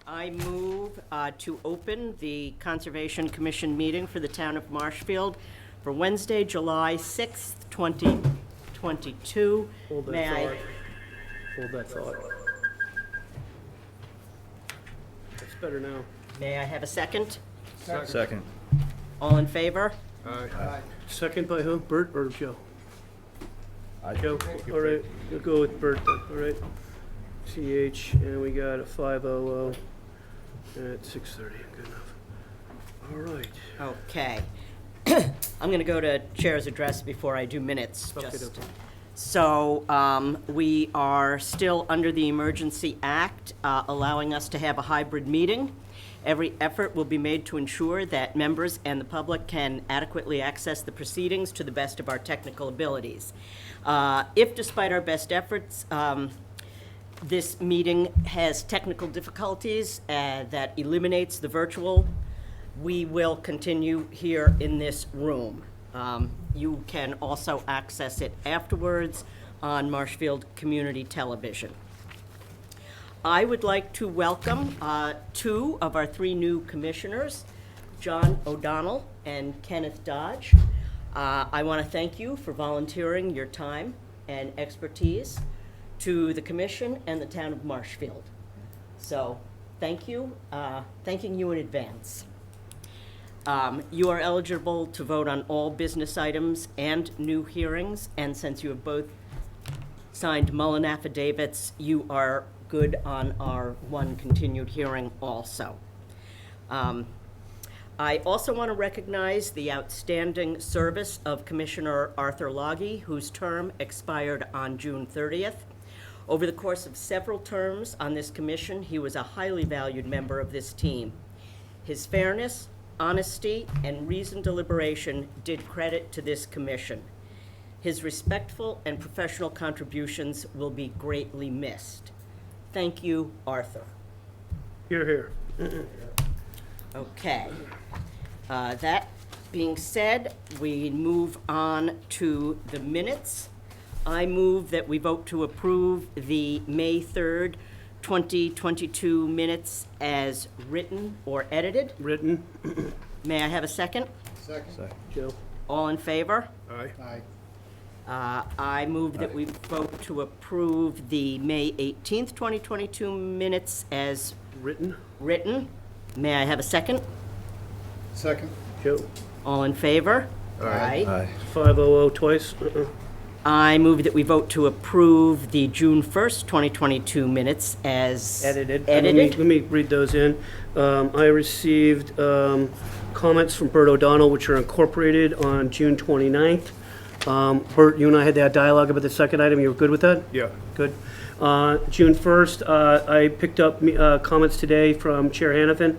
I move to open the Conservation Commission meeting for the town of Marshfield for Wednesday, July 6th, 2022. Hold that May I? thought. Hold that thought. That's better now. May I have a second? Second. All in favor? Aye. Second by who? Bert or Joe? Aye. Joe. All right, we'll go with Bert then. All right. CH, and we got a 500 at 6:30. Good enough. All right. Okay. I'm going to go to chair's address before I do minutes. Okay, just. okay. So we are still under the Emergency Act, allowing us to have a hybrid meeting. Every effort will be made to ensure that members and the public can adequately access the proceedings to the best of our technical abilities. If, despite our best efforts, this meeting has technical difficulties that eliminates the virtual, we will continue here in this room. You can also access it afterwards on Marshfield Community Television. I would like to welcome two of our three new commissioners, John O'Donnell and Kenneth Dodge. I want to thank you for volunteering your time and expertise to the commission and the town of Marshfield. So thank you, thanking you in advance. You are eligible to vote on all business items and new hearings, and since you have both signed Mullen affidavits, you are good on our one continued hearing also. I also want to recognize the outstanding service of Commissioner Arthur Loggy, whose term expired on June 30th. Over the course of several terms on this commission, he was a highly valued member of this team. His fairness, honesty, and reasoned deliberation did credit to this commission. His respectful and professional contributions will be greatly missed. Thank you, Arthur. Here. Okay. That being said, we move on to the minutes. I move that we vote to approve the May 3rd, 2022 minutes as written or edited. Written. May I have a second? Second. Joe. All in favor? Aye. I move that we vote to approve the May 18th, 2022 minutes as Written. written. May I have a second? Second. Joe. All in favor? Aye. 500 twice. I move that we vote to approve the June 1st, 2022 minutes as Edited. edited. Let me read those in. I received comments from Bert O'Donnell, which are incorporated on June 29th. Bert, you and I had that dialogue about the second item. You were good with that? Yeah. Good. June 1st, I picked up comments today from Chair Hannafin.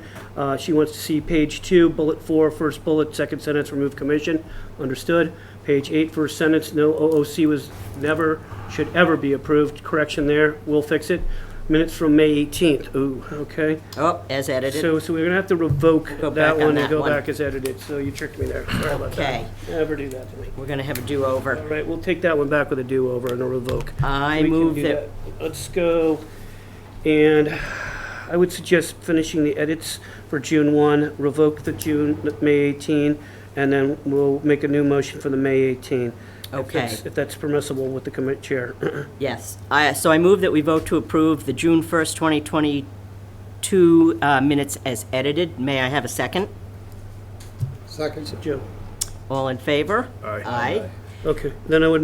She wants to see page 2, bullet 4, first bullet, second sentence, remove commission. Understood. Page 8, first sentence, no OOC should ever be approved. Correction there. We'll fix it. Minutes from May 18th. Ooh, okay. Oh, as edited. So we're gonna have to revoke Go back that on one and that go one. back as edited. So you tricked me there. Sorry about Okay. that. Never do that to me. We're going to have a do-over. All right, we'll take that one back with a do-over and a revoke. I We can move do that, Let's go, and I would suggest finishing the edits for June 1, revoke the May 18, and then we'll make a new motion for the May 18. Okay. If that's permissible with the commit chair. yes. So I move that we vote to approve the June 1st, 2022 minutes as edited. May I have a second? Second. Joe. All in favor? Aye. Okay, then I would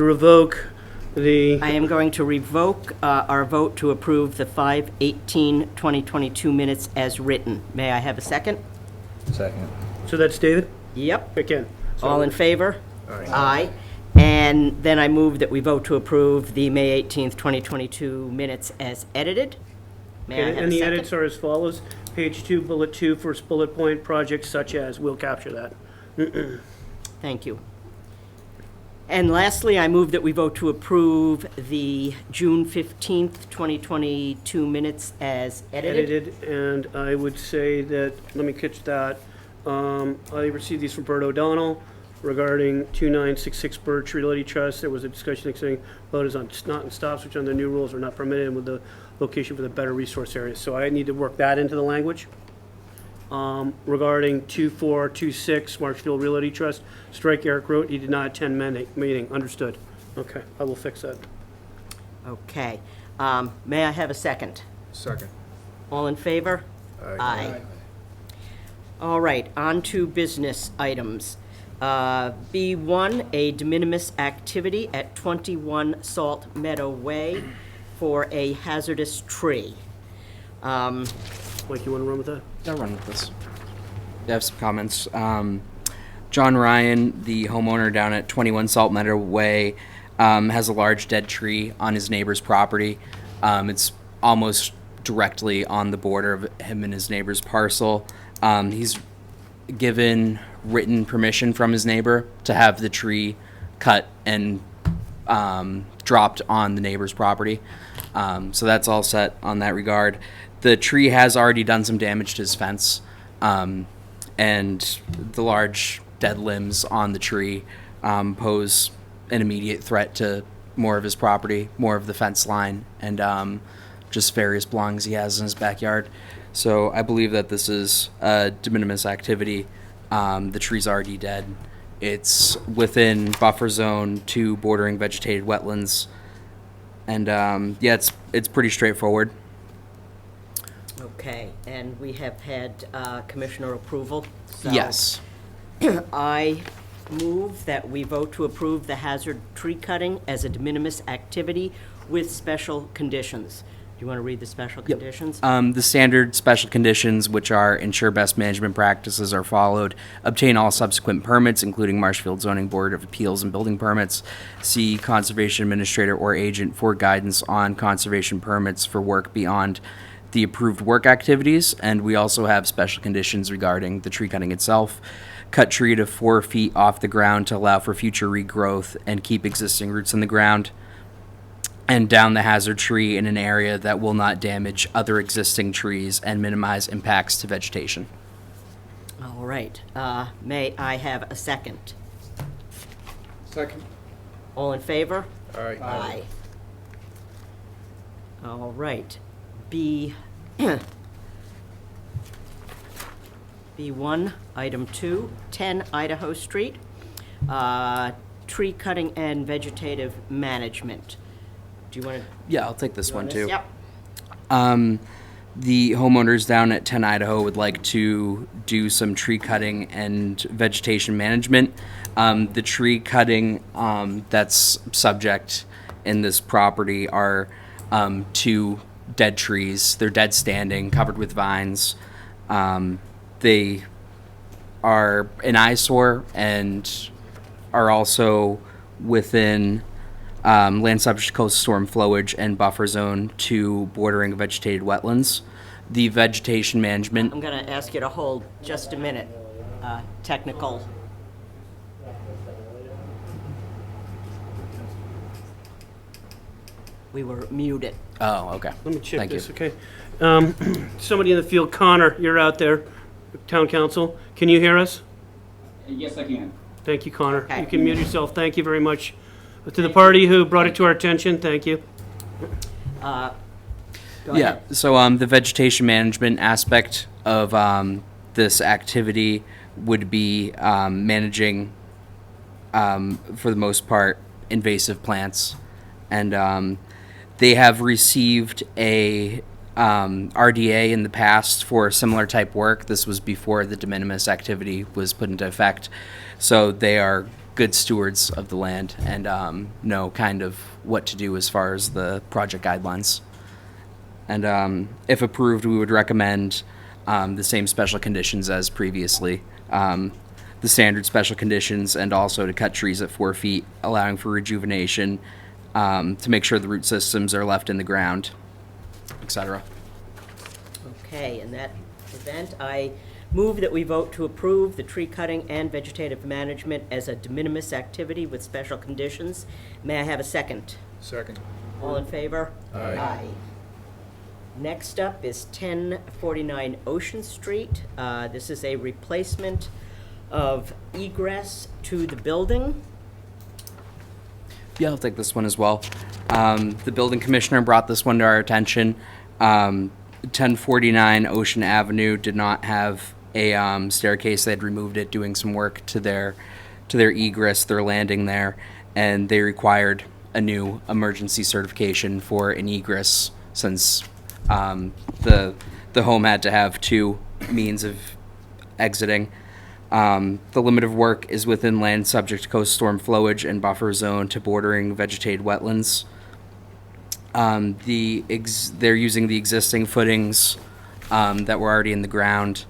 revoke the, I am going to revoke our vote to approve the 5/18/2022 minutes as written. May I have a second? Second. so that's David? Yep. Again. All in favor? Aye. Aye. And then I move that we vote to approve the May 18th, 2022 minutes as edited. May I have And a the second? edits are as follows. Page 2, bullet 2, first bullet point, projects such as, we'll capture that. Thank you. And lastly, I move that we vote to approve the June 15th, 2022 minutes as edited. And I would say that, let me catch that. I received these from Bert O'Donnell regarding 2966 Birch Realty Trust. There was a discussion extending voters on not and stops, which under new rules are not permitted, and with the location for the better resource areas. So I need to work that into the language. Regarding 2426 Marshfield Realty Trust, strike Eric wrote he did not attend meeting. Understood. Okay, I will fix that. Okay. May I have a second? Second. All in favor? Aye. All right, on to business items. B1, a de minimis activity at 21 Salt Meadow Way for a hazardous tree. Mike, you want to run with that? I'll run with this. I have some comments. John Ryan, the homeowner down at 21 Salt Meadow Way, has a large dead tree on his neighbor's property. It's almost directly on the border of him and his neighbor's parcel. He's given written permission from his neighbor to have the tree cut and dropped on the neighbor's property. So that's all set on that regard. The tree has already done some damage to his fence, and the large dead limbs on the tree pose an immediate threat to more of his property, more of the fence line, and just various belongings he has in his backyard. So I believe that this is a de minimis activity. The tree's already dead. It's within buffer zone to bordering vegetated wetlands, and yeah, it's pretty straightforward. Okay, and we have had commissioner approval. So Yes. I move that we vote to approve the hazard tree cutting as a de minimis activity with special conditions. Do you want to read the special conditions? The standard special conditions, which are ensure best management practices are followed, obtain all subsequent permits, including Marshfield Zoning Board of Appeals and building permits, see conservation administrator or agent for guidance on conservation permits for work beyond the approved work activities, and we also have special conditions regarding the tree cutting itself. Cut tree to 4 feet off the ground to allow for future regrowth and keep existing roots in the ground, and down the hazard tree in an area that will not damage other existing trees and minimize impacts to vegetation. All right, may I have a second? Second. All in favor? Aye. Aye. All right. B1, item 2, 10 Idaho Street, tree cutting and vegetative management. Do you want to? Yeah, I'll take this one too. Yep. The homeowners down at 10 Idaho would like to do some tree cutting and vegetation management. The tree cutting that's subject in this property are 2 dead trees. They're dead standing, covered with vines. They are an eyesore and are also within land subject to coastal storm flowage and buffer zone to bordering vegetated wetlands. The vegetation management. I'm going to ask you to hold just a minute. Technical. We were muted. Oh, okay. Let me check Thank this, you. okay? Somebody in the field, Connor, you're out there, town council. Can you hear us? Yes, I can. Thank you, Connor. Okay. You can mute yourself. Thank you very much. To the party who brought it to our attention, thank you. Go Yeah, ahead. so the vegetation management aspect of this activity would be managing, for the most part, invasive plants. And they have received a RDA in the past for similar type work. This was before the de minimis activity was put into effect. So they are good stewards of the land and know kind of what to do as far as the project guidelines. And if approved, we would recommend the same special conditions as previously. The standard special conditions, and also to cut trees at 4 feet, allowing for rejuvenation, to make sure the root systems are left in the ground, etc. Okay, in that event, I move that we vote to approve the tree cutting and vegetative management as a de minimis activity with special conditions. May I have a second? Second. All in favor? Aye. Next up is 1049 Ocean Street. This is a replacement of egress to the building. Yeah, I'll take this one as well. The building commissioner brought this one to our attention. 1049 Ocean Avenue did not have a staircase. They had removed it, doing some work to their egress, their landing there, and they required a new emergency certification for an egress since the home had to have two means of exiting. The limit of work is within land subject to coast storm flowage and buffer zone to bordering vegetated wetlands. They're using the existing footings that were already in the ground,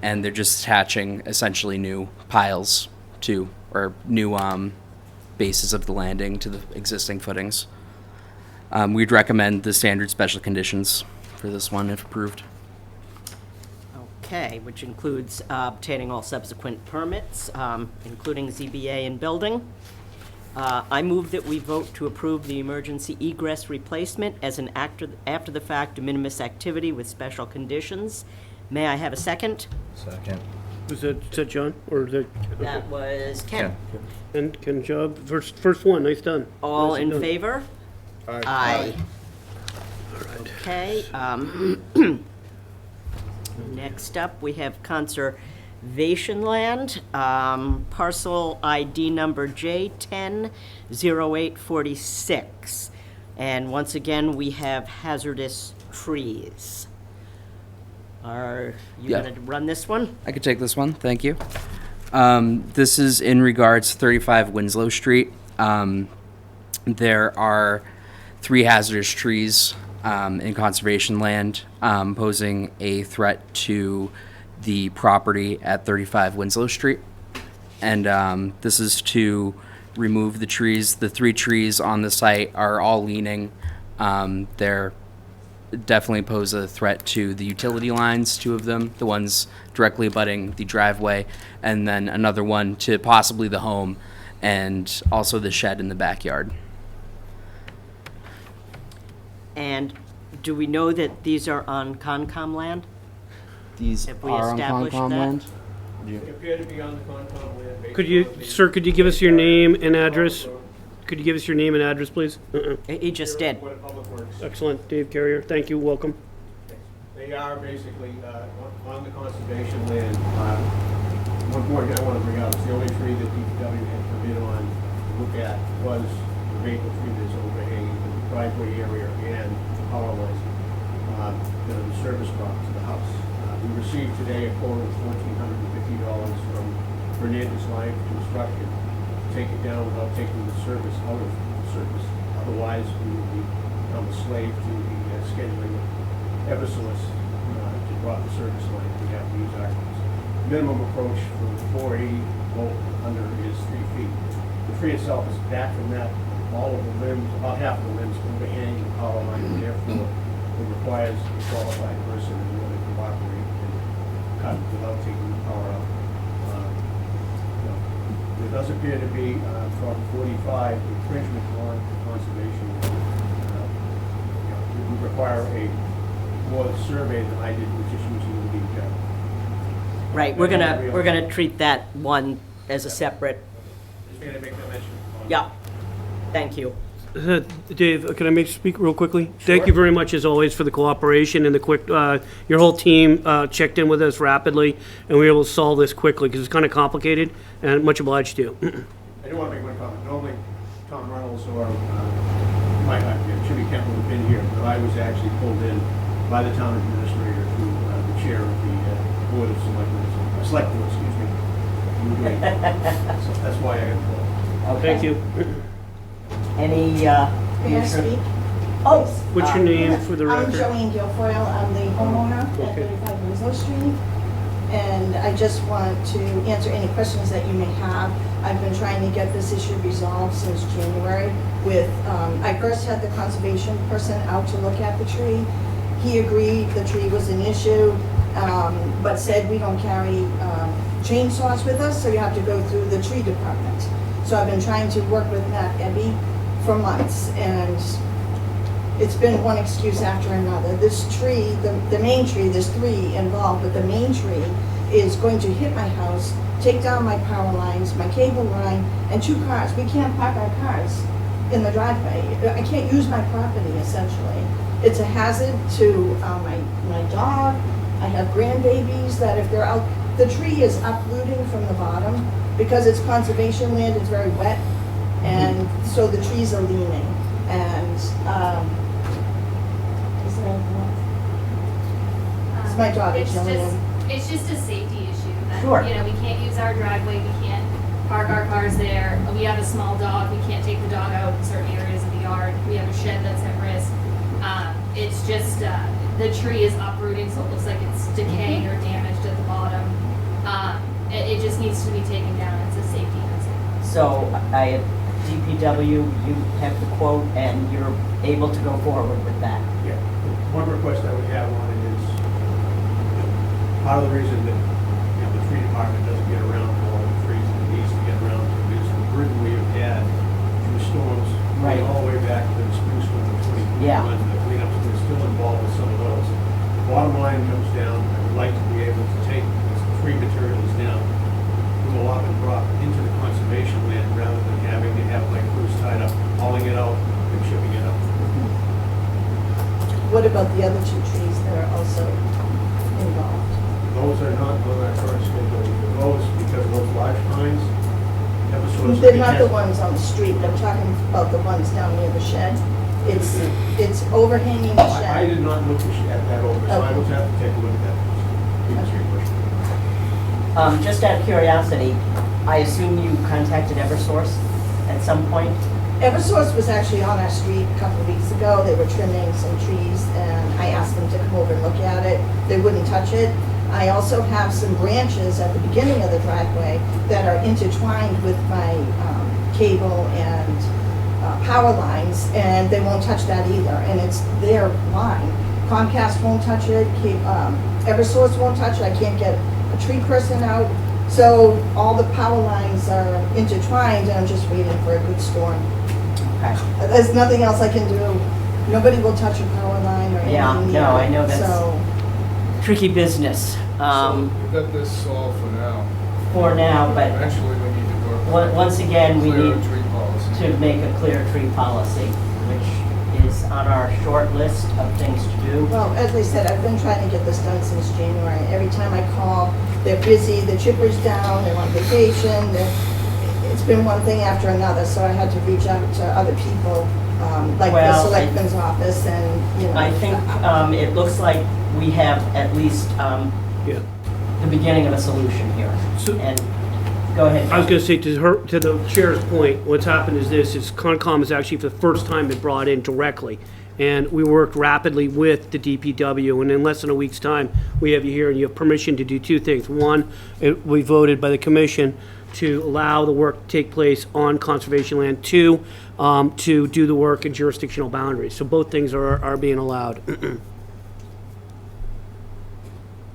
and they're just attaching essentially new piles to, or new bases of the landing to the existing footings. We'd recommend the standard special conditions for this one if approved. Okay, which includes obtaining all subsequent permits, including ZBA and building. I move that we vote to approve the emergency egress replacement as an after-the-fact de minimis activity with special conditions. May I have a second? Second. Was that John, or is that? That was Ken. Ken job, first one, nice done. All Nicely in done. favor? Aye. Okay. Next up, we have conservation land, parcel ID number J100846. And once again, we have hazardous trees. Are you Yeah. going to run this one? I could take this one, thank you. This is in regards to 35 Winslow Street. There are 3 hazardous trees in conservation land posing a threat to the property at 35 Winslow Street. And this is to remove the trees. The 3 trees on the site are all leaning. They're definitely pose a threat to the utility lines, 2 of them, the ones directly abutting the driveway, and then another one to possibly the home and also the shed in the backyard. And do we know that these are on Concom land? These Have we are on established Concom that? land? Appear to be on the Concom land. Could you, sir, could you give us your name and address? Could you give us your name and address, please? He just did. Board of Public Works. Excellent, Dave Carrier, thank you, welcome. They are basically on the conservation land. One point I want to bring out is the only tree that DPW had permit on to look at was the maple tree that's overhanging the driveway area and the power lines, the service box to the house. We received today a quote of $1,450 from Fernandez Line Construction to take it down without taking the service out of the service. Otherwise, we would become a slave to the scheduling of Eversource to drop the service line. We have to use our minimum approach from 480 volt under is 3 feet. The tree itself is back from that. All of the limbs, about half of the limbs, overhanging the power line, and therefore it requires a qualified person to really cooperate and cut without taking the power out. There does appear to be from 45 infringement on conservation. It would require a more survey than I did, which is usually would be Right, we're gonna treat that one as a separate, just going to make that mention. yeah, thank you. Dave, can I speak real quickly? Thank you very much, as always, for the cooperation and the quick, your whole team checked in with us rapidly, and we were able to solve this quickly, because it's kind of complicated, and much obliged to you. I do want to make one comment. Normally, Tom Reynolds or Jimmy Kemper would have been here, but I was actually pulled in by the town administrator to the chair of the Board of Select Board, excuse me. So that's why I got involved. Thank you. Any, May I speak? oh, What's your name for the I'm record? Joanne Guilfoyle, I'm the homeowner at Okay. 35 Winslow Street, and I just want to answer any questions that you may have. I've been trying to get this issue resolved since January with, I first had the conservation person out to look at the tree. He agreed the tree was an issue, but said we don't carry chainsaws with us, so you have to go through the tree department. So I've been trying to work with Matt Ebby for months, and it's been one excuse after another. This tree, the main tree, there's 3 involved, but the main tree is going to hit my house, take down my power lines, my cable line, and 2 cars. We can't park our cars in the driveway. I can't use my property essentially. It's a hazard to my dog. I have grandbabies that if they're out, the tree is uprooting from the bottom. Because it's conservation land, it's very wet, and so the trees are leaning. And, is there anything else? It's my daughter, It's just, Jillian. it's just a safety issue. That, Sure. You know, we can't use our driveway, we can't park our cars there. We have a small dog, we can't take the dog out in certain areas of the yard. We have a shed that's at risk. It's just, the tree is uprooting, so it looks like it's decaying or damaged at the bottom. It just needs to be taken down, it's a safety hazard. So DPW, you have the quote and you're able to go forward with that. Yeah, one request I would have on it is, part of the reason that, the tree department doesn't get around to all the trees that it needs to get around to is the burden we have had through storms, Right. going all the way back to the spruce one of 2021, Yeah. the cleanups, we're still involved with some of those. The bottom line comes down, I would like to be able to take this tree materials down, do a lot and drop into the conservation land rather than having to have my crews tied up, hauling it out and shipping it out. What about the other two trees that are also involved? Those are not on our current schedule. Those, because those large pines, Eversource. They're not the ones on the street, I'm talking about the ones down near the shed. It's overhanging the I shed. did not look at that over, so I will have to take a look at that. Answer your question. Just out of curiosity, I assume you contacted Eversource at some point? Eversource was actually on our street a couple of weeks ago. They were trimming some trees, and I asked them to come over and look at it. They wouldn't touch it. I also have some branches at the beginning of the driveway that are intertwined with my cable and power lines, and they won't touch that either, and it's their line. Comcast won't touch it, Eversource won't touch it, I can't get a tree person out. So all the power lines are intertwined, and I'm just waiting for a good storm. Okay. There's nothing else I can do. Nobody will touch a power line or anything. Yeah, near no, it. I know that's- So, Tricky business So we've got this solved for now. for now, but Eventually, we need to work. once again, we Clear need tree policy. to make a clear tree policy, which is on our short list of things to do. well, as I said, I've been trying to get this done since January. Every time I call, they're busy, the chipper's down, they're on vacation, it's been one thing after another, so I had to reach out to other people, like the Well, selectman's office and, I think it looks like we have at least Yeah. the beginning of a solution here. So- And, go ahead. I was going to say to the chair's point, what's happened is Concom has actually for the first time been brought in directly. And we worked rapidly with the DPW, and in less than a week's time, we have you here and you have permission to do two things. One, we voted by the commission to allow the work to take place on conservation land. Two, to do the work in jurisdictional boundaries. So both things are being allowed.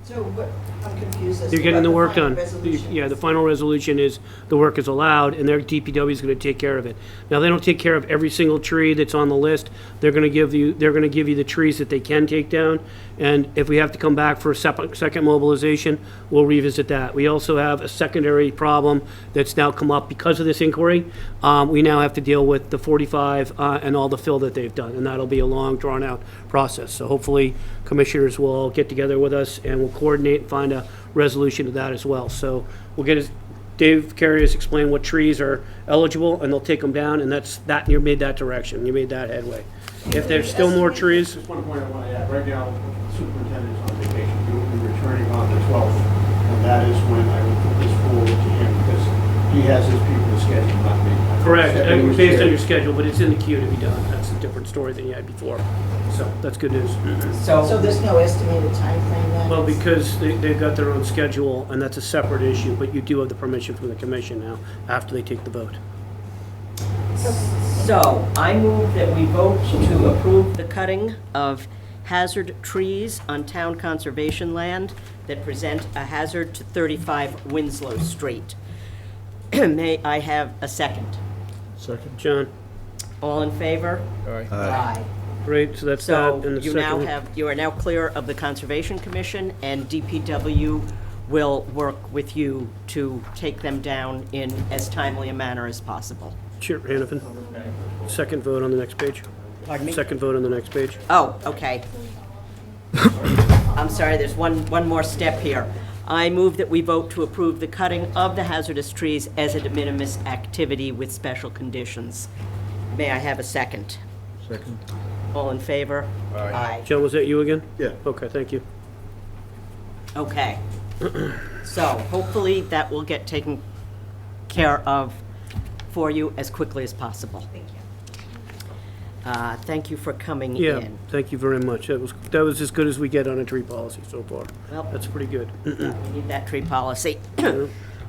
So what, I'm confused as to You're getting what the work final done. resolution Yeah, is. the final resolution is the work is allowed, and their DPW is gonna take care of it. Now, they don't take care of every single tree that's on the list. They're gonna give you the trees that they can take down, and if we have to come back for a second mobilization, we'll revisit that. We also have a secondary problem that's now come up because of this inquiry. We now have to deal with the 45, and all the fill that they've done, and that'll be a long, drawn-out process. So hopefully, commissioners will all get together with us, and we'll coordinate and find a resolution to that as well. So we'll get Dave Carey has explained what trees are eligible, and they'll take them down, and that's that. You made that direction. You made that headway. If there's still more trees, Just one point I want to add, right now, the superintendent is on vacation, he will be returning on the 12th, and that is when I will put this forward to him, because he has his people scheduled, not me. correct, Said he was based on here. your schedule, but it's in the queue to be done. That's a different story than you had before. So that's good news. So So, there's no estimated timeframe then? Well, because they've got their own schedule, and that's a separate issue, but you do have the permission from the commission now, after they take the vote. so I move that we vote to approve the cutting of hazard trees on town conservation land that present a hazard to 35 Winslow Street. May I have a second? John, All in favor? Aye. great, so that's So that, and the you now second. you are now clear of the Conservation Commission, and DPW will work with you to take them down in as timely a manner as possible. Chair Hannafin. Okay. Second vote on the next page. Pardon me? Second vote on the next page. Oh, okay. I'm sorry, there's one more step here. I move that we vote to approve the cutting of the hazardous trees as a de minimis activity with special conditions. May I have a second? Second. All in favor? Aye. John, was that you again? Yeah. Okay, thank you. Okay. So hopefully that will get taken care of for you as quickly as possible. Thank you. Thank you for coming Yeah, in. thank you very much. That was as good as we get on a tree policy so far. Well- That's pretty good. We need that tree policy.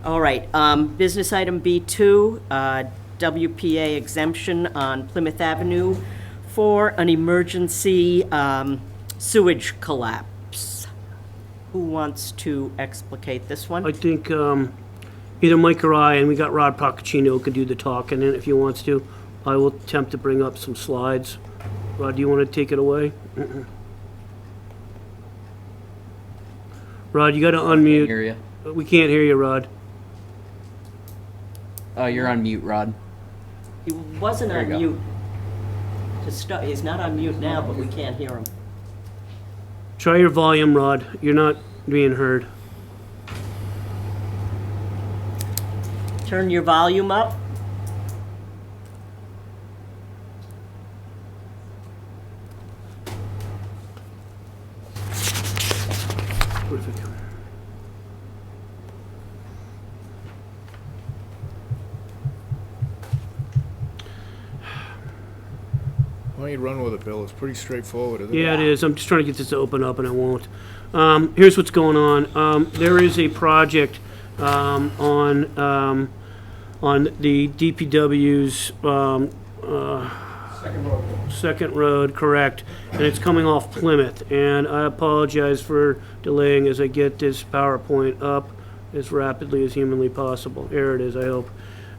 All right, business item B2, WPA exemption on Plymouth Avenue for an emergency sewage collapse. Who wants to explicate this one? I think either Mike or I, and we got Rod Procaccino, could do the talking, and if he wants to, I will attempt to bring up some slides. Rod, do you want to take it away? Rod, you got to unmute. Hear you. We can't hear you, Rod. You're on mute, Rod. He wasn't There on you go. mute to start. He's not on mute now, but we can't hear him. Try your volume, Rod. You're not being heard. Turn your volume up. Perfect. Why don't you run with it, Bill? It's pretty straightforward, isn't it? Yeah, it is. I'm just trying to get this to open up, and I won't. Here's what's going on. There is a project on the DPW's Second Road, correct, and it's coming off Plymouth. And I apologize for delaying as I get this PowerPoint up as rapidly as humanly possible. Here it is, I hope.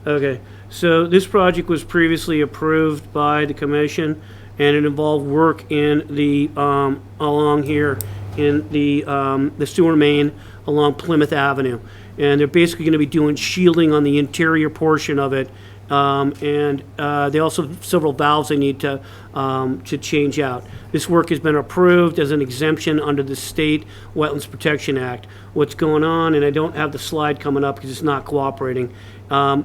Okay, so this project was previously approved by the commission, and it involved work in the, along here, in the sewer main along Plymouth Avenue. And they're basically gonna be doing shielding on the interior portion of it. And they also have several valves they need to change out. This work has been approved as an exemption under the State Wetlands Protection Act. What's going on, and I don't have the slide coming up because it's not cooperating,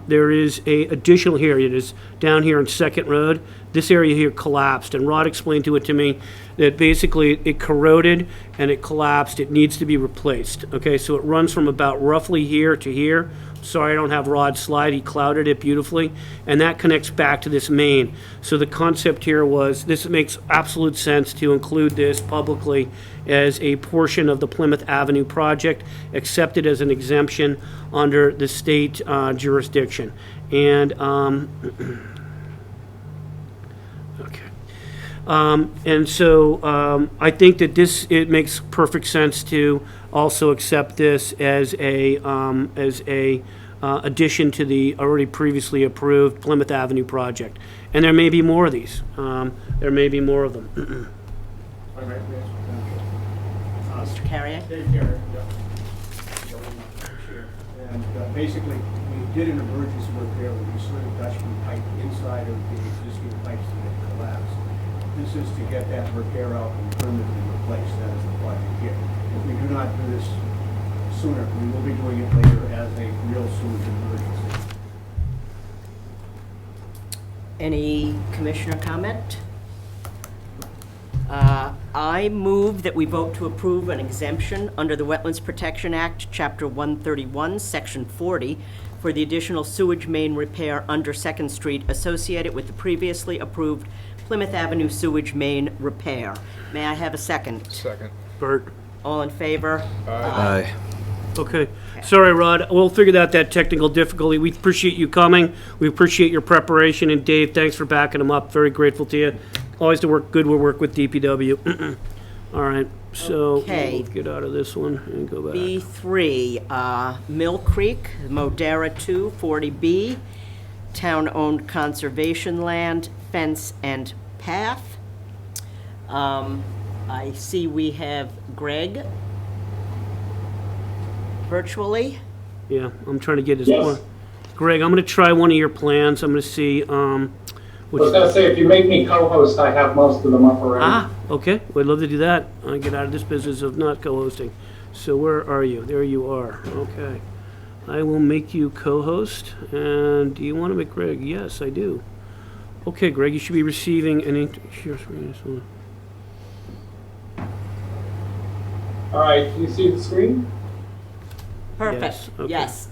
there is a additional here, it is down here on Second Road. This area here collapsed, and Rod explained to me that basically it corroded and it collapsed, it needs to be replaced. Okay, so it runs from about roughly here to here. Sorry, I don't have Rod's slide, he clouded it beautifully, and that connects back to this main. So the concept here was, this makes absolute sense to include this publicly as a portion of the Plymouth Avenue project, accepted as an exemption under the state jurisdiction. And, okay. And so I think that it makes perfect sense to also accept this as a addition to the already previously approved Plymouth Avenue project. And there may be more of these. There may be more of them. All right, yes. Mr. Carrier? Dave Garrett, yeah. And basically, we did an emergency repair with the sort of Dutchman pipe inside of the existing pipes that had collapsed. This is to get that repair out and permanently replaced. That is the project here. If we do not do this sooner, we will be doing it later as a real sewage emergency. Any commissioner comment? I move that we vote to approve an exemption under the Wetlands Protection Act, Chapter 131, Section 40, for the additional sewage main repair under Second Street associated with the previously approved Plymouth Avenue sewage main repair. May I have a second? Second. Bert? All in favor? Aye. Okay. Sorry, Rod. We'll figure out that technical difficulty. We appreciate you coming. We appreciate your preparation. And Dave, thanks for backing them up. Very grateful to you. Always to work good. We'll work with DPW. All right. So Okay. we'll get out of this one and go back. B3, Mill Creek, Modera 2, 40B, town-owned conservation land, fence and path. I see we have Greg virtually. Yeah, I'm trying to get his Yes. Greg, I'm going to try one of your plans. I'm going to see, I was gonna say, if you make me co-host, I have most of them up already. okay, we'd love to do that. I get out of this business of not co-hosting. So where are you? There you are. Okay. I will make you co-host. And do you want to make Greg? Yes, I do. Okay, Greg, you should be receiving an share screen. All right, can you see the screen? Perfect, Yes, okay. yes.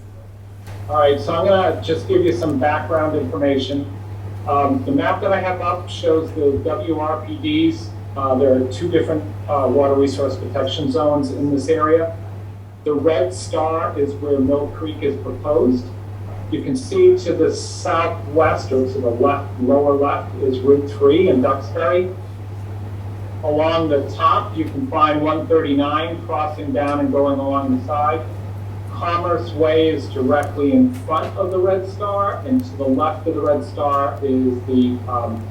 All right, so I'm gonna just give you some background information. The map that I have up shows the WRPDs. There are two different water resource protection zones in this area. The red star is where Mill Creek is proposed. You can see to the southwest, or to the left, lower left, is Route 3 in Duxbury. Along the top, you can find 139 crossing down and going along the side. Commerce Way is directly in front of the Red Star, and to the left of the Red Star is the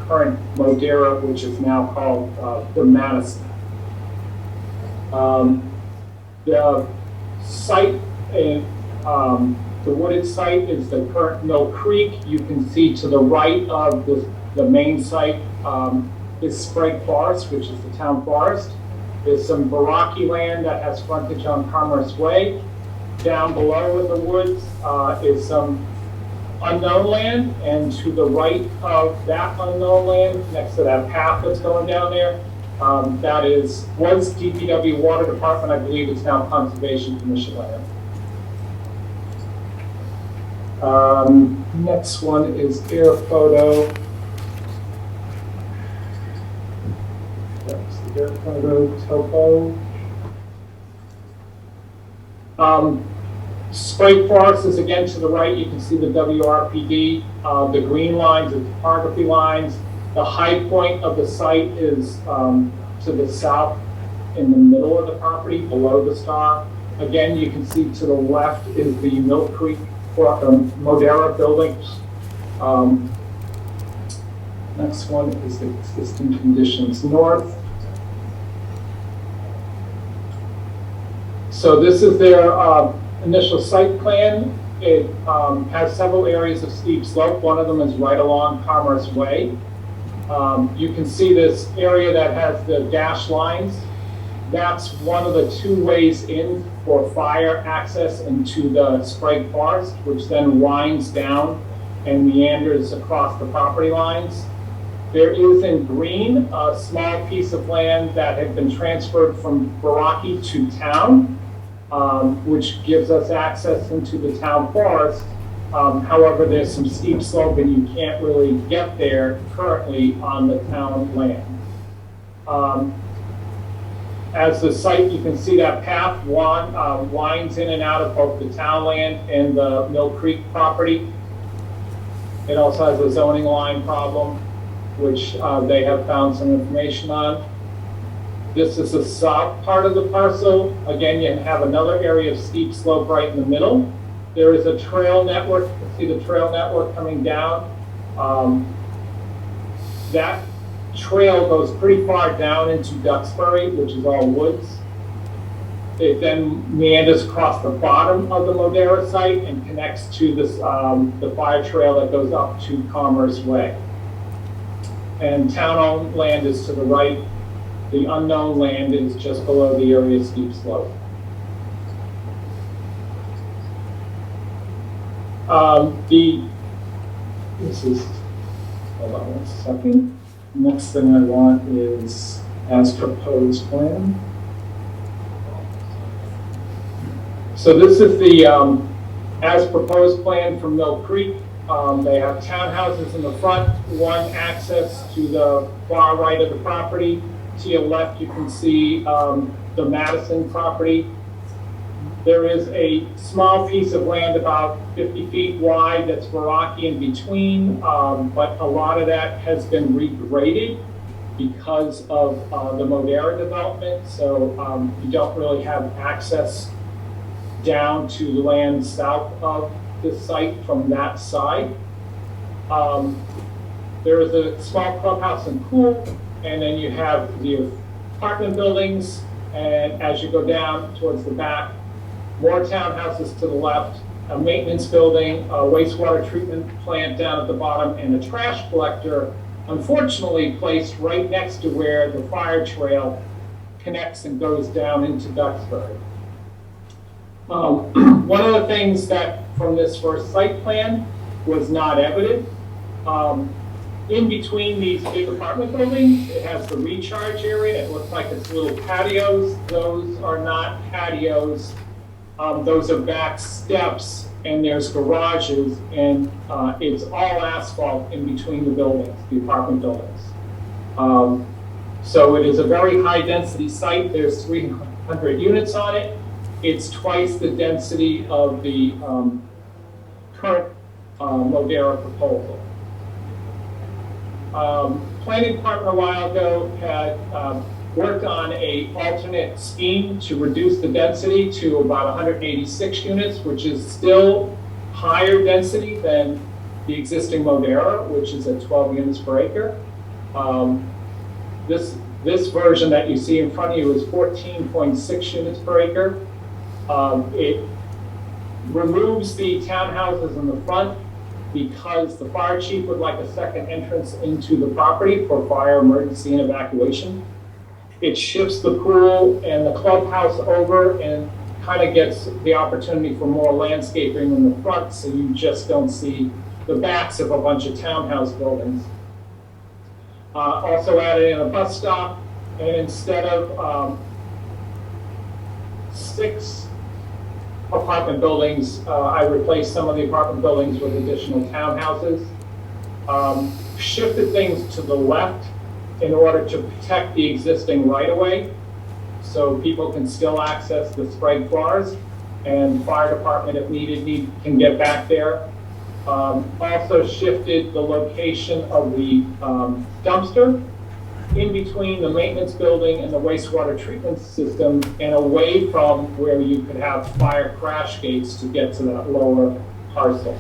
current Modera, which is now called the Madison. The site, the wooded site is the current Mill Creek. You can see to the right of the main site is Sprague Forest, which is the town forest. There's some Baraki land that has frontage on Commerce Way. Down below in the woods is some unknown land, and to the right of that unknown land, next to that path that's going down there, that was DPW Water Department. I believe it's now Conservation Commission land. Next one is air photo. That's the air photo topo. Sprague Forest is again to the right. You can see the WRPD. The green lines are topography lines. The high point of the site is to the south in the middle of the property, below the star. Again, you can see to the left is the Mill Creek Modera buildings. Next one is the existing conditions north. So this is their initial site plan. It has several areas of steep slope. One of them is right along Commerce Way. You can see this area that has the dashed lines. That's one of the two ways in for fire access into the Sprague Forest, which then winds down and meanders across the property lines. There is in green a small piece of land that had been transferred from Baraki to town, which gives us access into the town forest. However, there's some steep slope and you can't really get there currently on the town land. As the site, you can see that path winds in and out of both the town land and the Mill Creek property. It also has a zoning line problem, which they have found some information on. This is the south part of the parcel. Again, you have another area of steep slope right in the middle. There is a trail network. You can see the trail network coming down. That trail goes pretty far down into Duxbury, which is all woods. It then meanders across the bottom of the Modera site and connects to this, the fire trail that goes up to Commerce Way. And town-owned land is to the right. The unknown land is just below the area of steep slope. Hold on one second. Next thing I want is as proposed plan. So this is the as proposed plan from Mill Creek. They have townhouses in the front, one access to the far right of the property. To your left, you can see the Madison property. There is a small piece of land about 50 feet wide that's Baraki in between, but a lot of that has been regraded because of the Modera development. So you don't really have access down to the land south of the site from that side. There is a small clubhouse and pool, and then you have the apartment buildings, and as you go down towards the back, more townhouses to the left, a maintenance building, a wastewater treatment plant down at the bottom, and a trash collector, unfortunately placed right next to where the fire trail connects and goes down into Duxbury. One of the things that from this first site plan was not evident, in between these big apartment buildings, it has the recharge area. It looks like it's little patios. Those are not patios. Those are back steps, and there's garages, and it's all asphalt in between the buildings, the apartment buildings. So it is a very high-density site. There's 300 units on it. It's twice the density of the current Modera proposal. Planning department a while ago had worked on a alternate scheme to reduce the density to about 186 units, which is still higher density than the existing Modera, which is at 12 units per acre. This version that you see in front of you is 14.6 units per acre. It removes the townhouses in the front because the fire chief would like a second entrance into the property for fire emergency and evacuation. It shifts the pool and the clubhouse over and kind of gets the opportunity for more landscaping in the front, so you just don't see the backs of a bunch of townhouse buildings. Also added in a bus stop, and instead of 6 apartment buildings, I replaced some of the apartment buildings with additional townhouses. Shifted things to the left in order to protect the existing right-of-way, so people can still access the Sprague Forest, and fire department, if needed, can get back there. Also shifted the location of the dumpster in between the maintenance building and the wastewater treatment system and away from where you could have fire crash gates to get to that lower parcel.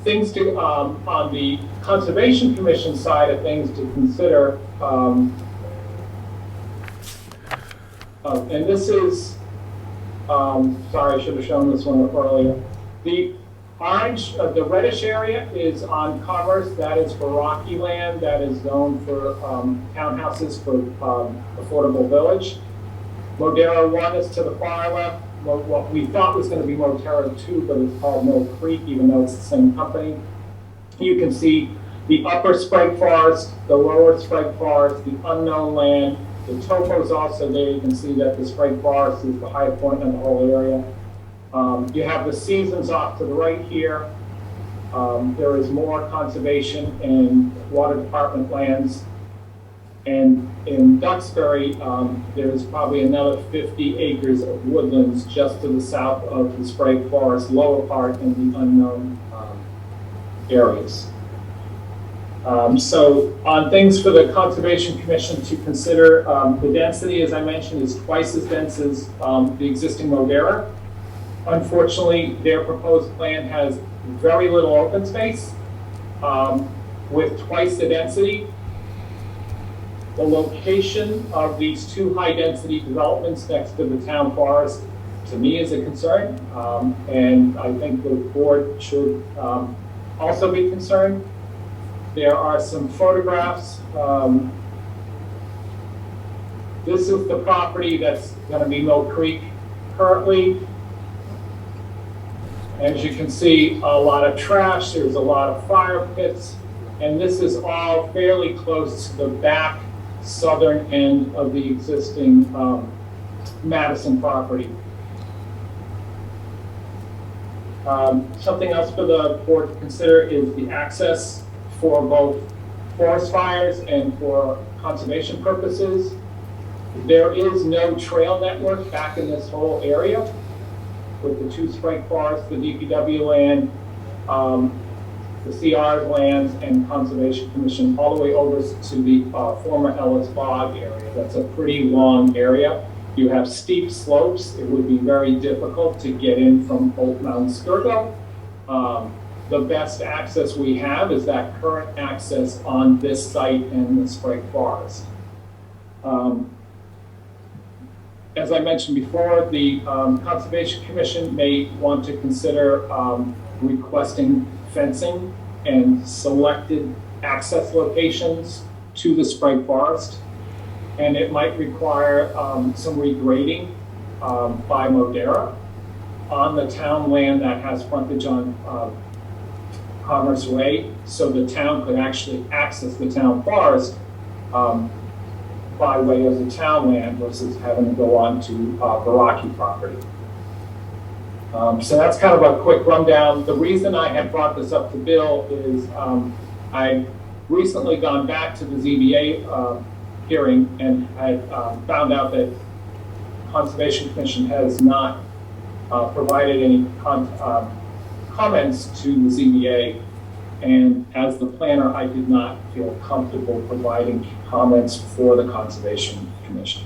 Things to, on the Conservation Commission side of things to consider, and this is, sorry, I should have shown this one earlier. The orange, the reddish area is on Commerce. That is for Rocky Land. That is zoned for townhouses for Affordable Village. Modera 1 is to the far left. What we thought was going to be Modera 2, but it's called Mill Creek, even though it's the same company. You can see the upper Sprague Forest, the lower Sprague Forest, the unknown land. The topo is also there. You can see that the Sprague Forest is the high point in the whole area. You have the seasons off to the right here. There is more conservation and water department lands. And in Duxbury, there's probably another 50 acres of woodlands just to the south of the Sprague Forest, lower part in the unknown areas. So on things for the Conservation Commission to consider, the density, as I mentioned, is twice as dense as the existing Modera. Unfortunately, their proposed plan has very little open space with twice the density. The location of these 2 high-density developments next to the town forest, to me, is a concern, and I think the board should also be concerned. There are some photographs. This is the property that's going to be Mill Creek currently. As you can see, a lot of trash, there's a lot of fire pits, and this is all fairly close to the back southern end of the existing Madison property. Something else for the board to consider is the access for both forest fires and for conservation purposes. There is no trail network back in this whole area with the 2 Sprague Forests, the DPW land, the CR's lands, and Conservation Commission, all the way over to the former Ellis Bog area. That's a pretty long area. You have steep slopes. It would be very difficult to get in from Old Mount Skirgo. The best access we have is that current access on this site in the Sprague Forest. As I mentioned before, the Conservation Commission may want to consider requesting fencing and selected access locations to the Sprague Forest. And it might require some regrading by Modera on the town land that has frontage on Commerce Way, so the town could actually access the town forest by way of the town land versus having to go on to Veraki property. So that's kind of a quick rundown. The reason I had brought this up to Bill is I recently gone back to the ZBA hearing and I found out that Conservation Commission has not provided any comments to the ZBA, and as the planner, I did not feel comfortable providing comments for the Conservation Commission.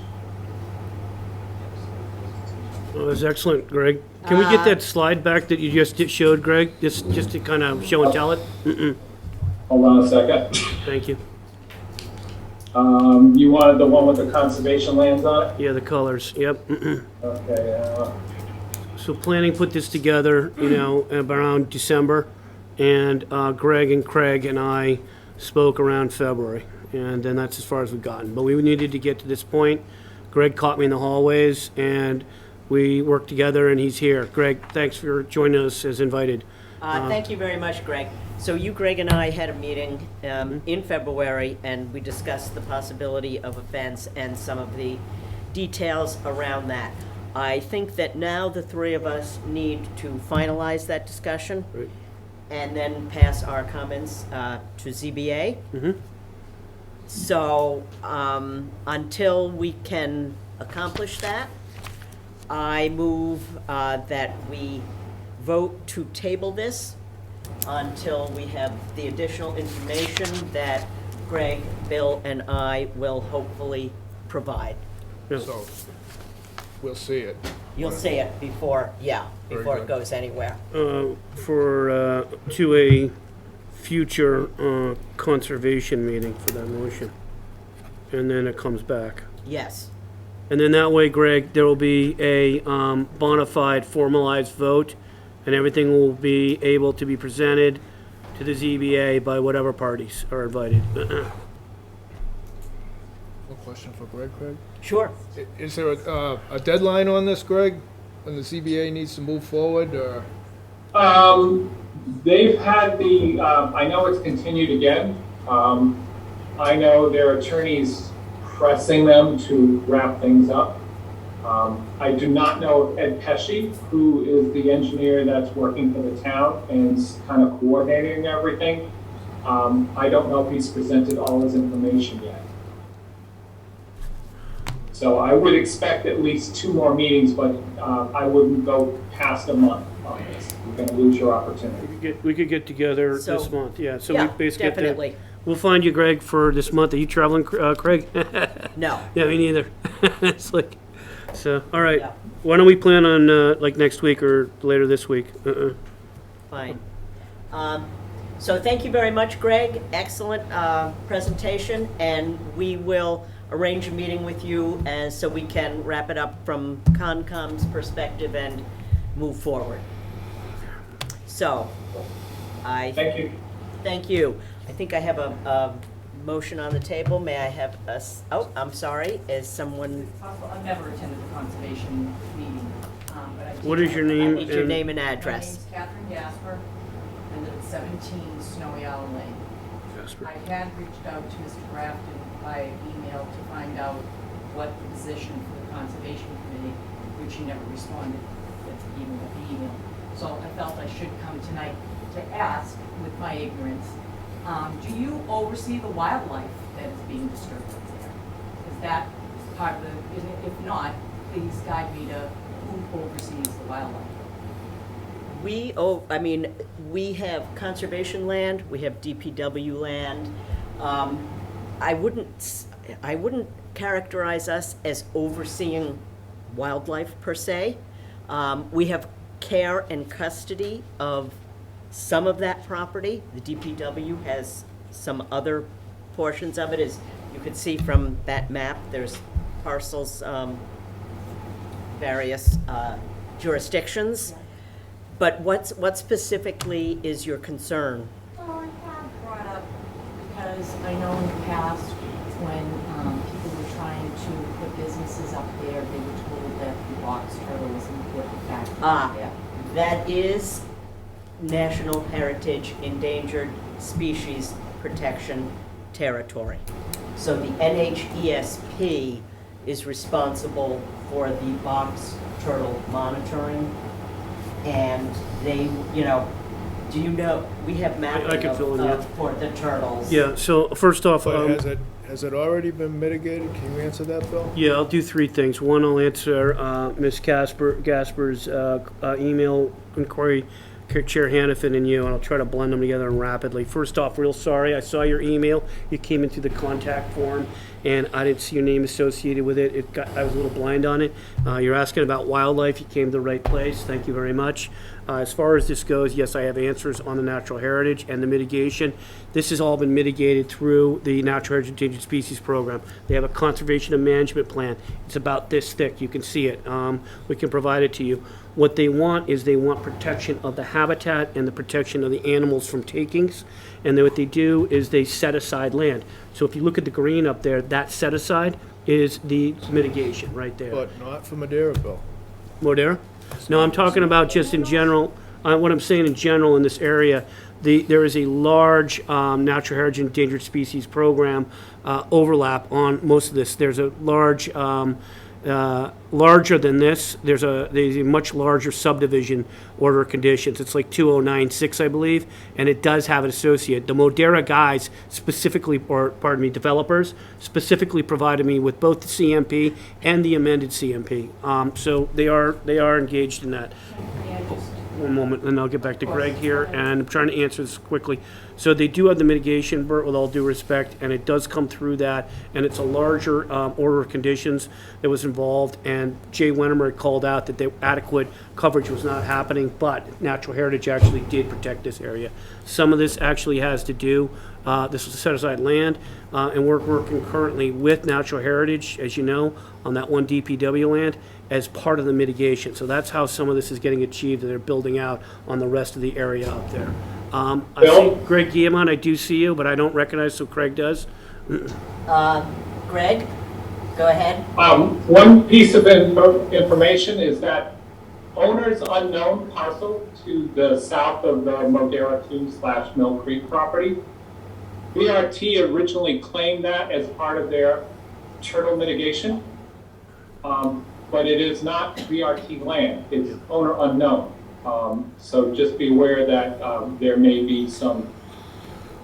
Well, that's excellent, Greg. Can we get that slide back that you just showed, Greg? Just to kind of show and tell it? Hold on a second. Thank you. You wanted the one with the conservation lands on it? Yeah, the colors, yep. Okay, So planning put this together, you know, around December, and Greg and Craig and I spoke around February, and then that's as far as we've gotten. But we needed to get to this point. Greg caught me in the hallways, and we worked together, and he's here. Greg, thanks for joining us as invited. Thank you very much, Greg. So you, Greg, and I had a meeting in February, and we discussed the possibility of a fence and some of the details around that. I think that now the three of us need to finalize that discussion Right. and then pass our comments to ZBA. So until we can accomplish that, I move that we vote to table this until we have the additional information that Greg, Bill, and I will hopefully provide. So, we'll see it. You'll see it before, Very before it good. goes anywhere. To a future conservation meeting for that motion. And then it comes back. Yes. And then that way, Greg, there will be a bona fide formalized vote, and everything will be able to be presented to the ZBA by whatever parties are invited. No question for Greg, Craig? Sure. Is there a deadline on this, Greg? When the CBA needs to move forward, or? they've had the, I know it's continued again. I know their attorneys pressing them to wrap things up. I do not know if Ed Pesci, who is the engineer that's working for the town and kind of coordinating everything, I don't know if he's presented all his information yet. So I would expect at least 2 more meetings, but I wouldn't go past a month on this. You're going to lose your opportunity. We could get together So- this month, yeah. So Yeah, we basically get definitely. We'll find you, Greg, for this month. Are you traveling, Craig? No. Yeah, me neither. It's like, so, all right. Yeah. Why don't we plan on, like, next week or later this week? Fine. So thank you very much, Greg. Excellent presentation, and we will arrange a meeting with you so we can wrap it up from Concom's perspective and move forward. So, Thank you. thank you. I think I have a motion on the table. May I have oh, I'm sorry, is someone, Also, I've never attended the conservation meeting, but I did. What is your I name? need your name and My address. name's Catherine Gasper. I live at 17 Snowy Owl Lane. Jasper. I had reached out to Mr. Grafton by email to find out what the position for the conservation committee, which he never responded, even with the email. So I felt I should come tonight to ask, with my ignorance, do you oversee the wildlife that is being disturbed up there? Is that part of the, if not, please guide me to who oversees the wildlife? We have conservation land, we have DPW land. I wouldn't characterize us as overseeing wildlife per se. We have care and custody of some of that property. The DPW has some other portions of it. As you could see from that map, there's parcels various jurisdictions. But what specifically is your concern? Well, I have brought up, because I know in the past, when people were trying to put businesses up there, they were told that the box turtle was an important factor there. That is National Heritage Endangered Species Protection Territory. So the NHESP is responsible for the box turtle monitoring, and they, do you know, we have mapping I can fill in, yeah. for the turtles. Yeah, so first off, But has it already been mitigated? Can you answer that, Bill? yeah, I'll do three things. One, I'll answer Ms. Gasper's email inquiry, Chair Hannafin and you, and I'll try to blend them together rapidly. First off, real sorry, I saw your email. You came into the contact form, and I didn't see your name associated with it. I was a little blind on it. You're asking about wildlife. You came to the right place. Thank you very much. As far as this goes, yes, I have answers on the natural heritage and the mitigation. This has all been mitigated through the Natural Heritage Endangered Species Program. They have a conservation and management plan. It's about this thick. You can see it. We can provide it to you. What they want is they want protection of the habitat and the protection of the animals from takings. And then what they do is they set aside land. So if you look at the green up there, that set aside is the mitigation right there. But not for Madeira, Bill. Modera? No, I'm talking about just in general, what I'm saying in general in this area, there is a large natural heritage endangered species program overlap on most of this. There's a large, larger than this, there's a much larger subdivision order of conditions. It's like 2096, I believe, and it does have an associate. The Modera guys specifically, or pardon me, developers specifically provided me with both the CMP and the amended CMP. So they are engaged in that. May I just One moment, and I'll get back to Greg here, and I'm trying to answer this quickly. So they do have the mitigation, Bert, with all due respect, and it does come through that, and it's a larger order of conditions that was involved, and Jay Wennermer called out that the adequate coverage was not happening, but Natural Heritage actually did protect this area. Some of this actually has to do, this was set-aside land, and we're working currently with Natural Heritage, as you know, on that one DPW land, as part of the mitigation. So that's how some of this is getting achieved, and they're building out on the rest of the area up there. I Bill? see Greg Guillemot, I do see you, but I don't recognize, so Craig does. Greg, go ahead. One piece of information is that owners unknown parcel to the south of the Modera 2/Mill Creek property. BRT originally claimed that as part of their turtle mitigation, but it is not BRT land. It's owner unknown. So just be aware that there may be some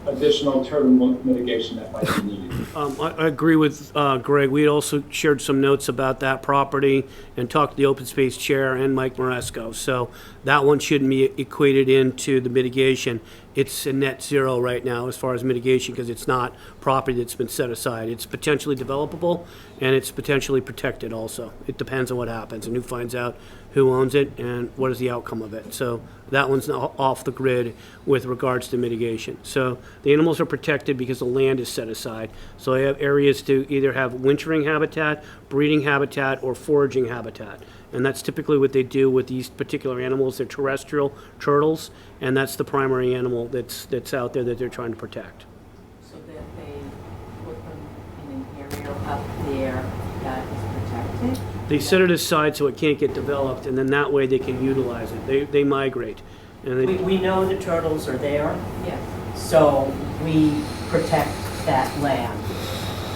additional turtle mitigation that might be needed. I agree with Greg. We had also shared some notes about that property and talked to the open space chair and Mike Moresco. So that one shouldn't be equated into the mitigation. It's a net zero right now as far as mitigation because it's not property that's been set aside. It's potentially developable and it's potentially protected also. It depends on what happens and who finds out who owns it and what is the outcome of it. So that one's off the grid with regards to mitigation. So the animals are protected because the land is set aside. So they have areas to either have wintering habitat, breeding habitat, or foraging habitat. And that's typically what they do with these particular animals. They're terrestrial turtles, and that's the primary animal that's out there that they're trying to protect. so that they put them in an area up there that is protected? They set it aside so it can't get developed, and then that way they can utilize it. They migrate. And they, We know the turtles are there, Yes. so we protect that land.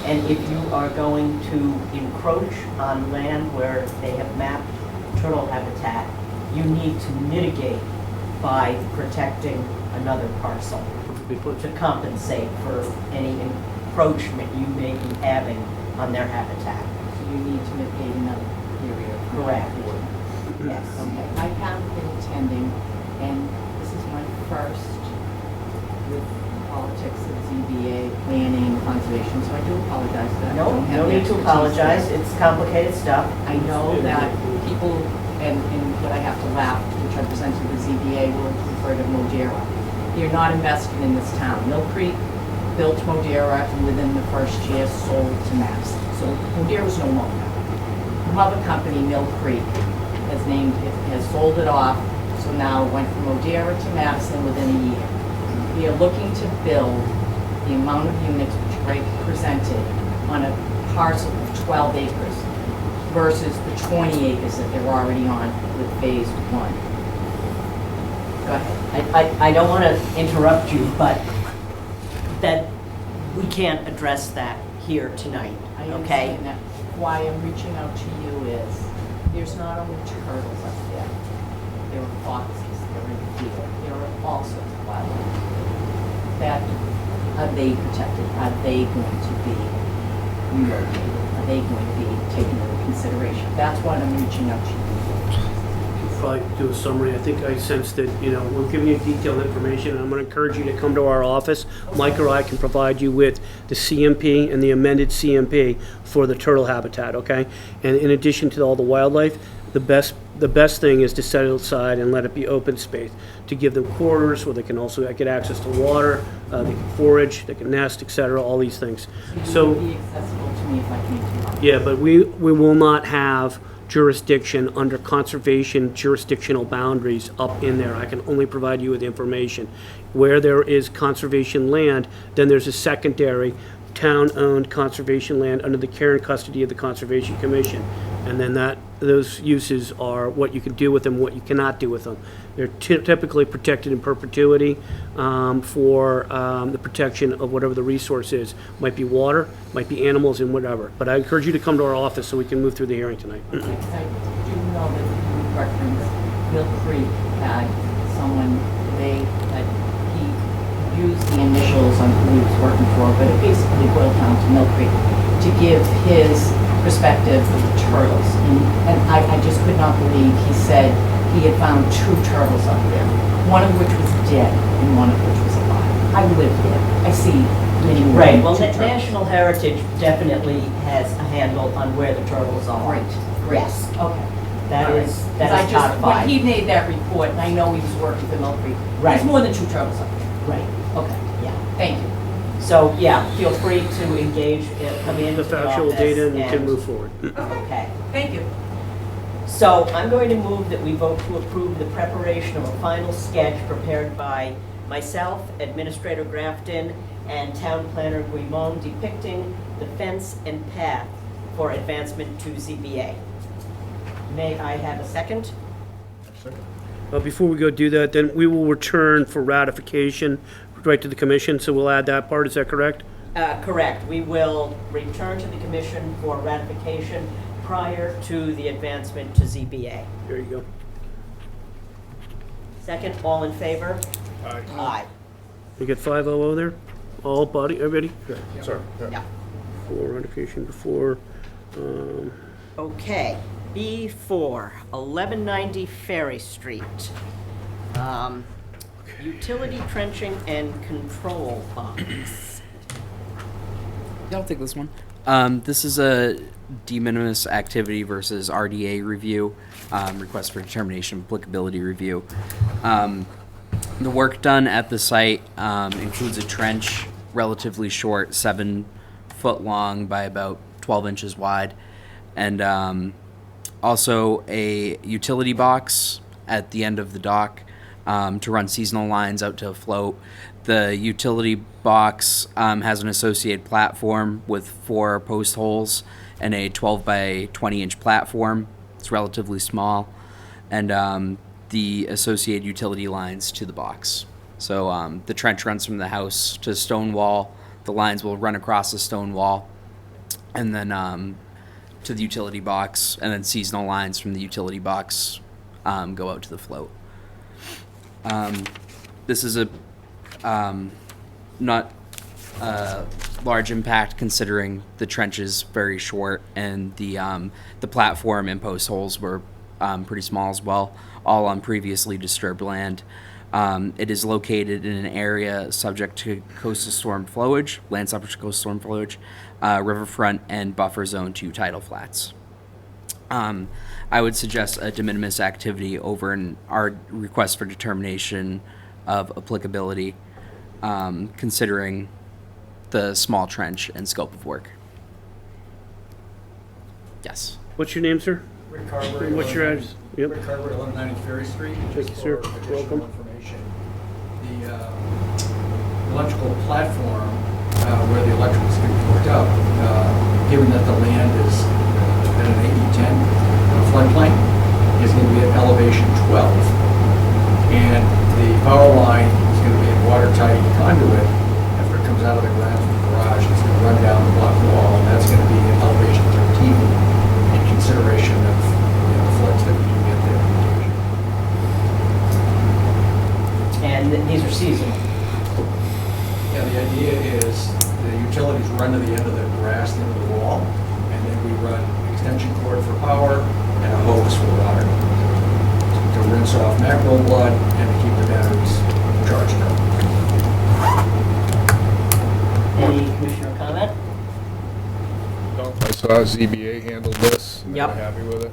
And if you are going to encroach on land where they have mapped turtle habitat, you need to mitigate by protecting another parcel to compensate for any encroachment you may be having on their habitat. So you need to mitigate another area. Correct. Yes. Okay, I have been attending, and this is my first with politics of ZBA, planning, conservation, so I do apologize that I No, don't have no the need to expertise apologize. there. It's complicated stuff. I know that people, and what I have to laugh, which I presented to the ZBA, will refer to Modera. You're not invested in this town. Mill Creek built Modera, and within the first year sold to Mass. So Modera's no longer. mother company, Mill Creek, has sold it off, so now it went from Modera to Madison within a year. We are looking to build the amount of units which Greg presented on a parcel of 12 acres versus the 20 acres that they're already on with phase one. Go ahead. I don't want to interrupt you, but that, we can't address that here tonight, I okay? understand that. Why I'm reaching out to you is, there's not only turtles up there, there are foxes, there are deer, there are all sorts of wildlife. That, are they protected? Are they going to be relocated? Are they going to be taken into consideration? That's what I'm reaching out to you for. Probably do a summary. I think I sensed that, we're giving you detailed information, and I'm going to encourage you to come to our office. Mike or I can provide you with the CMP and the amended CMP for the turtle habitat, okay? And in addition to all the wildlife, the best thing is to set it aside and let it be open space, to give them quarters where they can also get access to water, they can forage, they can nest, etc., all these things. So you will be accessible to me if I came to your office. Yeah, but we will not have jurisdiction under conservation jurisdictional boundaries up in there. I can only provide you with information. Where there is conservation land, then there's a secondary town-owned conservation land under the care and custody of the Conservation Commission. And then those uses are what you can do with them, what you cannot do with them. They're typically protected in perpetuity for the protection of whatever the resource is. Might be water, might be animals, and whatever. But I encourage you to come to our office so we can move through the hearing tonight. Because I do know that you referenced Mill Creek had someone, that he used the initials on who he was working for, but it basically boiled down to Mill Creek to give his perspective of the turtles. And I just could not believe he said he had found 2 turtles up there, one of which was dead and one of which was alive. I live there. I see many more Right, than well, 2 turtles. National Heritage definitely has a handle on where the turtles are. Great. Yes, Okay. that All right. is 'Cause I just, codified. when he made that report, and I know he was working for Mill Creek, Right. there's more than 2 turtles up there. Right, Okay, yeah. thank you. So, yeah, feel free to engage, come in The to factual office data, and we can and- move forward. Okay. Thank you. So I'm going to move that we vote to approve the preparation of a final sketch prepared by myself, Administrator Grafton, and Town Planner Guimond depicting the fence and path for advancement to ZBA. May I have a second? Before we go do that, then we will return for ratification right to the commission, so we'll add that part, is that correct? Correct. We will return to the commission for ratification prior to the advancement to ZBA. There you go. Second, all in favor? Aye. Aye. You get 500 there? All body, everybody? Sorry. Yeah. For ratification before, Okay, B4, 1190 Ferry Street. Utility trenching and control box. Yeah, I'll take this one. This is a de minimis activity versus RDA review, request for determination of applicability review. The work done at the site includes a trench, relatively short, 7 foot long by about 12 inches wide, and also a utility box at the end of the dock to run seasonal lines out to a float. The utility box has an associated platform with 4 post holes and a 12 by 20 inch platform. It's relatively small, and the associated utility lines to the box. So the trench runs from the house to stone wall. The lines will run across the stone wall, and then to the utility box, and then seasonal lines from the utility box go out to the float. This is a not large impact considering the trench is very short and the platform and post holes were pretty small as well, all on previously disturbed land. It is located in an area subject to coastal storm flowage, land subject to coastal storm flowage, riverfront, and buffer zone 2 tidal flats. I would suggest a de minimis activity over our request for determination of applicability, considering the small trench and scope of work. Yes. What's your name, sir? Rick Carver. And what's your address? Yep. Rick Carver, 1190 Ferry Street. Thank you, sir. Just for additional Welcome. information. The electrical platform where the electric is going to be hooked up, given that the land is at an 810 floodplain, is going to be at elevation 12. And the power line is going to be a watertight conduit. After it comes out of the ground from the garage, it's going to run down the block wall, and that's going to be at elevation 13 in consideration of the floods that we do get there. And these are seasonal. Yeah, the idea is the utilities run to the end of the grass, the end of the wall, and then we run extension cord for power and a hose for water to rinse off mackerel blood and to keep the batteries charged up. Any commissioner comment? I saw ZBA handled this, and they were Yep. happy with it.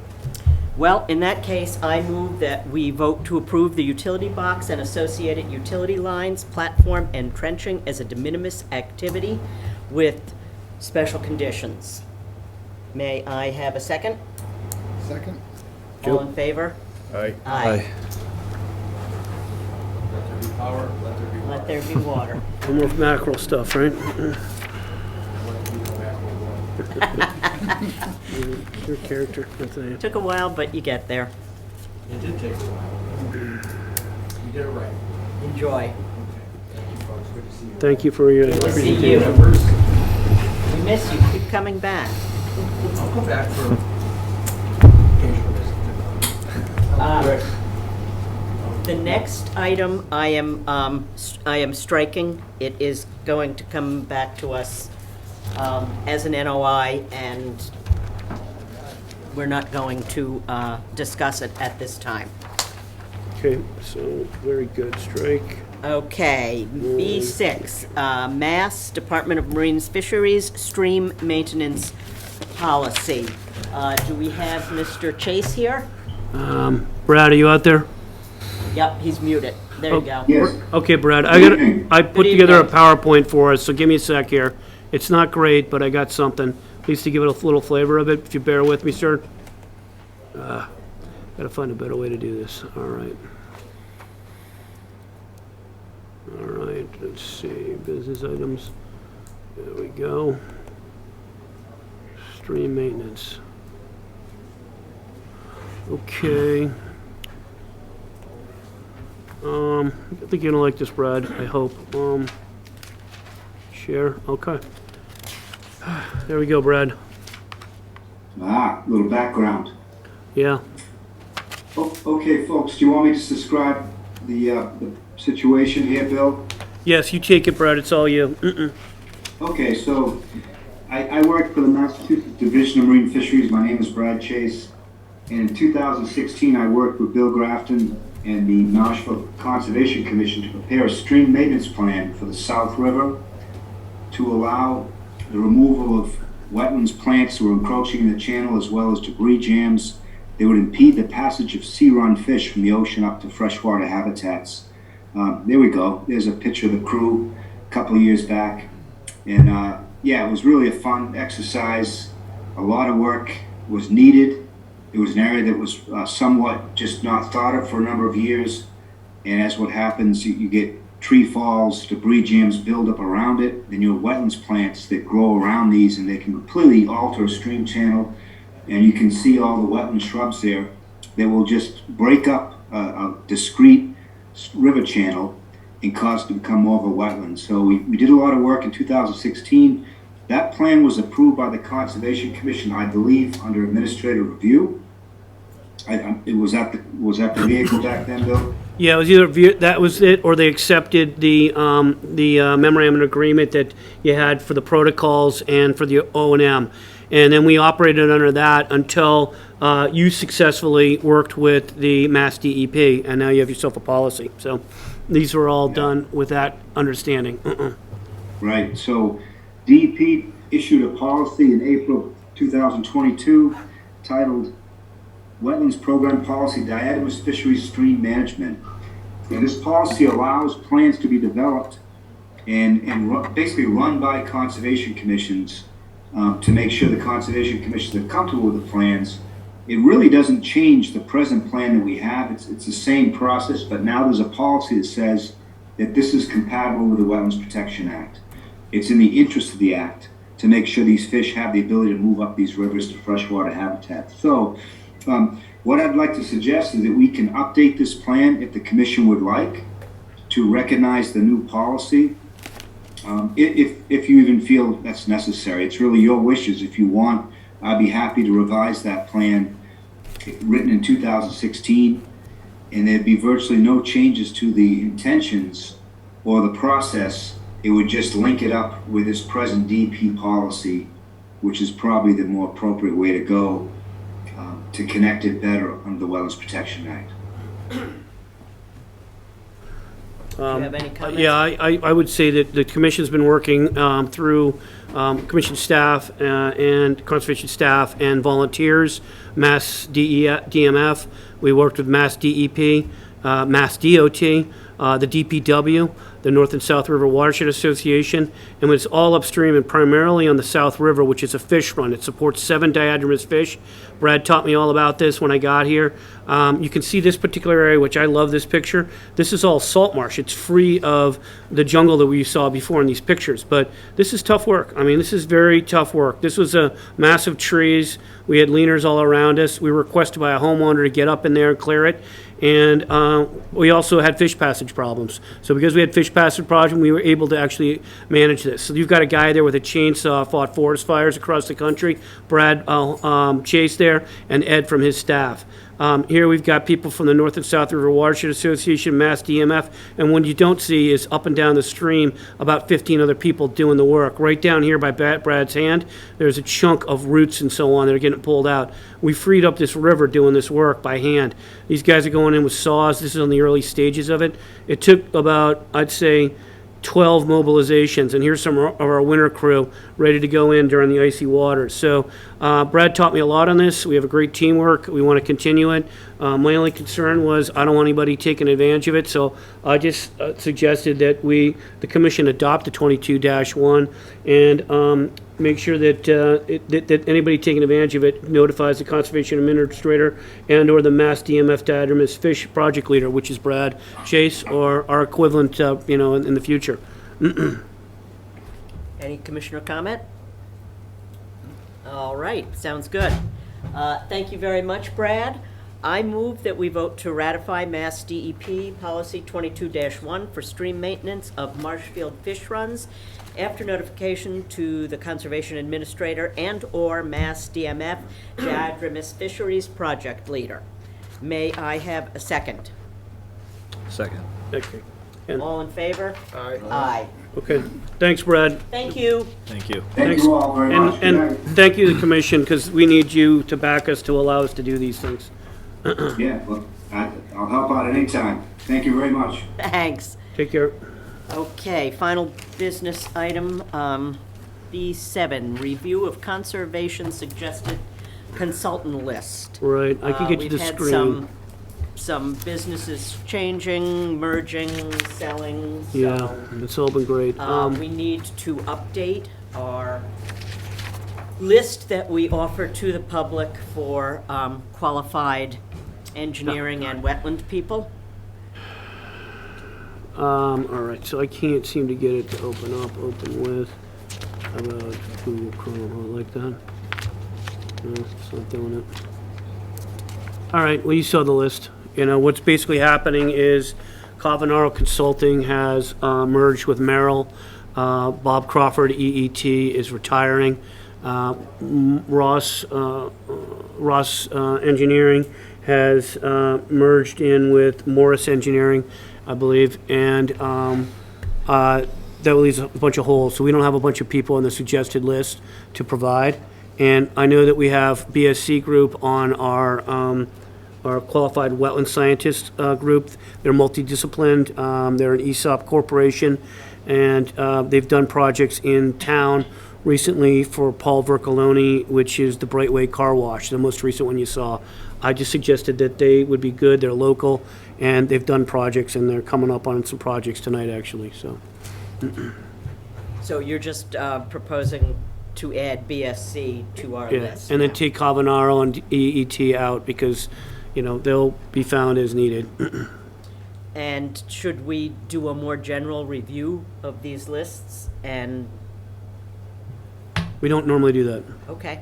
Well, in that case, I move that we vote to approve the utility box and associated utility lines, platform, and trenching as a de minimis activity with special conditions. May I have a second? Second? All in favor? Aye. Aye. Let there be power, let there be water. Let there be water. No more mackerel stuff, right? Let there be no mackerel blood. Your character, that's it. Took a while, but you get there. It did take a while. You did it right. Enjoy. Thank you, folks. Good to see you. Thank you for your. Good to see you. Members, We miss you. Keep coming back. I'll go back for occasional visit. The next item I am striking. It is going to come back to us as an NOI, and we're not going to discuss it at this time. Okay, so, very good, strike. Okay, B6, Mass Department of Marine Fisheries Stream Maintenance Policy. Do we have Mr. Chase here? Brad, are you out there? Yep, he's muted. There you go. Yes. Okay, Brad, evening. I put Good together a evening. PowerPoint for us, so give me a sec here. It's not great, but I got something, at least to give it a little flavor of it, if you bear with me, sir. Gotta find a better way to do this, all right. All right, let's see, business items, there we go. Stream maintenance. Okay. I think you're gonna like this, Brad, I hope. Share, okay. There we go, Brad. Little background. Yeah, Okay, folks, do you want me to just describe the situation here, Bill? yes, you take it, Brad, it's all you. Okay, so I work for the Massachusetts Division of Marine Fisheries. My name is Brad Chase. And in 2016, I worked with Bill Grafton and the Marshfield Conservation Commission to prepare a stream maintenance plan for the South River to allow the removal of wetlands plants that were encroaching in the channel, as well as debris jams that would impede the passage of sea-run fish from the ocean up to freshwater habitats. There we go. There's a picture of the crew a couple of years back. And yeah, it was really a fun exercise. A lot of work was needed. It was an area that was somewhat just not thought of for a number of years. And as what happens, you get tree falls, debris jams build up around it. Then you have wetlands plants that grow around these, and they can completely alter a stream channel. And you can see all the wetland shrubs there that will just break up a discrete river channel and cause it to become more of a wetland. So we did a lot of work in 2016. That plan was approved by the Conservation Commission, I believe, under administrative review. It was that the vehicle back then, Bill? Yeah, it was either that was it, or they accepted the memorandum of agreement that you had for the protocols and for the O&M. And then we operated under that until you successfully worked with the Mass DEP, and now you have yourself a policy. So these were all done with that understanding. Right, so DEP issued a policy in April 2022 titled Wetlands Program Policy Diatomaceous Fisheries Stream Management. And this policy allows plans to be developed and basically run by conservation commissions to make sure the Conservation Commission are comfortable with the plans. It really doesn't change the present plan that we have. It's the same process, but now there's a policy that says that this is compatible with the Wetlands Protection Act. It's in the interest of the act to make sure these fish have the ability to move up these rivers to freshwater habitat. So what I'd like to suggest is that we can update this plan if the commission would like to recognize the new policy. If you even feel that's necessary. It's really your wishes. If you want, I'd be happy to revise that plan written in 2016, and there'd be virtually no changes to the intentions or the process. It would just link it up with this present DP policy, which is probably the more appropriate way to go to connect it better under the Wetlands Protection Act. Do you have any comments? Yeah, I would say that the commission's been working through commission staff and conservation staff and volunteers, Mass DMF. We worked with Mass DEP, Mass DOT, the DPW, the North and South River Watershed Association, and it's all upstream and primarily on the South River, which is a fish run. It supports 7 diadromous fish. Brad taught me all about this when I got here. You can see this particular area, which I love this picture. This is all salt marsh. It's free of the jungle that we saw before in these pictures, but this is tough work. I mean, this is very tough work. This was a massive trees. We had leaners all around us. We were requested by a homeowner to get up in there and clear it. And we also had fish passage problems. So because we had fish passage problems, we were able to actually manage this. So you've got a guy there with a chainsaw, fought forest fires across the country, Brad Chase there, and Ed from his staff. Here we've got people from the North and South River Watershed Association, Mass DMF, and what you don't see is up and down the stream about 15 other people doing the work. Right down here by Brad's hand, there's a chunk of roots and so on that are getting pulled out. We freed up this river doing this work by hand. These guys are going in with saws. This is on the early stages of it. It took about, I'd say, 12 mobilizations, and here's some of our winter crew ready to go in during the icy waters. So Brad taught me a lot on this. We have a great teamwork. We want to continue it. My only concern was I don't want anybody taking advantage of it, so I just suggested that the commission adopt the 22-1 and make sure that that anybody taking advantage of it notifies the conservation administrator and or the Mass DMF diadromous fish project leader, which is Brad Chase, or our equivalent, in the future. Any commissioner comment? All right, sounds good. Thank you very much, Brad. I move that we vote to ratify Mass DEP Policy 22-1 for stream maintenance of Marshfield fish runs after notification to the Conservation Administrator and or Mass DMF Diadromous Fisheries Project Leader. May I have a second? Second. Okay. All in favor? Aye. Aye. Okay. Thanks, Brad. Thank you. Thank you. Thank you all very much. Good And night. thank you, the commission, because we need you to back us to allow us to do these things. Yeah, well, I'll help out at any time. Thank you very much. Thanks. Take care. Okay, final business item, B7, review of conservation suggested consultant list. Right, I can get you the We've screen. had some businesses changing, merging, selling, so. Yeah, it's all been great. We need to update our list that we offer to the public for qualified engineering and wetland people. All right, so I can't seem to get it to open with. How about Google Chrome, like that? No, it's not doing it. All right, well, you saw the list. What's basically happening is Cavanaro Consulting has merged with Merrill. Bob Crawford, EET, is retiring. Ross Engineering has merged in with Morris Engineering, I believe, and that leaves a bunch of holes. So we don't have a bunch of people on the suggested list to provide. And I know that we have BSC Group on our qualified wetland scientist group. They're multidisciplined. They're an ESOP corporation, and they've done projects in town recently for Paul Vercoloni, which is the Brightway Car Wash, the most recent one you saw. I just suggested that they would be good. They're local, and they've done projects, and they're coming up on some projects tonight, actually. So, So you're just proposing to add BSC to our Yeah, list. and then take Carbonaro and EET out because, they'll be found as needed. And should we do a more general review of these lists? And, We don't normally do that. okay.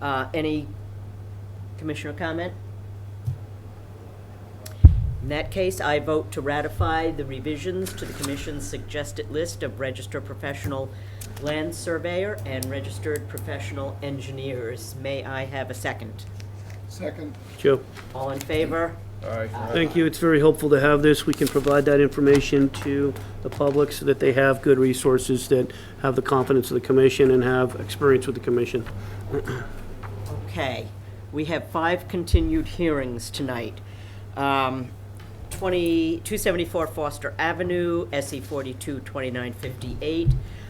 Any commissioner comment? In that case, I vote to ratify the revisions to the commission's suggested list of registered professional land surveyor and registered professional engineers. May I have a second? Second. Joe? All in favor? Aye. Thank you. It's very helpful to have this. We can provide that information to the public so that they have good resources that have the confidence of the commission and have experience with the commission. Okay, we have 5 continued hearings tonight. 274 Foster Avenue, SE 42 2958.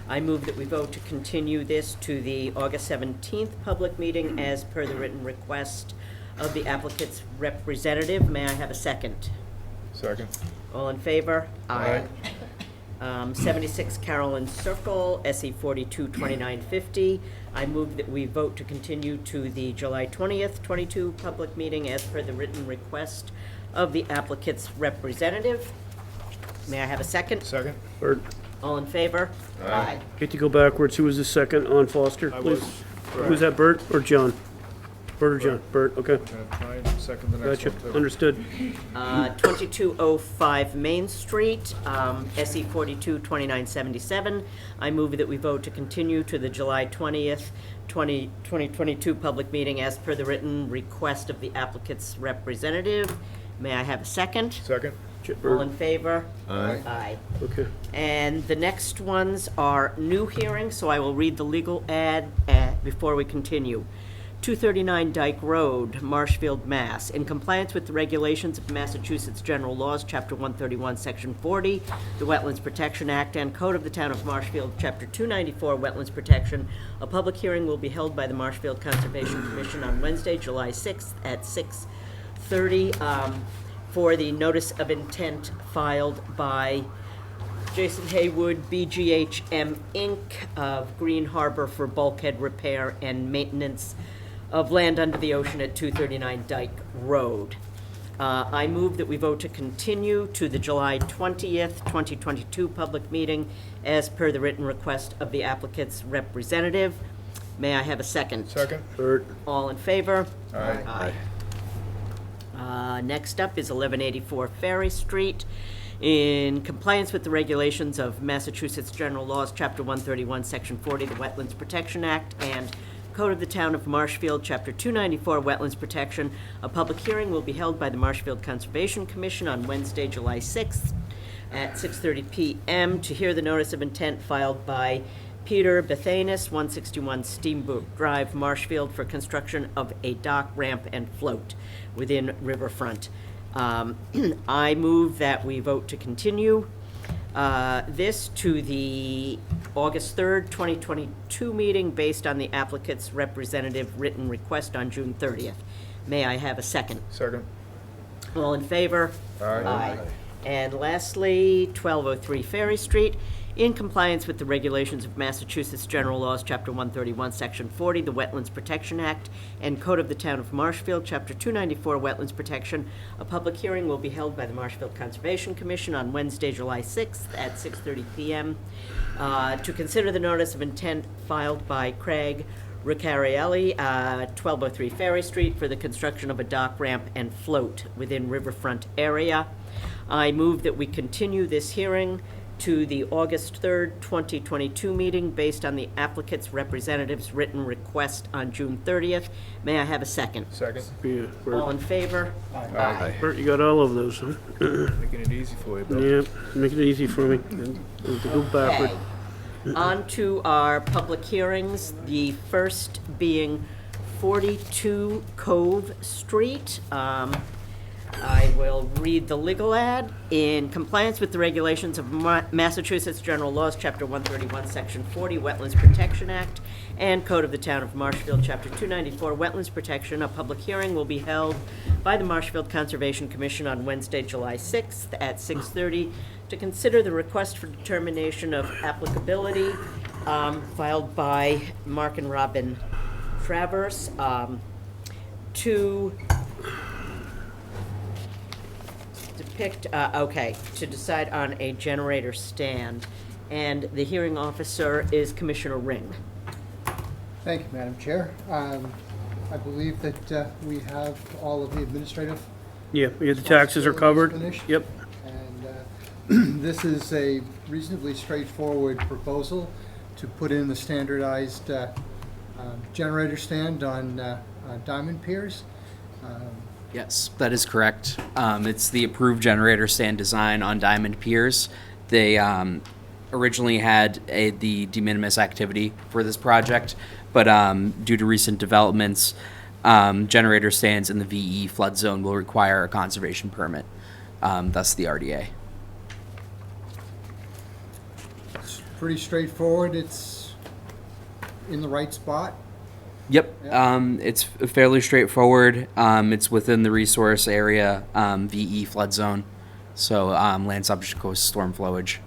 I move that we vote to continue this to the August 17th public meeting as per the written request of the applicant's representative. May I have a second? Second. All in favor? Aye. 76 Carolyn Circle, SE 42 2950. I move that we vote to continue to the July 20th, 22 public meeting as per the written request of the applicant's representative. May I have a second? Second. Bert, All in favor? Aye. get to go backwards. Who was the second on Foster, I please? was. Was that Bert or John? Bert or John? Bert, okay. Gonna try and second the next Gotcha, one, too. understood. 2205 Main Street, SE 42 2977. I move that we vote to continue to the July 20th, 2022 public meeting as per the written request of the applicant's representative. May I have a second? Second. All in favor? Aye. Aye. Okay. And the next ones are new hearings, so I will read the legal ad before we continue. 239 Dyke Road, Marshfield, Mass. In compliance with the regulations of Massachusetts General Laws, Chapter 131, Section 40, the Wetlands Protection Act, and Code of the Town of Marshfield, Chapter 294, Wetlands Protection, a public hearing will be held by the Marshfield Conservation Commission on Wednesday, July 6th at 6:30 for the notice of intent filed by Jason Haywood, BGHM Inc. of Green Harbor for bulkhead repair and maintenance of land under the ocean at 239 Dyke Road. I move that we vote to continue to the July 20th, 2022 public meeting as per the written request of the applicant's representative. May I have a second? Second. Bert, All in favor? Aye. Next up is 1184 Ferry Street. In compliance with the regulations of Massachusetts General Laws, Chapter 131, Section 40, the Wetlands Protection Act, and Code of the Town of Marshfield, Chapter 294, Wetlands Protection, a public hearing will be held by the Marshfield Conservation Commission on Wednesday, July 6th at 6:30 p.m. to hear the notice of intent filed by Peter Bethanis, 161 Steamboat Drive, Marshfield, for construction of a dock, ramp, and float within riverfront. I move that we vote to continue this to the August 3rd, 2022 meeting based on the applicant's representative written request on June 30th. May I have a second? Second. All in favor? Aye. And lastly, 1203 Ferry Street. In compliance with the regulations of Massachusetts General Laws, Chapter 131, Section 40, the Wetlands Protection Act, and Code of the Town of Marshfield, Chapter 294, Wetlands Protection, a public hearing will be held by the Marshfield Conservation Commission on Wednesday, July 6th at 6:30 p.m. To consider the notice of intent filed by Craig Ricarielli, 1203 Ferry Street, for the construction of a dock, ramp, and float within riverfront area. I move that we continue this hearing to the August 3rd, 2022 meeting based on the applicant's representative's written request on June 30th. May I have a second? Second. yeah, All Bert. in favor? Aye. Bert, you got all of those, huh? Making it easy for you, Bill. Yeah, make it easy for me. We'll go backward. Okay. On to our public hearings, the first being 42 Cove Street. I will read the legal ad. In compliance with the regulations of Massachusetts General Laws, Chapter 131, Section 40, Wetlands Protection Act, and Code of the Town of Marshfield, Chapter 294, Wetlands Protection, a public hearing will be held by the Marshfield Conservation Commission on Wednesday, July 6th at 6:30 to consider the request for determination of applicability filed by Mark and Robin Travers, to depict, to decide on a generator stand. And the hearing officer is Commissioner Ring. Thank you, Madam Chair. I believe that we have all of the administrative. Yeah, the taxes are covered. Finished. Yep. And this is a reasonably straightforward proposal to put in the standardized generator stand on diamond piers. Yes, that is correct. It's the approved generator stand design on diamond piers. They originally had the de minimis activity for this project, but due to recent developments, generator stands in the VE flood zone will require a conservation permit, thus the RDA. It's pretty straightforward. It's in the right spot. Yep, it's fairly straightforward. It's within the resource area, VE flood zone, so land subject to coastal storm flowage.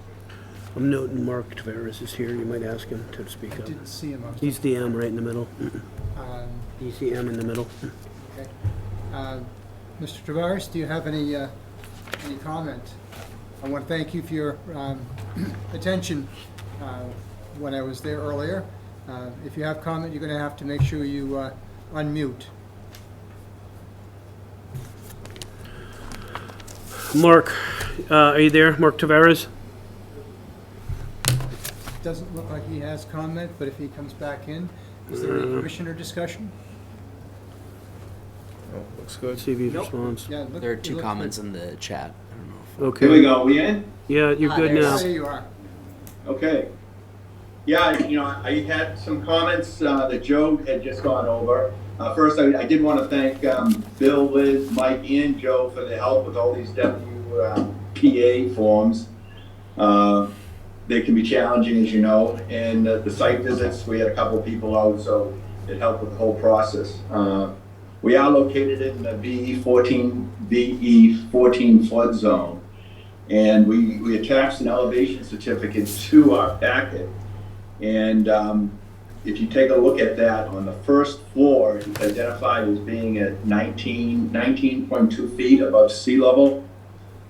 I'm noting Mark Tavares is here. You might ask him to speak I up. didn't see him. He's the M right in the middle. He's the M in the middle. Okay. Mr. Tavares, do you have any comment? I want to thank you for your attention when I was there earlier. If you have comment, you're going to have to make sure you unmute. Mark, are you there? Mark Tavares? Doesn't look like he has comment, but if he comes back in, is there any commissioner discussion? Oh, looks good. See if he responds. Yeah, There are two comments in the chat. I don't know. Okay. Here we go, we in? Yeah, you're good now. There you are. Okay. Yeah, I had some comments that Joe had just gone over. First, I did want to thank Bill, Liz, Mike, and Joe for the help with all these WPA forms. They can be challenging, as you know, and the site visits, we had a couple of people out, so it helped with the whole process. We are located in the VE 14 flood zone, and we attached an elevation certificate to our packet. And if you take a look at that, on the first floor, it's identified as being at 19.2 feet above sea level.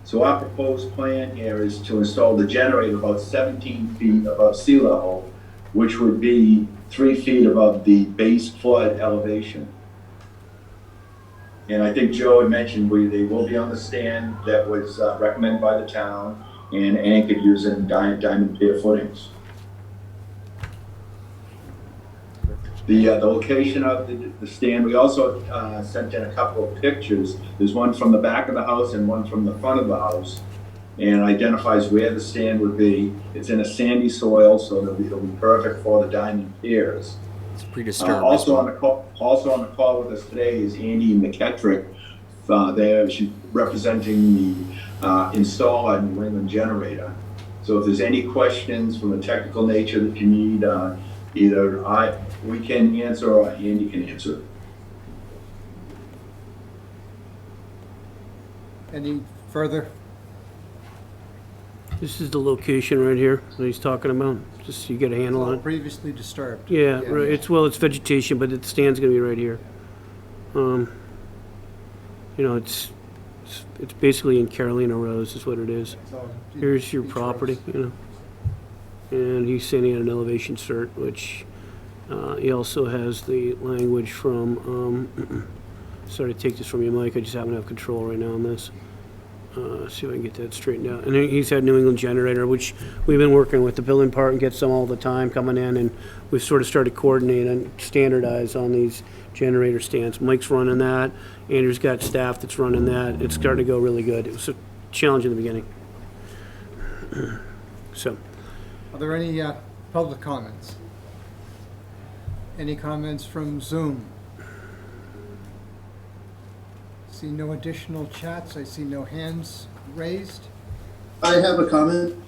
So our proposed plan here is to install the generator about 17 feet above sea level, which would be 3 feet above the base flood elevation. And I think Joe had mentioned they will be on the stand that was recommended by the town and anchored using diamond pier footings. The location of the stand, we also sent in a couple of pictures. There's one from the back of the house and one from the front of the house, and identifies where the stand would be. It's in a sandy soil, so it'll be perfect for the diamond piers. It's pretty disturbing. Also on the call with us today is Andy McKettrick. There, she's representing the installer New England Generator. So if there's any questions from a technical nature that you need, either we can answer or Andy can answer. Any further? This is the location right here that he's talking about, just so you get a handle on it. Previously disturbed. Yeah, right, it's vegetation, but the stand's gonna be right here. It's basically in Carolina Rose is what it is. So, Here's your beach property, roads. And he's sending out an elevation cert, which he also has the language from, sorry to take this from you, Mike, I just happen to have control right now on this. See if I can get that straightened out. And then he's had New England Generator, which we've been working with the building part and get some all the time coming in, and we've sort of started coordinating and standardize on these generator stands. Mike's running that. Andrew's got staff that's running that. It's starting to go really good. It was a challenge in the beginning. So. Are there any public comments? Any comments from Zoom? See no additional chats. I see no hands raised. I have a comment.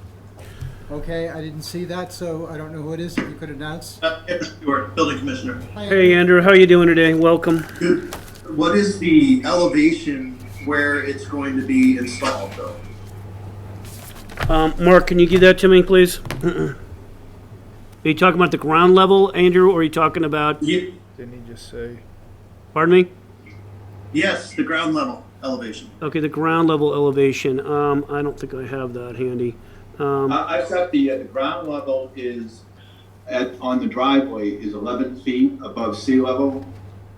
Okay, I didn't see that, so I don't know who it is. If you could announce. Andrew Stewart, Building Commissioner. Hi, Hey Andrew, how you doing today? Welcome. Good. What is the elevation where it's going to be installed, though? Mark, can you give that to me, please? Are you talking about the ground level, Andrew, or are you talking about, Ye- Didn't he just say? pardon me? Yes, the ground level elevation. Okay, the ground level elevation. I don't think I have that handy. I've got the ground level is on the driveway is 11 feet above sea level.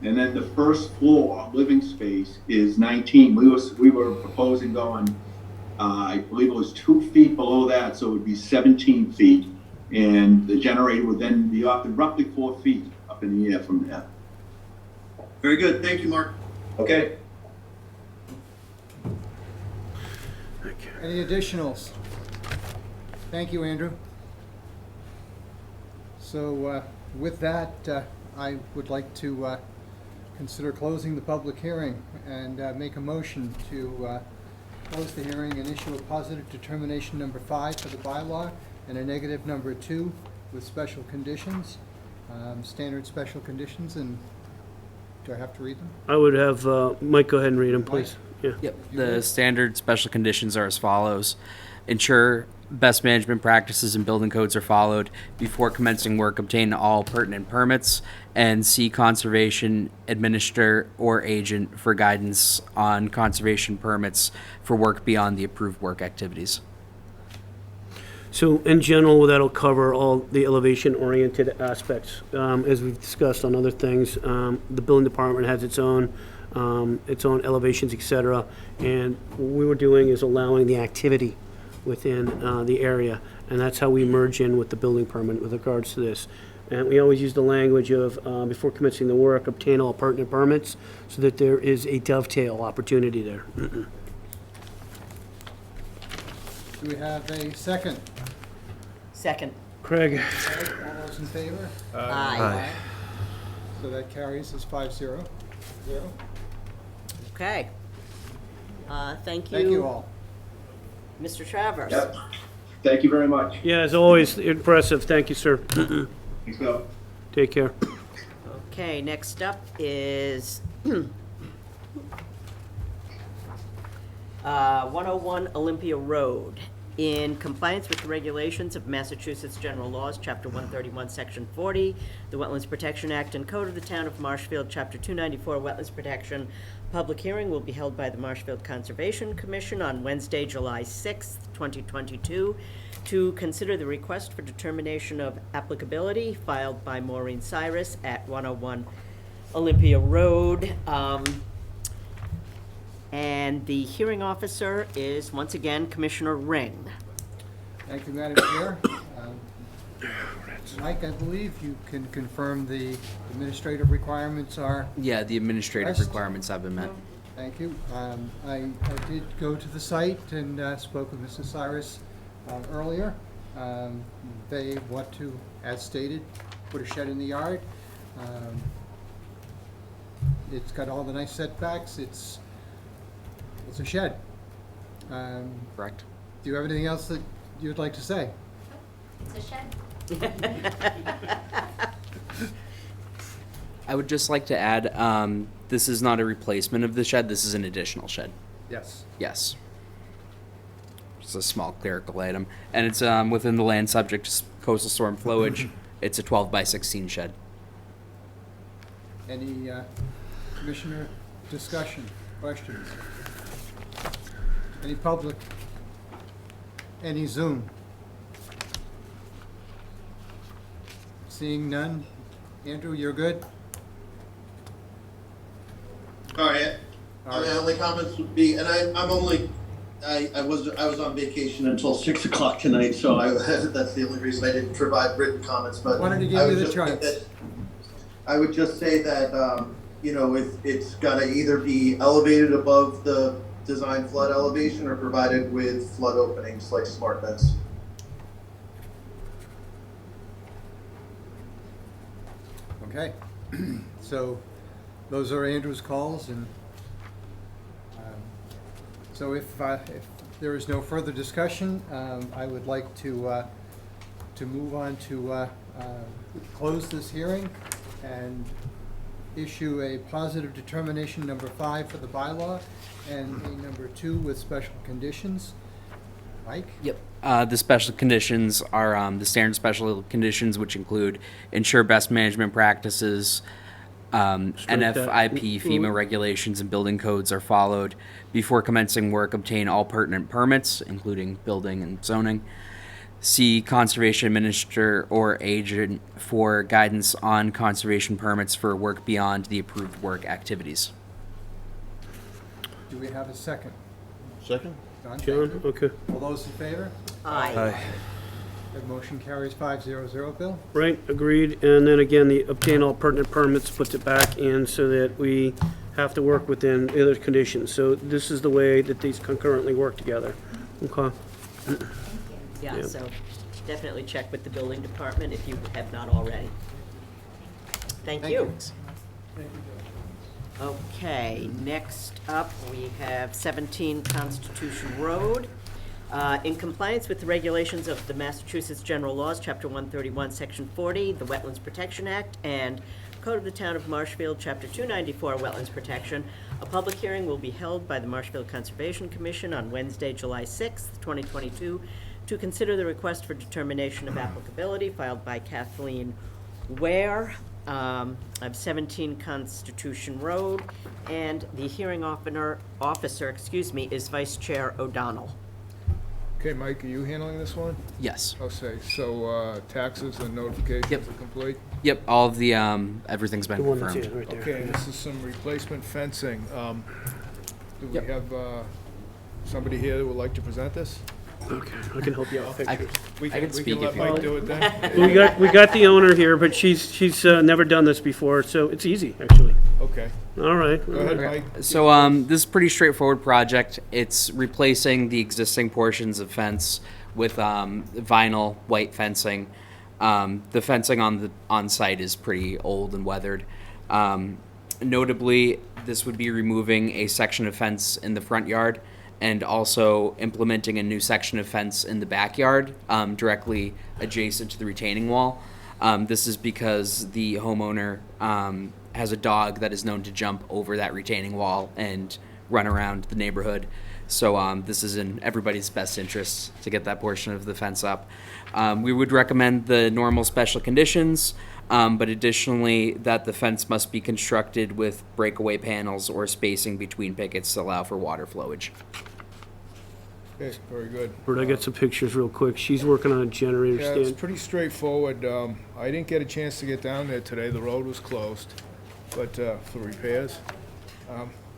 And then the first floor living space is 19. We were proposing going, I believe it was 2 feet below that, so it would be 17 feet. And the generator would then be up to roughly 4 feet up in the air from there. Very good. Thank you, Mark. Okay? Any additionals? Thank you, Andrew. So with that, I would like to consider closing the public hearing and make a motion to close the hearing and issue a positive determination number 5 for the bylaw and a negative number 2 with special conditions, standard special conditions. And do I have to read them? I would have Mike go ahead and read them, please. Yeah. Yep. The standard special conditions are as follows. Ensure best management practices and building codes are followed before commencing work. Obtain all pertinent permits and see conservation administrator or agent for guidance on conservation permits for work beyond the approved work activities. So in general, that'll cover all the elevation-oriented aspects. As we've discussed on other things, the building department has its own elevations, et cetera. And what we were doing is allowing the activity within the area, and that's how we merge in with the building permit with regards to this. And we always use the language of, before commencing the work, obtain all pertinent permits, so that there is a dovetail opportunity there. Do we have a second? Second. Craig? All those in favor? Aye. So that carries as 5-0. Okay. Thank you. Thank you all. Mr. Travers. Yep. Thank you very much. Yeah, as always, impressive. Thank you, sir. Thanks, Bill. Take care. Okay, next up is 101 Olympia Road. In compliance with the regulations of Massachusetts General Laws, Chapter 131, Section 40, the Wetlands Protection Act and Code of the Town of Marshfield, Chapter 294, Wetlands Protection, public hearing will be held by the Marshfield Conservation Commission on Wednesday, July 6th, 2022, to consider the request for determination of applicability filed by Maureen Cyrus at 101 Olympia Road. And the hearing officer is, once again, Commissioner Ring. Thank you, Madam Chair. Mike, I believe you can confirm the administrative requirements are. Yeah, the administrative Rest. requirements have been met. Thank you. I did go to the site and spoke with Mrs. Cyrus earlier. They want to, as stated, put a shed in the yard. It's got all the nice setbacks. It's a shed. Correct. Do you have anything else that you'd like to say? It's a shed. I would just like to add, this is not a replacement of the shed, this is an additional shed. Yes. Yes. It's a small clerical item, and it's within the land subject to coastal storm flowage. It's a 12 by 16 shed. Any commissioner discussion, questions? Any public? Any Zoom? Seeing none. Andrew, you're good? All right. My only comments would be, and I was on vacation until 6 o'clock tonight, so that's the only reason I didn't provide written comments. But Wanted to give you the chance. I would just say that it's got to either be elevated above the design flood elevation or provided with flood openings like smart vents. Okay. So those are Andrew's calls, and so if there is no further discussion, I would like to move on to close this hearing and issue a positive determination number 5 for the bylaw and a number 2 with special conditions. Mike? Yep. The special conditions are the standard special conditions, which include ensure best management practices, Strike that. NFIP, FEMA regulations, and building codes are followed. Before commencing work, obtain all pertinent permits, including building and zoning. See conservation administrator or agent for guidance on conservation permits for work beyond the approved work activities. Do we have a second? Second? Don, John, thank you. okay. All those in favor? Aye. That motion carries 500, Bill. Right, agreed. And then again, the obtain all pertinent permits puts it back in so that we have to work within the other conditions. So this is the way that these concurrently work together. Okay. Yeah, Yeah. so definitely check with the building department if you have not already. Thank you. Okay, next up, we have 17 Constitution Road. In compliance with the regulations of the Massachusetts General Laws, Chapter 131, Section 40, the Wetlands Protection Act, and Code of the Town of Marshfield, Chapter 294, Wetlands Protection, a public hearing will be held by the Marshfield Conservation Commission on Wednesday, July 6th, 2022, to consider the request for determination of applicability filed by Kathleen Ware of 17 Constitution Road, and the hearing officer, is Vice Chair O'Donnell. Okay, Mike, are you handling this one? Yes. I'll say, so taxes and notifications Yep. are complete? Yep. All of the everything's been The one that's confirmed. here, right there. Okay, and this is some replacement fencing. Do we Yep. have somebody here that would like to present this? Okay, I can help you out. I Pictures. We can can speak let if you Mike want. do it then? We got the owner here, but she's never done this before, so it's easy, actually. Okay, All right. go ahead, Mike. So this is a pretty straightforward project. It's replacing the existing portions of fence with vinyl white fencing. The fencing on site is pretty old and weathered. Notably, this would be removing a section of fence in the front yard and also implementing a new section of fence in the backyard directly adjacent to the retaining wall. This is because the homeowner has a dog that is known to jump over that retaining wall and run around the neighborhood. So this is in everybody's best interest to get that portion of the fence up. We would recommend the normal special conditions, but additionally that the fence must be constructed with breakaway panels or spacing between pickets to allow for water flowage. Okay, very good. Bert, I got some pictures real quick. She's working on a generator Yeah, it's stand. pretty straightforward. I didn't get a chance to get down there today. The road was closed, but for repairs.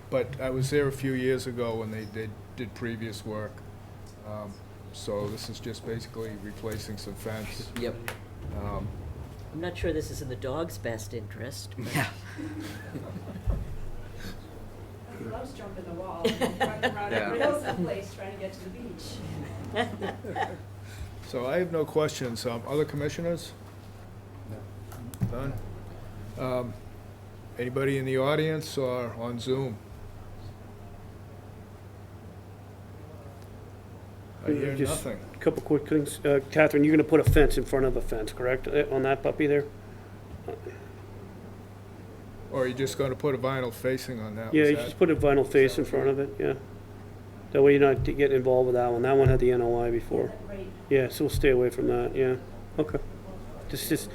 But I was there a few years ago when they did previous work. So this is just basically replacing some fence. Yep. I'm not sure this is in the dog's best interest. But Yeah. He loves jumping the wall, and running around every else in place trying to get to the beach. So I have no questions. Other commissioners? None? Anybody in the audience or on Zoom? I hear Just nothing. a couple quick things. Catherine, you're gonna put a fence in front of a fence, correct, on that puppy there? Or are you just going to put a vinyl facing on that? Yeah, Was you that- just put a vinyl face in front of it, yeah. That way you're not getting involved with that one. That one had the NOI before. Right. Yeah, so we'll stay away from that, yeah. Okay. This is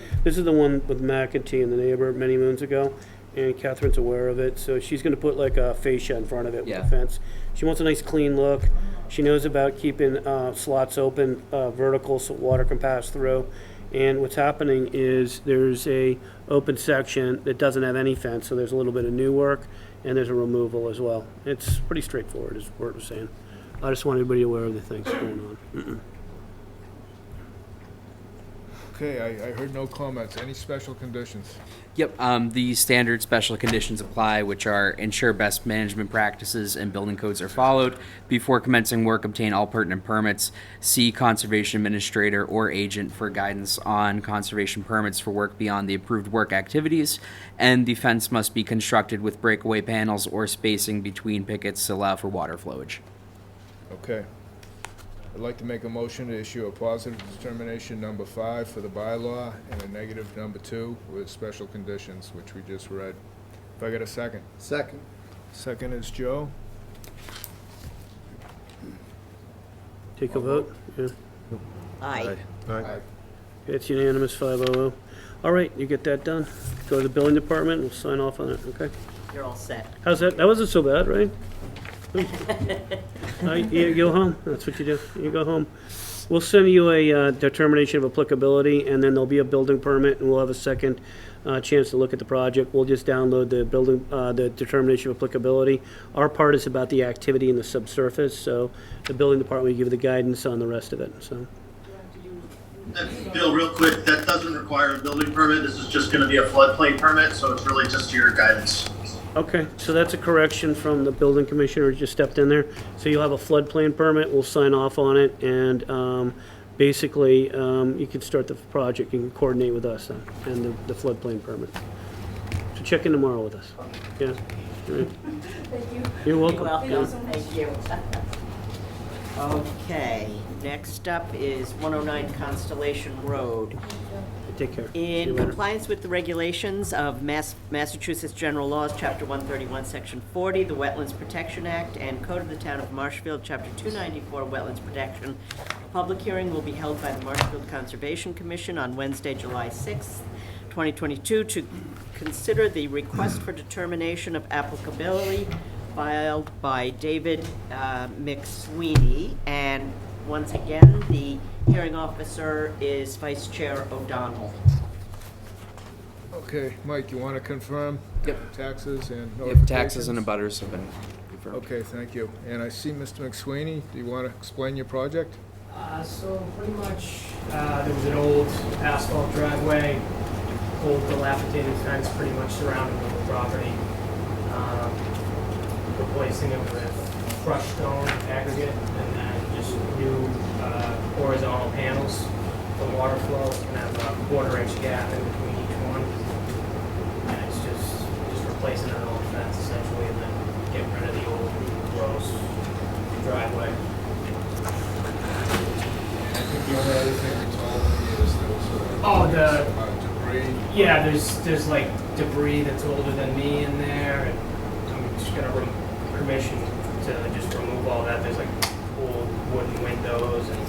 the one with McEntee and the neighbor many moons ago, and Catherine's aware of it, so she's gonna put like a fascia in front of it with Yeah. the fence. She wants a nice clean look. She knows about keeping slots open, vertical, so water can pass through. And what's happening is there's a open section that doesn't have any fence, so there's a little bit of new work, and there's a removal as well. It's pretty straightforward, is what we're saying. I just want everybody aware of the things going on. Okay, I heard no comments. Any special conditions? Yep, the standard special conditions apply, which are ensure best management practices and building codes are followed. Before commencing work, obtain all pertinent permits. See conservation administrator or agent for guidance on conservation permits for work beyond the approved work activities. And the fence must be constructed with breakaway panels or spacing between pickets to allow for water flowage. Okay. I'd like to make a motion to issue a positive determination number 5 for the bylaw and a negative number 2 with special conditions, which we just read. If I get a second? Second. Second is Joe. Take a vote. Yeah. Aye. It's unanimous, 500. All right, you get that done. Go to the building department, we'll sign off on it, okay? You're all set. How's that? That wasn't so bad, right? You go home, that's what you do. You go home. We'll send you a determination of applicability, and then there'll be a building permit, and we'll have a second chance to look at the project. We'll just download the the determination of applicability. Our part is about the activity in the subsurface, so the building department will give you the guidance on the rest of it, so. Bill, real quick, that doesn't require a building permit. This is just gonna be a floodplain permit, so it's really just your guidance. Okay, so that's a correction from the building commissioner who just stepped in there. So you'll have a floodplain permit, we'll sign off on it, and basically, you can start the project, you can coordinate with us and the floodplain permit. So check in tomorrow with us. Yeah? All right. Thank you. You're welcome. You're welcome. Thank you. Okay, next up is 109 Constellation Road. Take care. See In you later. compliance with the regulations of Massachusetts General Laws, Chapter 131, Section 40, the Wetlands Protection Act, and Code of the Town of Marshfield, Chapter 294, Wetlands Protection, a public hearing will be held by the Marshfield Conservation Commission on Wednesday, July 6th, 2022, to consider the request for determination of applicability filed by David McSweeney, and once again, the hearing officer is Vice Chair O'Donnell. Okay, Mike, you want to confirm? Yep. Taxes and If notifications? taxes and abutters have been confirmed. Okay, thank you. And I see Mr. McSweeney. Do you want to explain your project? So pretty much, there was an old asphalt driveway, old dilapidated fence pretty much surrounding the whole property. Replacing it with crushed stone aggregate and then just new horizontal panels for water flow. It's gonna have a 1/4-inch gap in between each one. And it's just replacing an old fence essentially, and then getting rid of the old gross driveway. I think the only other thing you told me is there was Oh, debris. Yeah, there's like debris that's older than me in there, and I'm just gonna permission to just remove all that. There's like old wooden windows and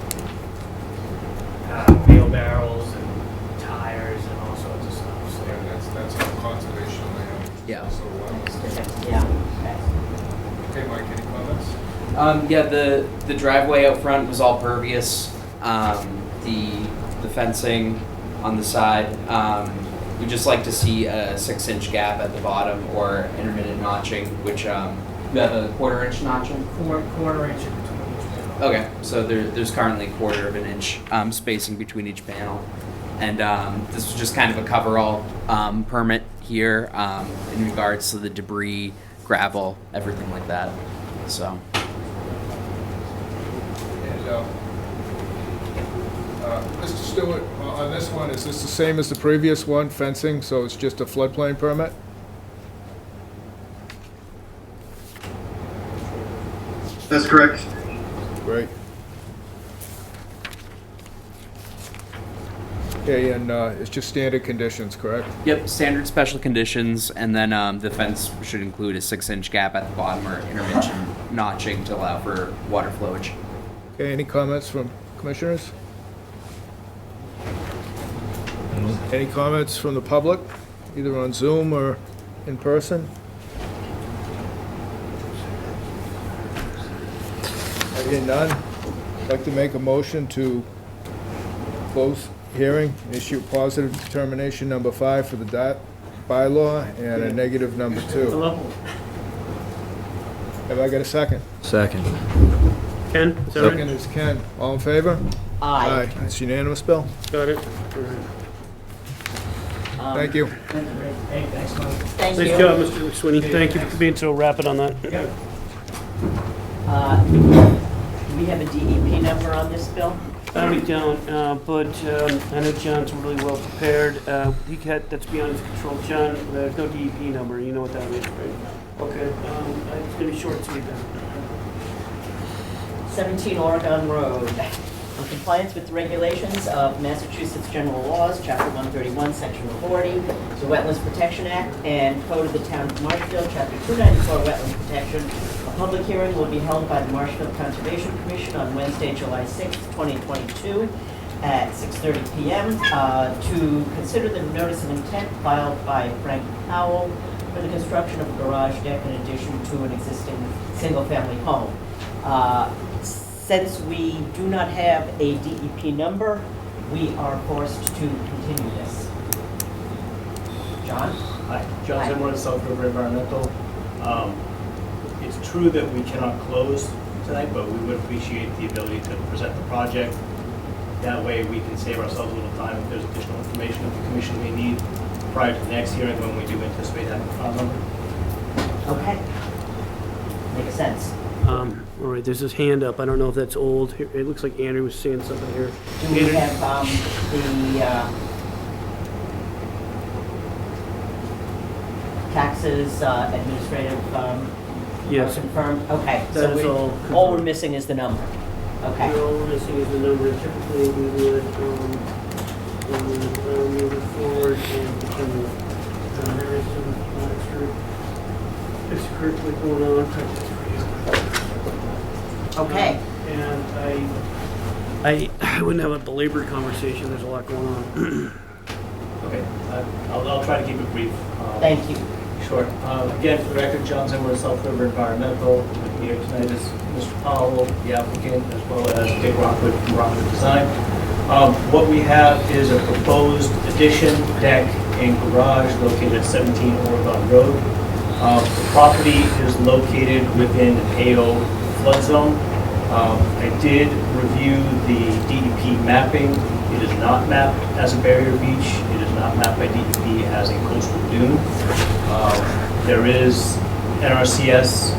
wheelbarrows and tires and all sorts of stuff. So Yeah, that's on conservation land. Yeah. So wetlands. Yeah. Okay, Mike, any comments? Yeah, the driveway out front was all pervious. The fencing on the side, we just like to see a 6-inch gap at the bottom or intermittent notching, which you have a 1/4-inch notching. 1/4 inch in between each panel. Okay, so there's currently 1/4 of an inch spacing between each panel. And this was just kind of a coverall permit here in regards to the debris, gravel, everything like that. So. And, Mr. Stewart, on this one, is this the same as the previous one, fencing, so it's just a floodplain permit? That's correct. Great. Okay, and it's just standard conditions, correct? Yep, standard special conditions, and then the fence should include a 6-inch gap at the bottom or intermittent notching to allow for water flowage. Okay, any comments from commissioners? Any comments from the public, either on Zoom or in person? Again, none. I'd like to make a motion to close hearing, issue positive determination number 5 for the bylaw and a negative number 2. Hello? Have I got a second? Second. Ken, is that right? Second is Ken. All in favor? Aye. It's unanimous, Bill? Got it. Thank you. Hey, thanks, Mike. Thank you. Nice job, Mr. McSweeney. Thank you for being so rapid on that. Do we have a DEP number on this bill? We don't, but I know John's really well prepared. That's beyond his control. John, there's no DEP number. You know what that means, right? Okay, it's gonna be short and sweet then. 17 Oregon Road. In compliance with the regulations of Massachusetts General Laws, Chapter 131, Section 40, the Wetlands Protection Act, and Code of the Town of Marshfield, Chapter 294, Wetlands Protection, a public hearing will be held by the Marshfield Conservation Commission on Wednesday, July 6, 2022, at 6:30 p.m. To consider the notice of intent filed by Frank Powell for the construction of a garage deck in addition to an existing single-family home. Since we do not have a DEP number, we are forced to continue this. John? Hi, John Zimmerman, South River Environmental. It's true that we cannot close tonight, but we would appreciate the ability to present the project. That way we can save ourselves a little time if there's additional information that the commission may need prior to the next hearing when we do anticipate having a file number. Okay. Makes sense. All right, there's this hand up. I don't know if that's old. Here, it looks like Andrew was saying something here. Do we have the taxes administrative Yes. confirmed? Okay, That is so all we're missing is the number. Okay. All we're missing is the number. Typically, we would move it forward and continue. There is some extracurricular going on. Okay. And I wouldn't have a belabored conversation. There's a lot going on. Okay, I'll try to keep it brief. Thank you. Sure. Again, for the record, John Zimmer, South River Environmental. With me here tonight is Mr. Powell, the applicant, as well as Dick Rockwood from Rockwood Design. What we have is a proposed addition, deck, and garage located at 17 Oregon Road. The property is located within an AO flood zone. I did review the DEP mapping. It is not mapped as a barrier beach. It is not mapped by DEP as a coastal dune. There is NRCS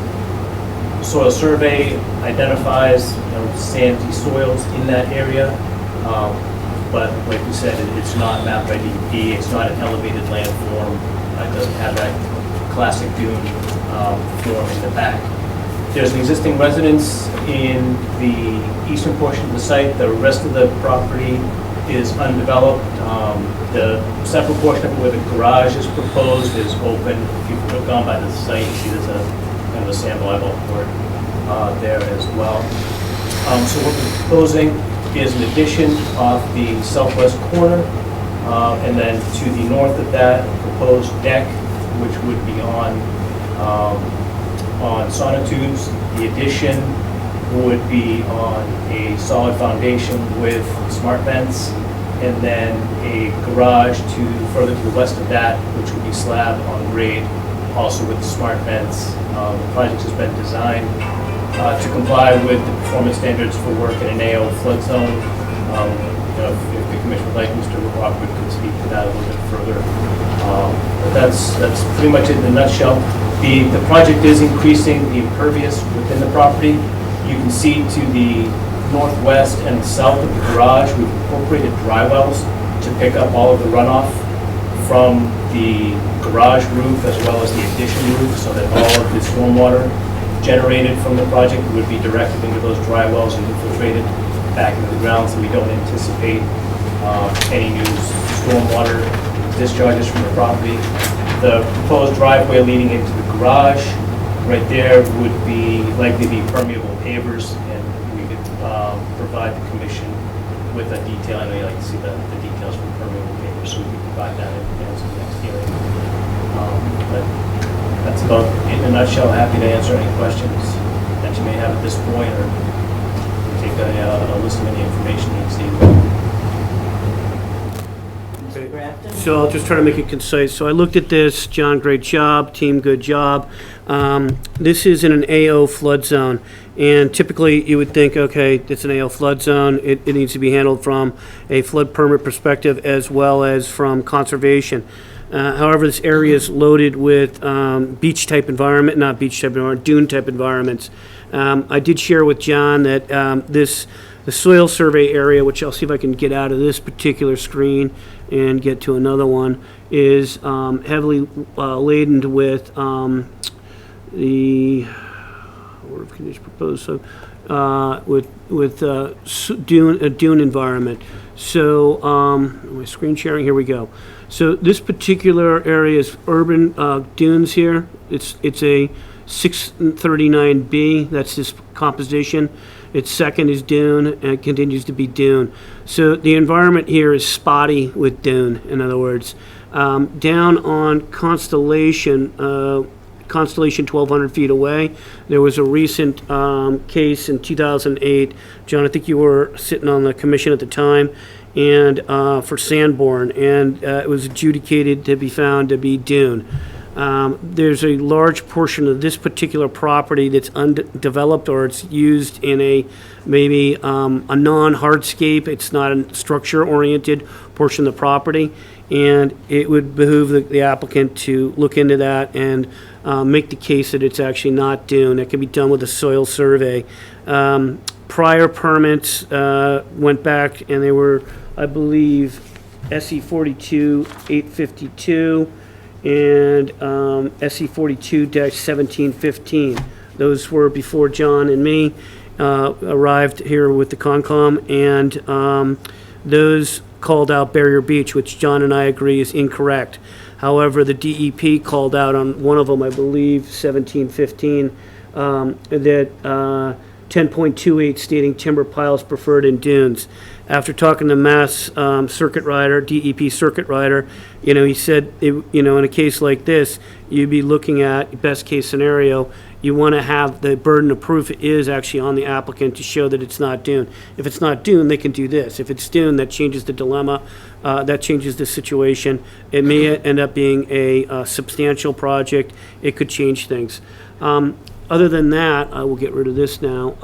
soil survey identifies sandy soils in that area, but like we said, it's not mapped by DEP. It's not an elevated landform. It doesn't have that classic dune form in the back. There's an existing residence in the eastern portion of the site. The rest of the property is undeveloped. The central portion of where the garage is proposed is open. If you've gone by the site, you see there's a kind of a sand volleyball court there as well. So what we're proposing is an addition off the southwest corner, and then to the north of that, a proposed deck, which would be on sonotubes. The addition would be on a solid foundation with smart vents, and then a garage further to the west of that, which would be slab on grade, also with smart vents. The project has been designed to comply with the performance standards for work in an AO flood zone. If the commission would like, Mr. Rockwood could speak to that a little bit further. But that's pretty much it in a nutshell. The project is increasing the impervious within the property. You can see to the northwest and south of the garage, we've incorporated dry wells to pick up all of the runoff from the garage roof as well as the addition roof, so that all of the stormwater generated from the project would be directed into those dry wells and infiltrated back into the ground, so we don't anticipate any new stormwater discharges from the property. The proposed driveway leading into the garage right there would likely be permeable pavers, and we could provide the commission with a detail. I know you like to see the details for permeable pavers, so we can provide that in advance of the next hearing. But that's about it in a nutshell. Happy to answer any questions that you may have at this point, or take a list of any information you see. So I'll just try to make it concise. So I looked at this. John, great job. Team, good job. This is in an AO flood zone. And typically you would think, okay, it's an AO flood zone. It needs to be handled from a flood permit perspective as well as from conservation. However, this area is loaded with dune type environments. I did share with John that the soil survey area, which I'll see if I can get out of this particular screen and get to another one, is heavily laden with order of conditions proposed, so, with dune environment. So, my screen sharing, here we go. So this particular area is urban dunes here. It's a 639B, that's this composition. Its second is dune, and it continues to be dune. So the environment here is spotty with dune, in other words. Down on Constellation, 1,200 feet away, there was a recent case in 2008. John, I think you were sitting on the commission at the time, and for Sanborn, and it was adjudicated to be found to be dune. There's a large portion of this particular property that's undeveloped, or it's used in a maybe a non-hardscape. It's not a structure-oriented portion of the property, and it would behoove the applicant to look into that and make the case that it's actually not dune. It can be done with a soil survey. Prior permits went back, and they were, I believe, SE 42-852 and SE 42-1715. Those were before John and me arrived here with the Concom, and those called out Barrier Beach, which John and I agree is incorrect. However, the DEP called out on one of them, I believe, 1715, that 10.28 stating timber piles preferred in dunes. After talking to Mass Circuit Rider, DEP Circuit Rider, he said, in a case like this, you'd be looking at best case scenario. You want to have the burden of proof is actually on the applicant to show that it's not dune. If it's not dune, they can do this. If it's dune, that changes the dilemma. That changes the situation. It may end up being a substantial project. It could change things. Other than that, I will get rid of this now.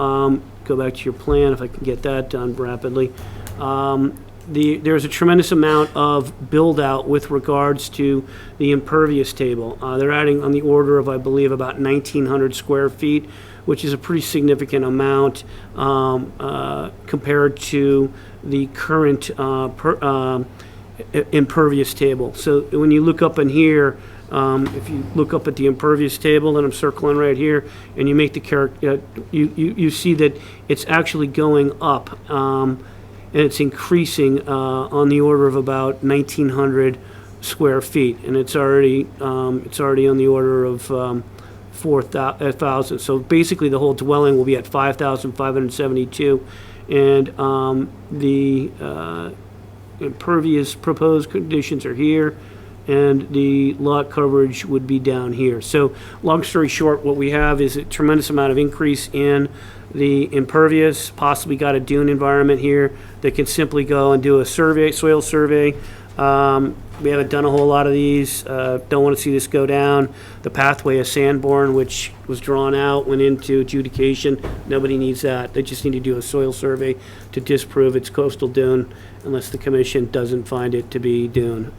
Go back to your plan if I can get that done rapidly. There's a tremendous amount of build-out with regards to the impervious table. They're adding on the order of, I believe, about 1,900 square feet, which is a pretty significant amount compared to the current impervious table. So when you look up in here, if you look up at the impervious table that I'm circling right here, and you make the you see that it's actually going up, and it's increasing on the order of about 1,900 square feet, and it's already on the order of 4,000. So basically, the whole dwelling will be at 5,572, and the impervious proposed conditions are here, and the lot coverage would be down here. So long story short, what we have is a tremendous amount of increase in the impervious, possibly got a dune environment here that can simply go and do a survey, soil survey. We haven't done a whole lot of these. Don't want to see this go down. The pathway of Sanborn, which was drawn out, went into adjudication. Nobody needs that. They just need to do a soil survey to disprove it's coastal dune, unless the commission doesn't find it to be dune.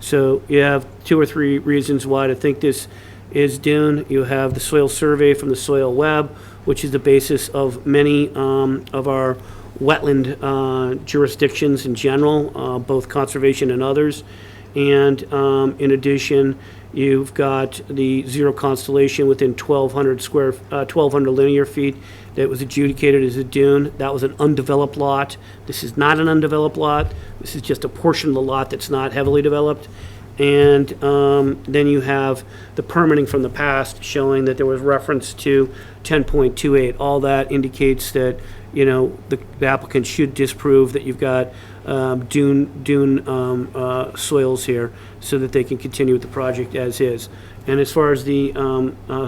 So you have 2 or 3 reasons why to think this is dune. You have the soil survey from the soil web, which is the basis of many of our wetland jurisdictions in general, both conservation and others. And in addition, you've got the zero constellation within 1,200 linear feet that was adjudicated as a dune. That was an undeveloped lot. This is not an undeveloped lot. This is just a portion of the lot that's not heavily developed. And then you have the permitting from the past showing that there was reference to 10.28. All that indicates that, the applicant should disprove that you've got dune soils here so that they can continue with the project as is. And as far as the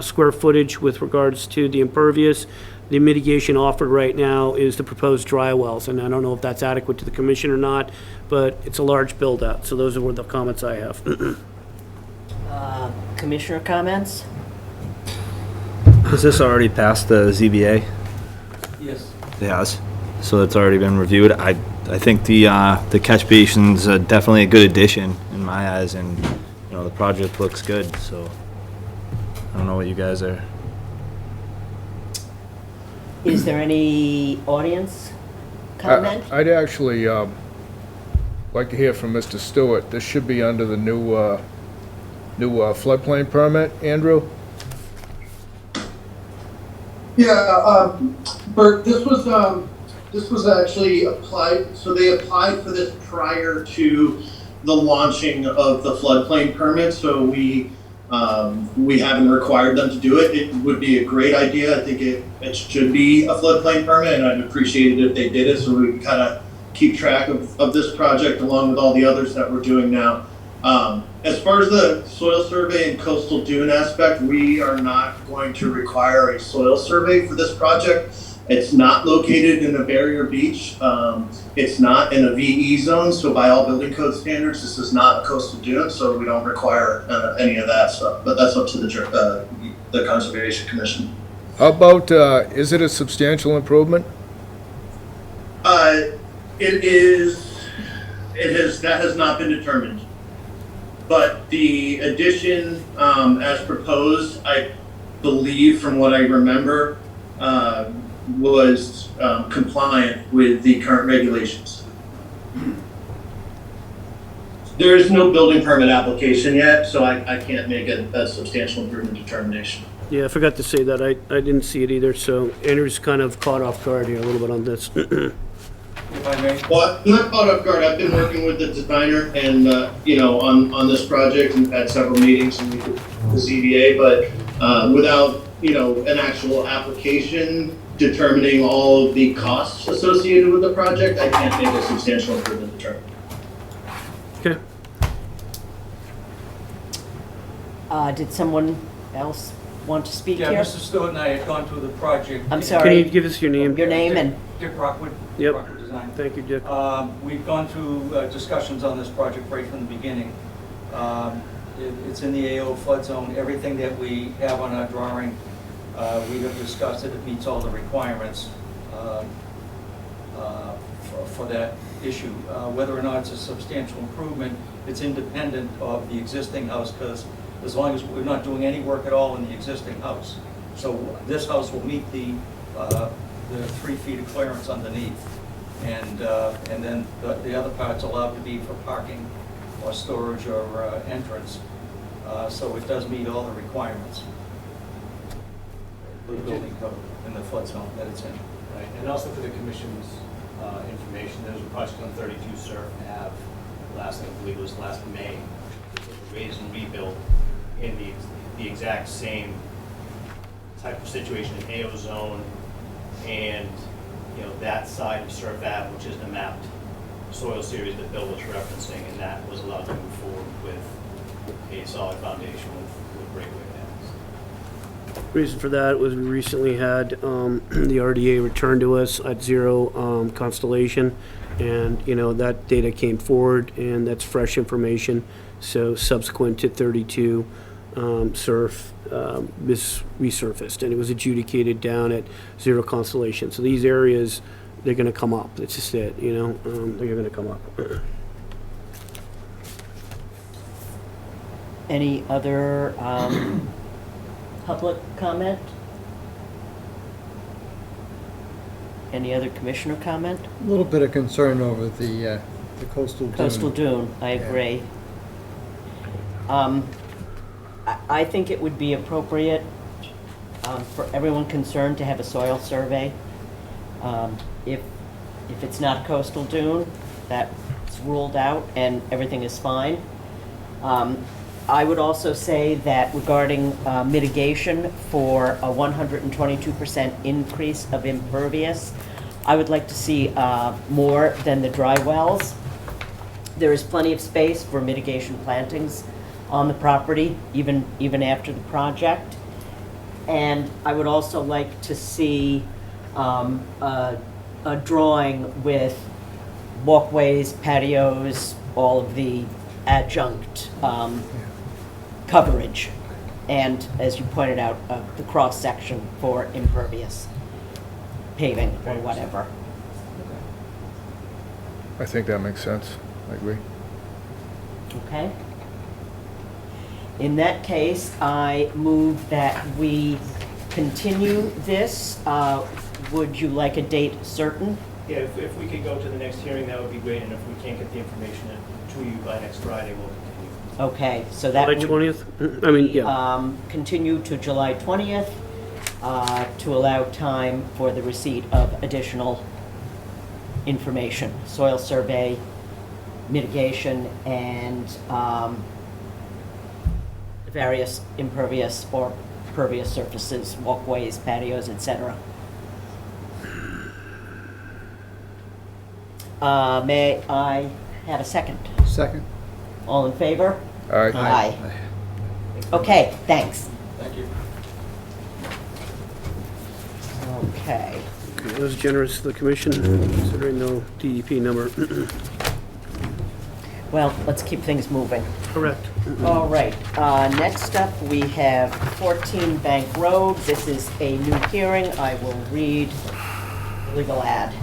square footage with regards to the impervious, the mitigation offered right now is the proposed dry wells, and I don't know if that's adequate to the commission or not, but it's a large build-out, so those are the comments I have. Commissioner comments? Has this already passed the ZBA? Yes. It has. So it's already been reviewed. I think the catch basin's definitely a good addition in my eyes, and the project looks good. So I don't know what you guys are. Is there any audience comment? I'd actually like to hear from Mr. Stewart. This should be under the new floodplain permit, Andrew? Yeah, Bert, this was actually applied, so they applied for this prior to the launching of the floodplain permit, so we haven't required them to do it. It would be a great idea. I think it should be a floodplain permit, and I'd appreciate it if they did it, so we can kind of keep track of this project along with all the others that we're doing now. As far as the soil survey and coastal dune aspect, we are not going to require a soil survey for this project. It's not located in a barrier beach. It's not in a VE zone, so by all building code standards, this is not a coastal dune, so we don't require any of that stuff. But that's up to the Conservation Commission. How about, is it a substantial improvement? That has not been determined. But the addition, as proposed, I believe from what I remember, was compliant with the current regulations. There is no building permit application yet, so I can't make a substantial improvement determination. Yeah, I forgot to say that. I didn't see it either, so Andrew's kind of caught off guard here a little bit on this. If I may. Well, I'm not caught off guard. I've been working with the designer and, on this project and had several meetings with the ZBA, but without, an actual application determining all of the costs associated with the project, I can't make a substantial improvement determination. Okay. Did someone else want to speak Yeah, here? Mr. Stewart and I had gone through the project. I'm Can sorry. you give us your name? Your name and, Dick Rockwood. Yep. Rockwood Design. Thank you, Dick. We've gone through discussions on this project right from the beginning. It's in the AO flood zone. Everything that we have on our drawing, we have discussed it. It meets all the requirements for that issue. Whether or not it's a substantial improvement, it's independent of the existing house, because as long as we're not doing any work at all in the existing house. So this house will meet the 3 feet of clearance underneath. And then the other part's allowed to be for parking or storage or entrance. So it does meet all the requirements. The building code and the flood zone that it's in. Right, and also for the commission's information, there was a project on 32 Surf Ave I believe it was last May. It was raised and rebuilt in the exact same type of situation in AO zone, and that side of Surf Ave, which is the mapped soil series that Bill was referencing, and that was allowed to move forward with a solid foundation with breakaway panels. Reason for that was we recently had the RDA returned to us at 0 Constellation, and that data came forward, and that's fresh information. So subsequent to 32 Surf, this resurfaced, and it was adjudicated down at 0 Constellation. So these areas, they're going to come up. That's just it, they're going to come up. any other public comment? Any other commissioner comment? A little bit of concern over the coastal dune. Coastal dune, I agree. I think it would be appropriate for everyone concerned to have a soil survey. If it's not coastal dune, that's ruled out and everything is fine. I would also say that regarding mitigation for a 122% increase of impervious, I would like to see more than the dry wells. There is plenty of space for mitigation plantings on the property, even after the project. And I would also like to see a drawing with walkways, patios, all of the adjunct coverage, and as you pointed out, the cross section for impervious paving or whatever. I think that makes sense. I agree. Okay. In that case, I move that we continue this. Would you like a date certain? Yeah, if we could go to the next hearing, that would be great, and if we can't get the information to you by next Friday, we'll continue. Okay, so that July would 20th? I mean, yeah. continue to July 20th. to allow time for the receipt of additional information, soil survey, mitigation, and various impervious or pervious surfaces, walkways, patios, etc. May I have a second? Second. All in favor? Aye. Aye. Okay, thanks. Thank you. Okay. Okay, that was generous of the commission, considering no DEP number. Well, let's keep things moving. Correct. All right, next up, we have 14 Bank Road. This is a new hearing. I will read the legal ad.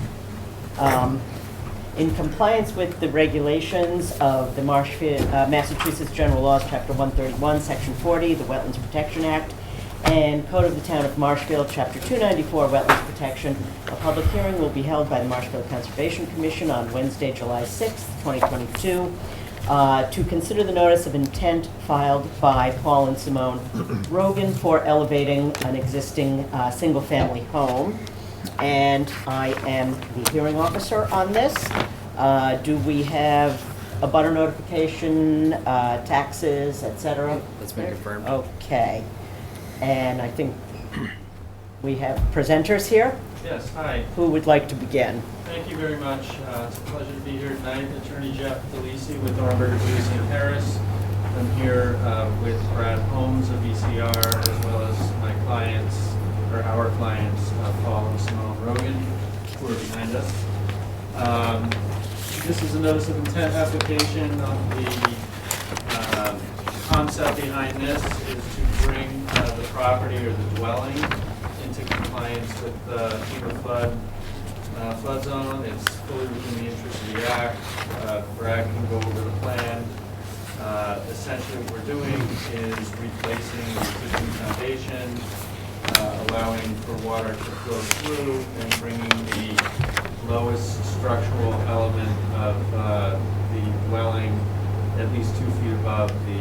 In compliance with the regulations of the Marshfield, Massachusetts General Laws, Chapter 131, Section 40, the Wetlands Protection Act, and Code of the Town of Marshfield, Chapter 294, Wetlands Protection, a public hearing will be held by the Marshfield Conservation Commission on Wednesday, July 6th, 2022, to consider the notice of intent filed by Paul and Simone Rogan for elevating an existing single-family home. And I am the hearing officer on this. Do we have a butter notification, taxes, et cetera? That's been confirmed. Okay. And I think we have presenters here. Yes, hi. Who would like to begin? Thank you very much. It's a pleasure to be here tonight. Attorney Jeff DeLisi with Thornburger, DeLisi and Harris. I'm here with Brad Holmes of ECR, as well as my clients, or our clients, Paul and Simone Rogan, who are behind us. This is a notice of intent application. The concept behind this is to bring the property or the dwelling into compliance with the FEMA flood zone. It's fully within the interest of the act. Brad can go over the plan. Essentially what we're doing is replacing the existing foundation, allowing for water to flow through and bringing the lowest structural element of the dwelling at least 2 feet above the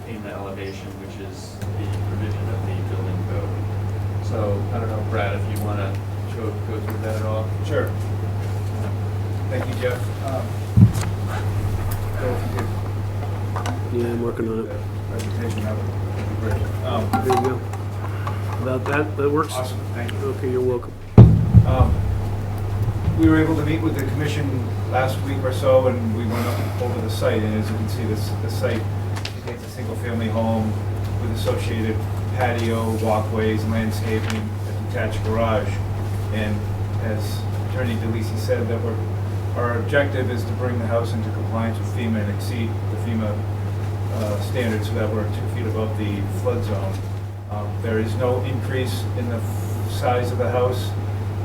FEMA elevation, which is the provision of the building code. So I don't know, Brad, if you want to go through that at all? Sure. Thank you, Jeff. So if you could Yeah, I'm working on it. presentation of it, that'd be great. There you go. About that works? Awesome, thank you. Okay, you're welcome. We were able to meet with the commission last week or so, and we went up over the site, and as you can see, the site contains a single-family home with associated patio, walkways, landscaping, a detached garage. And as Attorney DeLisi said, that our objective is to bring the house into compliance with FEMA and exceed the FEMA standards so that we're 2 feet above the flood zone. There is no increase in the size of the house.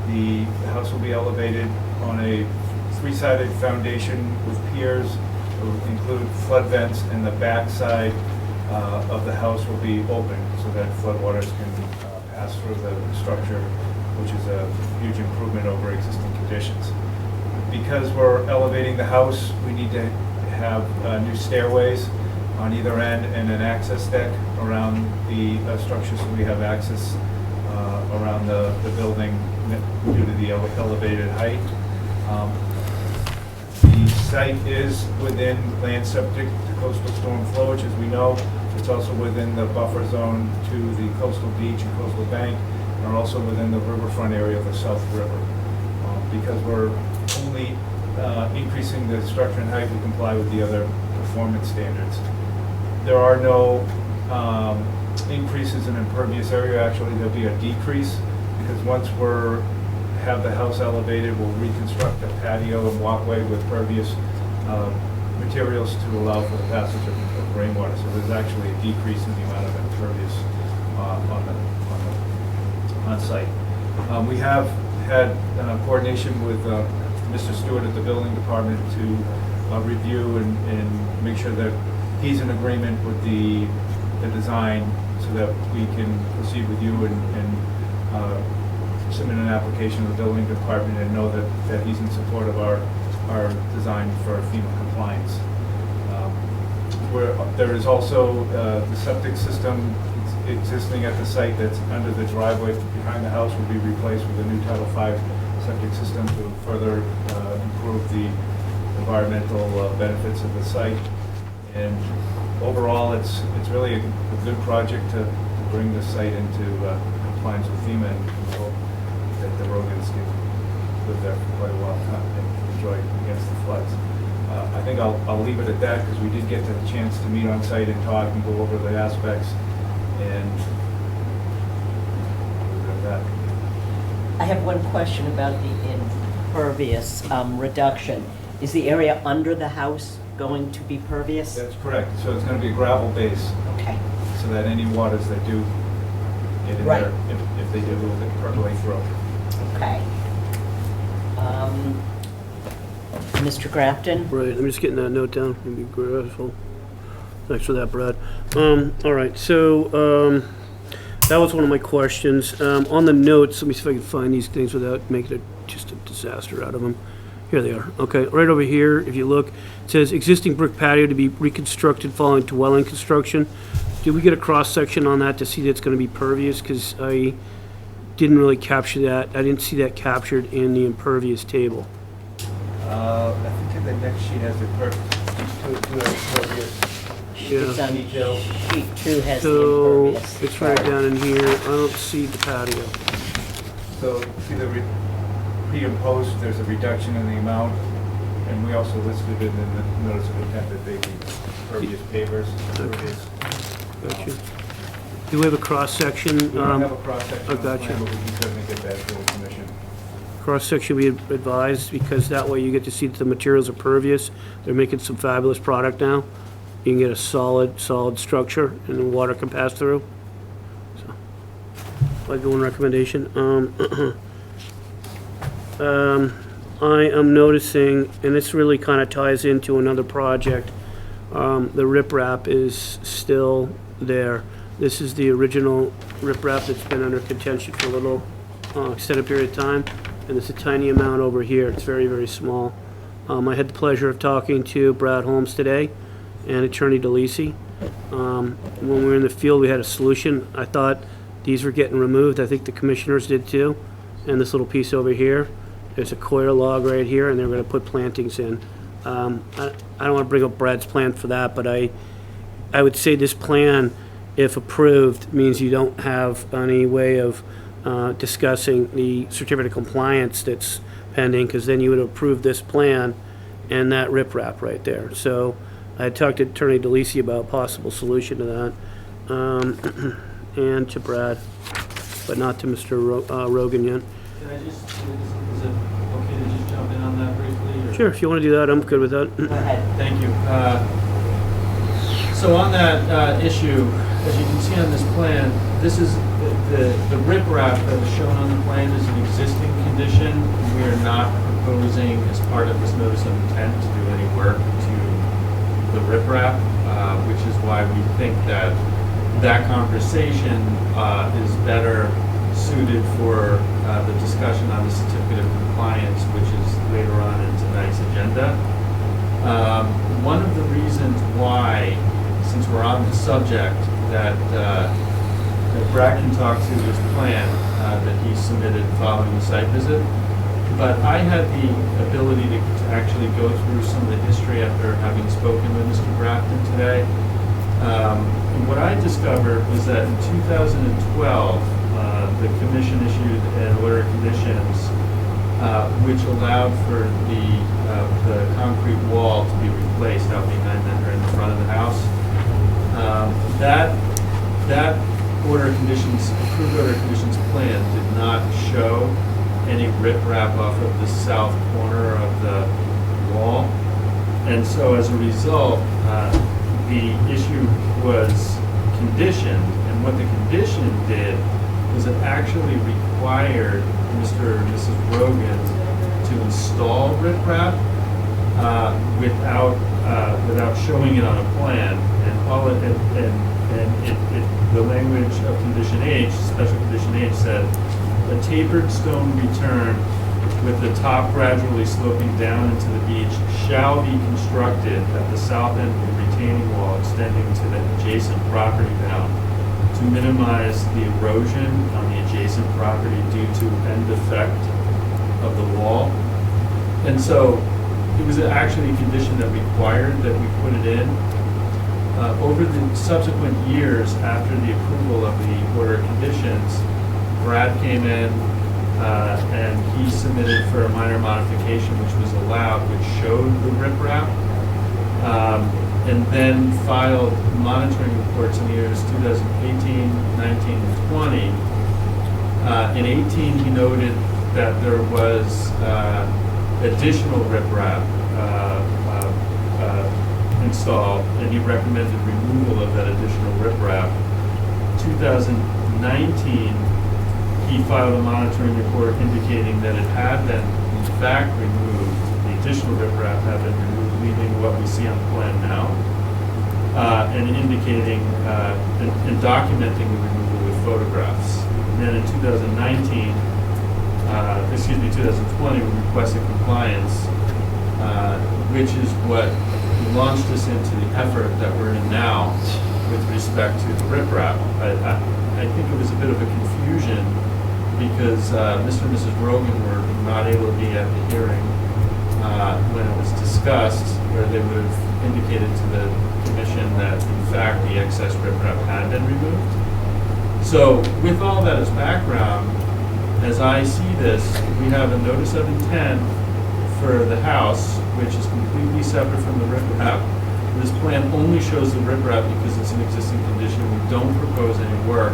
The house will be elevated on a 3-sided foundation with piers. It will include flood vents, and the back side of the house will be open so that floodwaters can pass through the structure, which is a huge improvement over existing conditions. Because we're elevating the house, we need to have new stairways on either end and an access deck around the structure, so we have access around the building due to the elevated height. The site is within land subject to coastal storm flowage, as we know. It's also within the buffer zone to the coastal beach and coastal bank, and are also within the riverfront area of the South River. Because we're only increasing the structure and height, we comply with the other performance standards. There are no increases in impervious area. Actually, there'll be a decrease, because once have the house elevated, we'll reconstruct a patio and walkway with pervious materials to allow for the passage of rainwater. So there's actually a decrease in the amount of impervious on site. We have had coordination with Mr. Stewart at the building department to review and make sure that he's in agreement with the design, so that we can proceed with you and submit an application to the building department and know that he's in support of our design for FEMA compliance. There is also the septic system existing at the site that's under the driveway behind the house will be replaced with a new Title V septic system to further improve the environmental benefits of the site. And overall, it's really a good project to bring the site into compliance with FEMA, and we hope that the Rogans can live there for quite a while and enjoy against the floods. I think I'll leave it at that because we did get the chance to meet on site and talk and go over the aspects, and leave it at that. I have one question about the impervious reduction. Is the area under the house going to be pervious? That's correct. So it's going to be a gravel base. Okay. So that any waters that do get in Right. there, if they do, will percolate through. Okay. Mr. Grafton? Right, I'm just getting that note down. Maybe grateful. Thanks for that, Brad. All right, so that was one of my questions. On the notes, let me see if I can find these things without making it just a disaster out of them. Here they are. Okay, right over here, if you look, it says existing brick patio to be reconstructed following dwelling construction. Did we get a cross-section on that to see that it's going to be pervious? Because I didn't really capture that. I didn't see that captured in the impervious table. I think the next sheet has the impervious. It's on sheet 2 has the So impervious. it's right down in here. I don't see the patio. So see the pre and post, there's a reduction in the amount, and we also listed it in the notice of intent that they be impervious pavers. Impervious. Gotcha. Do we have a cross-section? We don't have a cross-section on the gotcha. plan, but we can certainly get that to the commission. Cross-section we advised, because that way you get to see that the materials are pervious. They're making some fabulous product now. You can get a solid structure and the water can pass through. So, like one recommendation. I am noticing, and this really kind of ties into another project, the riprap is still there. This is the original riprap that's been under contention for a little extended period of time, and there's a tiny amount over here. It's very, very small. I had the pleasure of talking to Brad Holmes today and Attorney DeLisi. When we were in the field, we had a solution. I thought these were getting removed. I think the commissioners did too. And this little piece over here, there's a coir log right here, and they're going to put plantings in. I don't want to bring up Brad's plan for that, but I would say this plan, if approved, means you don't have any way of discussing the certificate of compliance that's pending, because then you would approve this plan and that riprap right there. So I talked to Attorney DeLisi about a possible solution to that, and to Brad, but not to Mr. Rogan yet. Can I just, is it okay to just jump in on that briefly? Or? Sure, if you want to do that, I'm good with that. Go ahead. Thank you. So on that issue, as you can see on this plan, this is the riprap that is shown on the plan is an existing condition. We are not proposing, as part of this notice of intent, to do any work to the riprap, which is why we think that that conversation is better suited for the discussion on the certificate of compliance, which is later on in tonight's agenda. One of the reasons why, since we're on the subject, that Brad can talk to his plan that he submitted following the site visit, but I had the ability to actually go through some of the history after having spoken with Mr. Grafton today. And what I discovered was that in 2012, the commission issued an order of conditions which allowed for the concrete wall to be replaced out behind or in the front of the house. That order of conditions, approved order of conditions plan did not show any riprap off of the south corner of the wall. And so as a result, the issue was conditioned, and what the condition did was it actually required Mr. and Mrs. Rogan to install riprap without showing it on a plan, and the language of condition H, special condition H, said a tapered stone return with the top gradually sloping down into the beach shall be constructed at the south end of the retaining wall extending to the adjacent property bound to minimize the erosion on the adjacent property due to end effect of the wall. And so it was actually a condition that required that we put it in. Over the subsequent years after the approval of the order of conditions, Brad came in and he submitted for a minor modification which was allowed, which showed the riprap, and then filed monitoring reports in the years 2018, 19, and 20. In 18, he noted that there was additional riprap installed, and he recommended removal of that additional riprap. 2019, he filed a monitoring report indicating that it had been, in fact, removed. The additional riprap had been removed, leaving what we see on the plan now, and indicating and documenting the removal with photographs. And then in 2019, 2020, we requested compliance, which is what launched us into the effort that we're in now with respect to the riprap. I think it was a bit of a confusion because Mr. and Mrs. Rogan were not able to be at the hearing when it was discussed, where they would have indicated to the commission that in fact the excess riprap had been removed. So with all that as background, as I see this, we have a notice of intent for the house, which is completely separate from the riprap. This plan only shows the riprap because it's an existing condition. We don't propose any work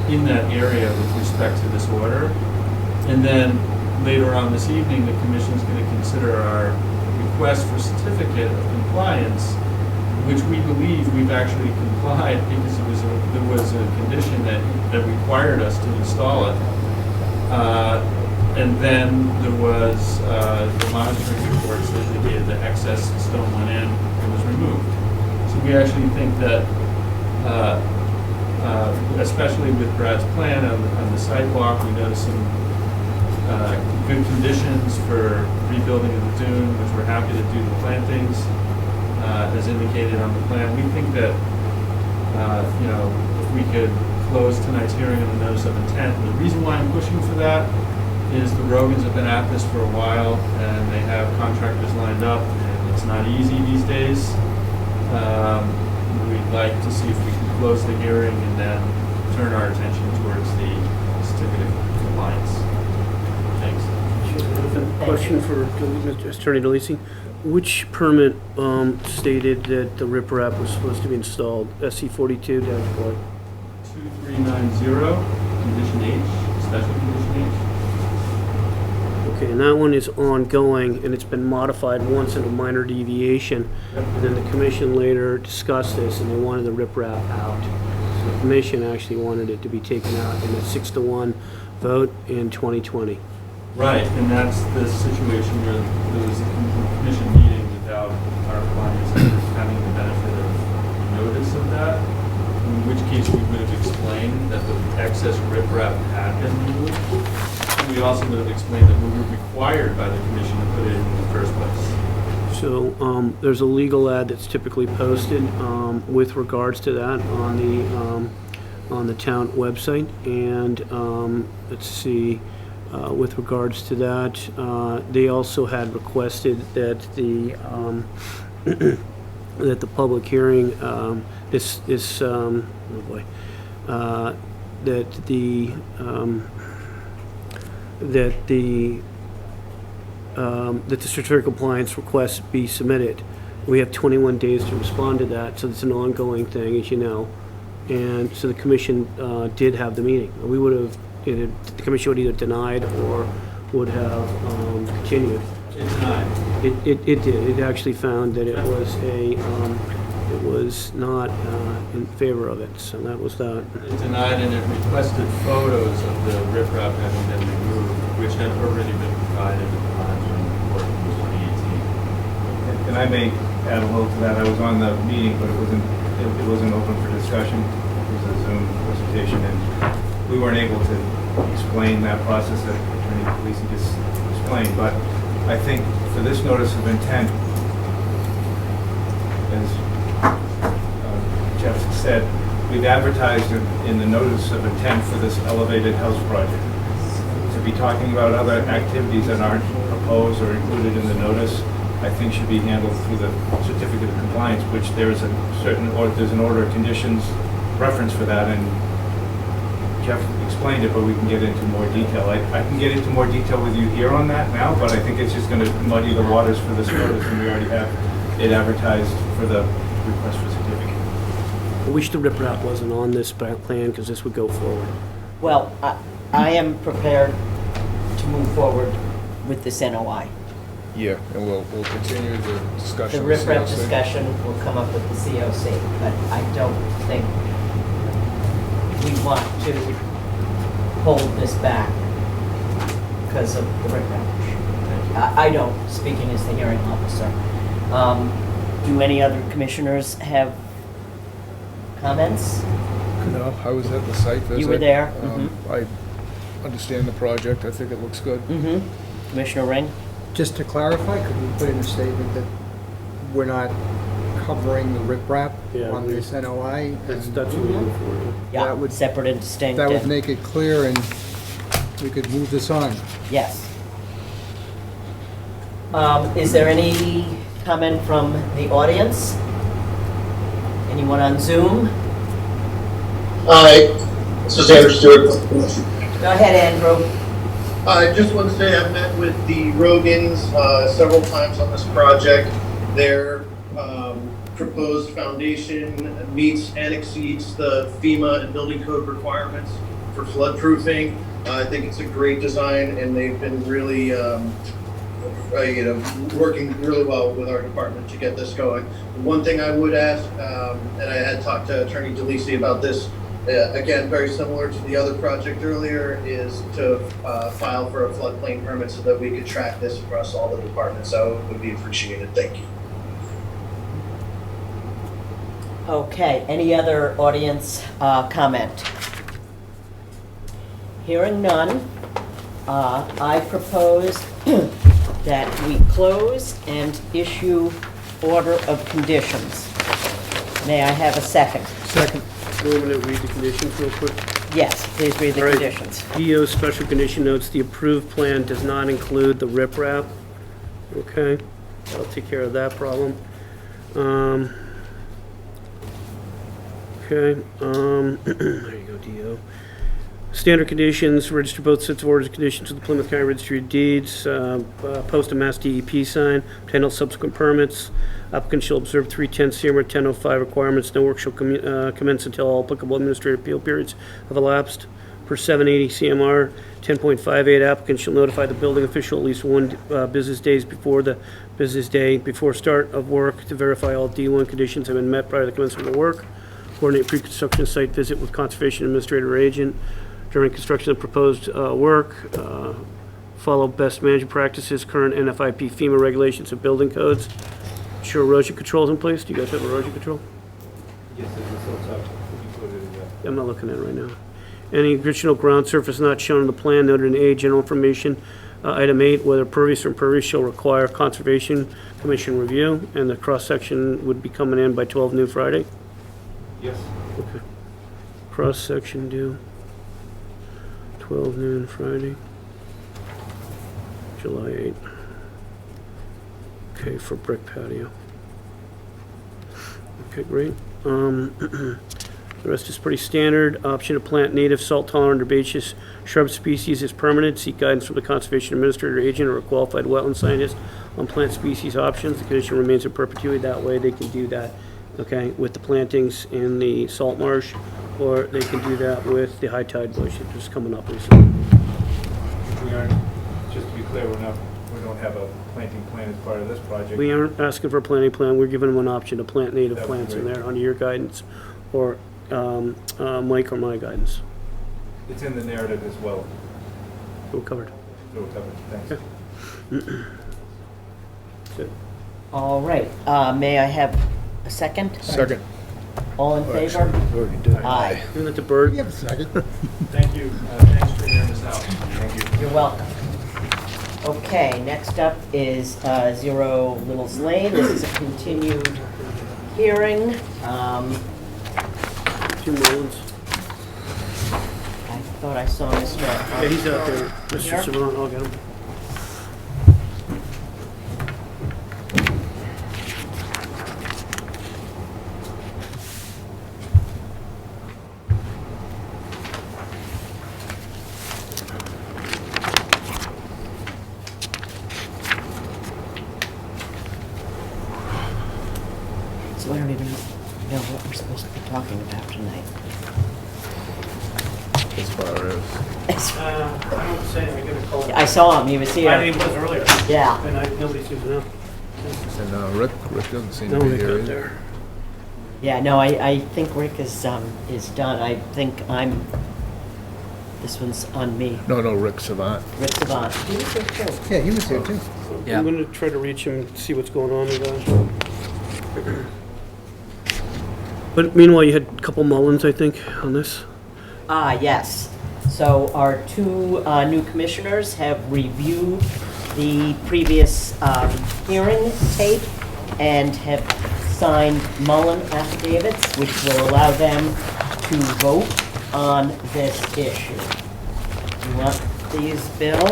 in that area with respect to this order. And then later on this evening, the commission is going to consider our request for certificate of compliance, which we believe we've actually complied because there was a condition that required us to install it. And then there was the monitoring reports that indicated that excess stone went in and was removed. So we actually think that, especially with Brad's plan on the sidewalk, we noticed some good conditions for rebuilding of the dune, which we're happy to do the plantings as indicated on the plan. We think that if we could close tonight's hearing on the notice of intent, and the reason why I'm pushing for that is the Rogans have been at this for a while and they have contractors lined up and it's not easy these days. We'd like to see if we can close the hearing and then turn our attention towards the certificate of compliance. Thanks. Question for Attorney DeLisi. Which permit stated that the riprap was supposed to be installed? SC 42-4? 2390, condition H, special condition H. Okay, and that one is ongoing, and it's been modified once in a minor deviation. And then the commission later discussed this, and they wanted the riprap out. So the commission actually wanted it to be taken out in a 6-1 vote in 2020. Right, and that's the situation where there was a commission meeting without our clients having the benefit of notice of that, in which case we would have explained that the excess riprap had been removed. And we also would have explained that we were required by the commission to put it in the first place. So there's a legal ad that's typically posted with regards to that on the town website, and let's see. With regards to that, they also had requested that the that the public hearing that the certificate of compliance request be submitted. We have 21 days to respond to that, so it's an ongoing thing, as you know. And so the commission did have the meeting. We would have. The commission would either denied or would have continued. It denied. It did. It actually found that it was not in favor of it. So that was that. It denied, and it requested photos of the riprap having been removed, which had already been provided in the monitoring report in 2018. And I may add a little to that. I was on the meeting, but it wasn't open for discussion. It was a Zoom presentation, and we weren't able to explain that process that Attorney DeLisi just explained. But I think for this notice of intent, as Jeff said, we've advertised in the notice of intent for this elevated house project. To be talking about other activities that aren't proposed or included in the notice, I think should be handled through the certificate of compliance, which there's a certain, or there's an order of conditions reference for that, and Jeff explained it, but we can get into more detail. I can get into more detail with you here on that now, but I think it's just going to muddy the waters for this notice, and we already have it advertised for the request for certificate. I wish the riprap wasn't on this plan, because this would go forward. Well, I am prepared to move forward with this NOI. Yeah, and we'll continue the The discussion. with riprap CLC. discussion will come up with the COC, but I don't think we want to hold this back because of the riprap issue. I don't, speaking as the hearing officer. Do any other commissioners have comments? No, I was at the site visit. You were there? I understand the project. I think it looks good. Commissioner Ring? Just to clarify, could we put in a statement that we're not covering the riprap Yeah, on this NOI? That's and what we're looking for. Yeah, That would- separate and distinct. That would and- make it clear and we could move this on. Yes. Is there any comment from the audience? Anyone on Zoom? Hi, this is Andrew Stewart. Go ahead, Andrew. I just want to say I've met with the Rogans several times on this project. Their proposed foundation meets and exceeds the FEMA and building code requirements for floodproofing. I think it's a great design, and they've been really, working really well with our department to get this going. One thing I would ask, and I had talked to Attorney DeLisi about this, again, very similar to the other project earlier, is to file for a floodplain permit so that we could track this across all the departments. So it would be appreciated. Thank you. Okay, any other audience comment? Hearing none, I propose that we close and issue order of conditions. May I have a second? Second. We're going to read the conditions real quick. Yes, please read the All right. conditions. DO special condition notes the approved plan does not include the riprap. Okay, I'll take care of that problem. Okay, there you go, DO. Standard conditions, register both sets of orders and conditions with the Plymouth County Registry of Deeds, post a Mass DEP sign, handle subsequent permits. Applicant shall observe 310 CMR 1005 requirements. No work shall commence until all applicable administrative appeal periods have elapsed. Per 780 CMR 10.58, applicant shall notify the building official at least one business days before the business day before start of work to verify all D1 conditions have been met prior to the commencement of work. Coordinate pre-construction site visit with conservation administrator or agent during construction of proposed work. Follow best management practices, current NFIP FEMA regulations and building codes. Ensure erosion controls in place. Do you guys have erosion control? Yes, it's up. I'm not looking at it right now. Any additional ground surface not shown on the plan noted in A, general information, item 8, whether pervious or impervious shall require Conservation Commission review, and the cross-section would be coming in by 12 noon Friday. Yes. Okay. Cross-section due 12 noon Friday, July 8. Okay, for brick patio. Okay, great. The rest is pretty standard. Option to plant native salt-tolerant herbaceous shrub species is permanent. Seek guidance from the conservation administrator, agent, or a qualified wetland scientist on plant species options. The condition remains in perpetuity. That way they can do that, okay, with the plantings in the salt marsh, or they can do that with the high tide bush that's just coming up recently. We aren't, just to be clear, we don't have a planting plan as part of this project. We aren't asking for a planting plan. We're giving them an option to plant native That would be plants in great. there under your guidance, or Mike or my guidance. It's in the narrative as well. We're covered. So we're covered. Thanks. That's it. All right, may I have a second? Second. All in favor? Aye. Isn't that the bird? You have a second. Thank you. Thanks for hearing us out. Thank you. You're welcome. Okay, next up is 0 Little's Lane. This is a continued hearing. two Mullins. I thought I saw Mr. Yeah, he's out there. Mr. Here? Savant, I'll get him. So I don't even know what we're supposed to be talking about tonight. As far as. I don't say, I get a call. I saw him, he was here. He was earlier. Yeah. And nobody seems to know. And Rick doesn't seem No to be Rick here out either. there. Yeah, no, I think Rick is done. I think this one's on me. No, Rick Savant. Rick Savant. He was here too. Yeah, he was here too. Yeah. I'm gonna try to reach him, see what's going on with that. But meanwhile, you had a couple Mullins, I think, on this. Yes. So our two new commissioners have reviewed the previous hearing tape and have signed Mullen affidavits, which will allow them to vote on this issue. You want these, Bill?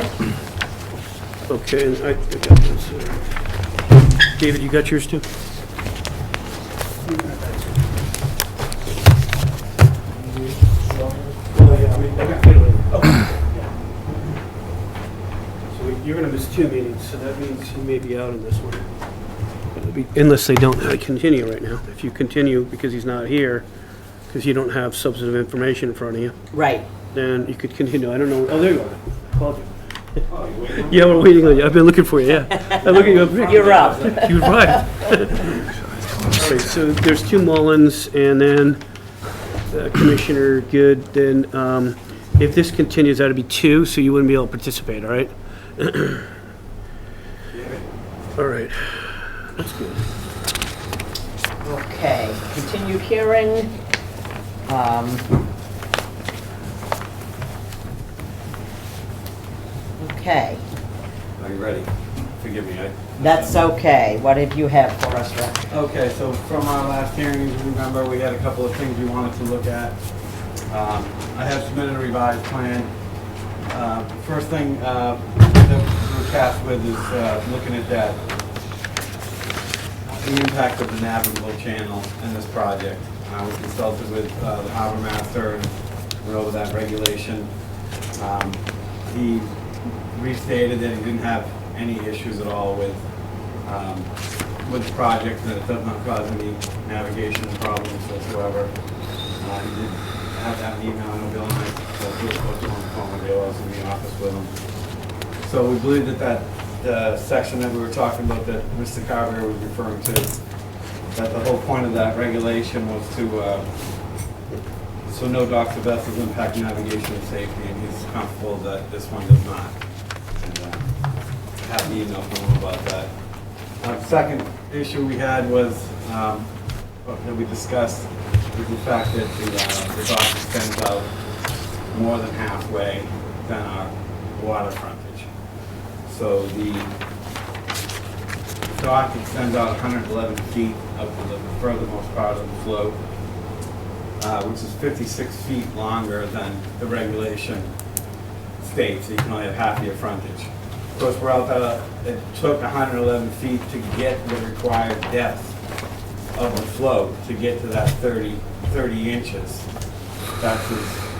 Okay, and I got this. David, you got yours too? So you're gonna miss two meetings, so that means you may be out on this one. Unless they don't continue right now. If you continue because he's not here, because you don't have substantive information in front of you, Right. then you could continue. I don't know. Oh, there you are. I called you. Yeah, we're waiting on you. I've been looking for you, yeah. I'm looking up. You're up. You arrived. Okay, so there's two Mullins, and then Commissioner Good, then if this continues, that'd be two, so you wouldn't be able to participate, all right? All right, that's good. Okay, continued hearing. Okay, Are you ready? Forgive me, that's okay. What did you have for us, Rick? Okay, so from our last hearing, as you remember, we had a couple of things we wanted to look at. I have submitted a revised plan. First thing that we're tasked with is looking at that, the impact of the navigable channel in this project. We consulted with the harbor master and went over that regulation. He restated that he didn't have any issues at all with the project, that it does not cause any navigation problems whatsoever. He did have that in email. I know Bill and I spoke to him on the phone with Bill. I was in the office with him. So we believe that the section that we were talking about that Mr. Carver was referring to, that the whole point of that regulation was to so no docks or vessels impact navigation and safety, and he's comfortable that this one does not. And I have the email from him about that. Second issue we had was, that we discussed, was the fact that the dock extends out more than halfway than our water frontage. So the dock extends out 111 feet up to the furthermost part of the float, which is 56 feet longer than the regulation states. You can only have half your frontage. Of course, we're out there, it took 111 feet to get the required depth of the float to get to that 30 inches. That's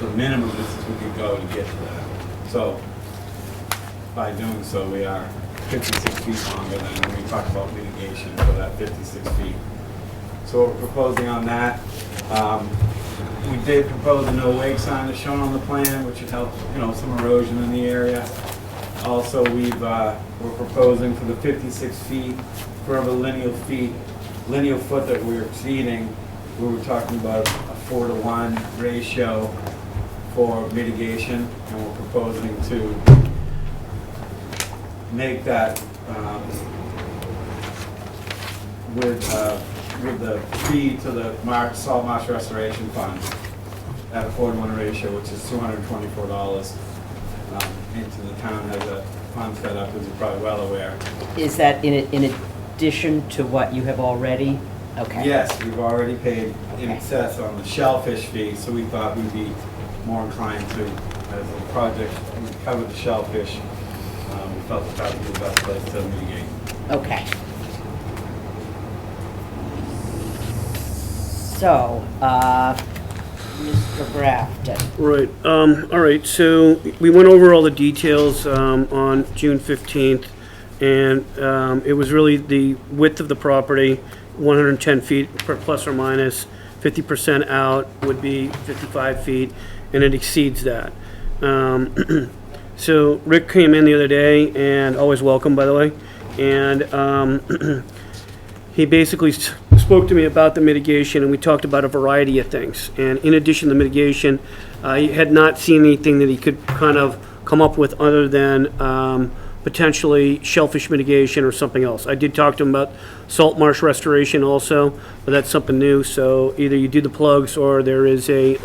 the minimum distance we could go to get to that. So by doing so, we are 56 feet longer than we talked about mitigation for that 56 feet. So what we're proposing on that, we did propose a no wake sign as shown on the plan, which would help, some erosion in the area. Also, we're proposing for the 56 feet for every lineal foot that we're exceeding, we were talking about a 4-to-1 ratio for mitigation, and we're proposing to make that with the fee to the Salt Marsh Restoration Fund at a 4-to-1 ratio, which is $224. Into the town has a fund set up, as you're probably well aware. Is that in addition to what you have already Okay. Yes, we've already paid in excess on the shellfish fee, so we thought we'd be more inclined to, as a project, we covered the shellfish. We felt that would be the best place to mitigate. Okay. So, Mr. Grafton. Right, all right, so we went over all the details on June 15th, and it was really the width of the property, 110 feet plus or minus, 50% out would be 55 feet, and it exceeds that. So Rick came in the other day, and always welcome, by the way, and he basically spoke to me about the mitigation, and we talked about a variety of things. And in addition to mitigation, he had not seen anything that he could kind of come up with other than potentially shellfish mitigation or something else. I did talk to him about salt marsh restoration also, but that's something new. So either you do the plugs or there is a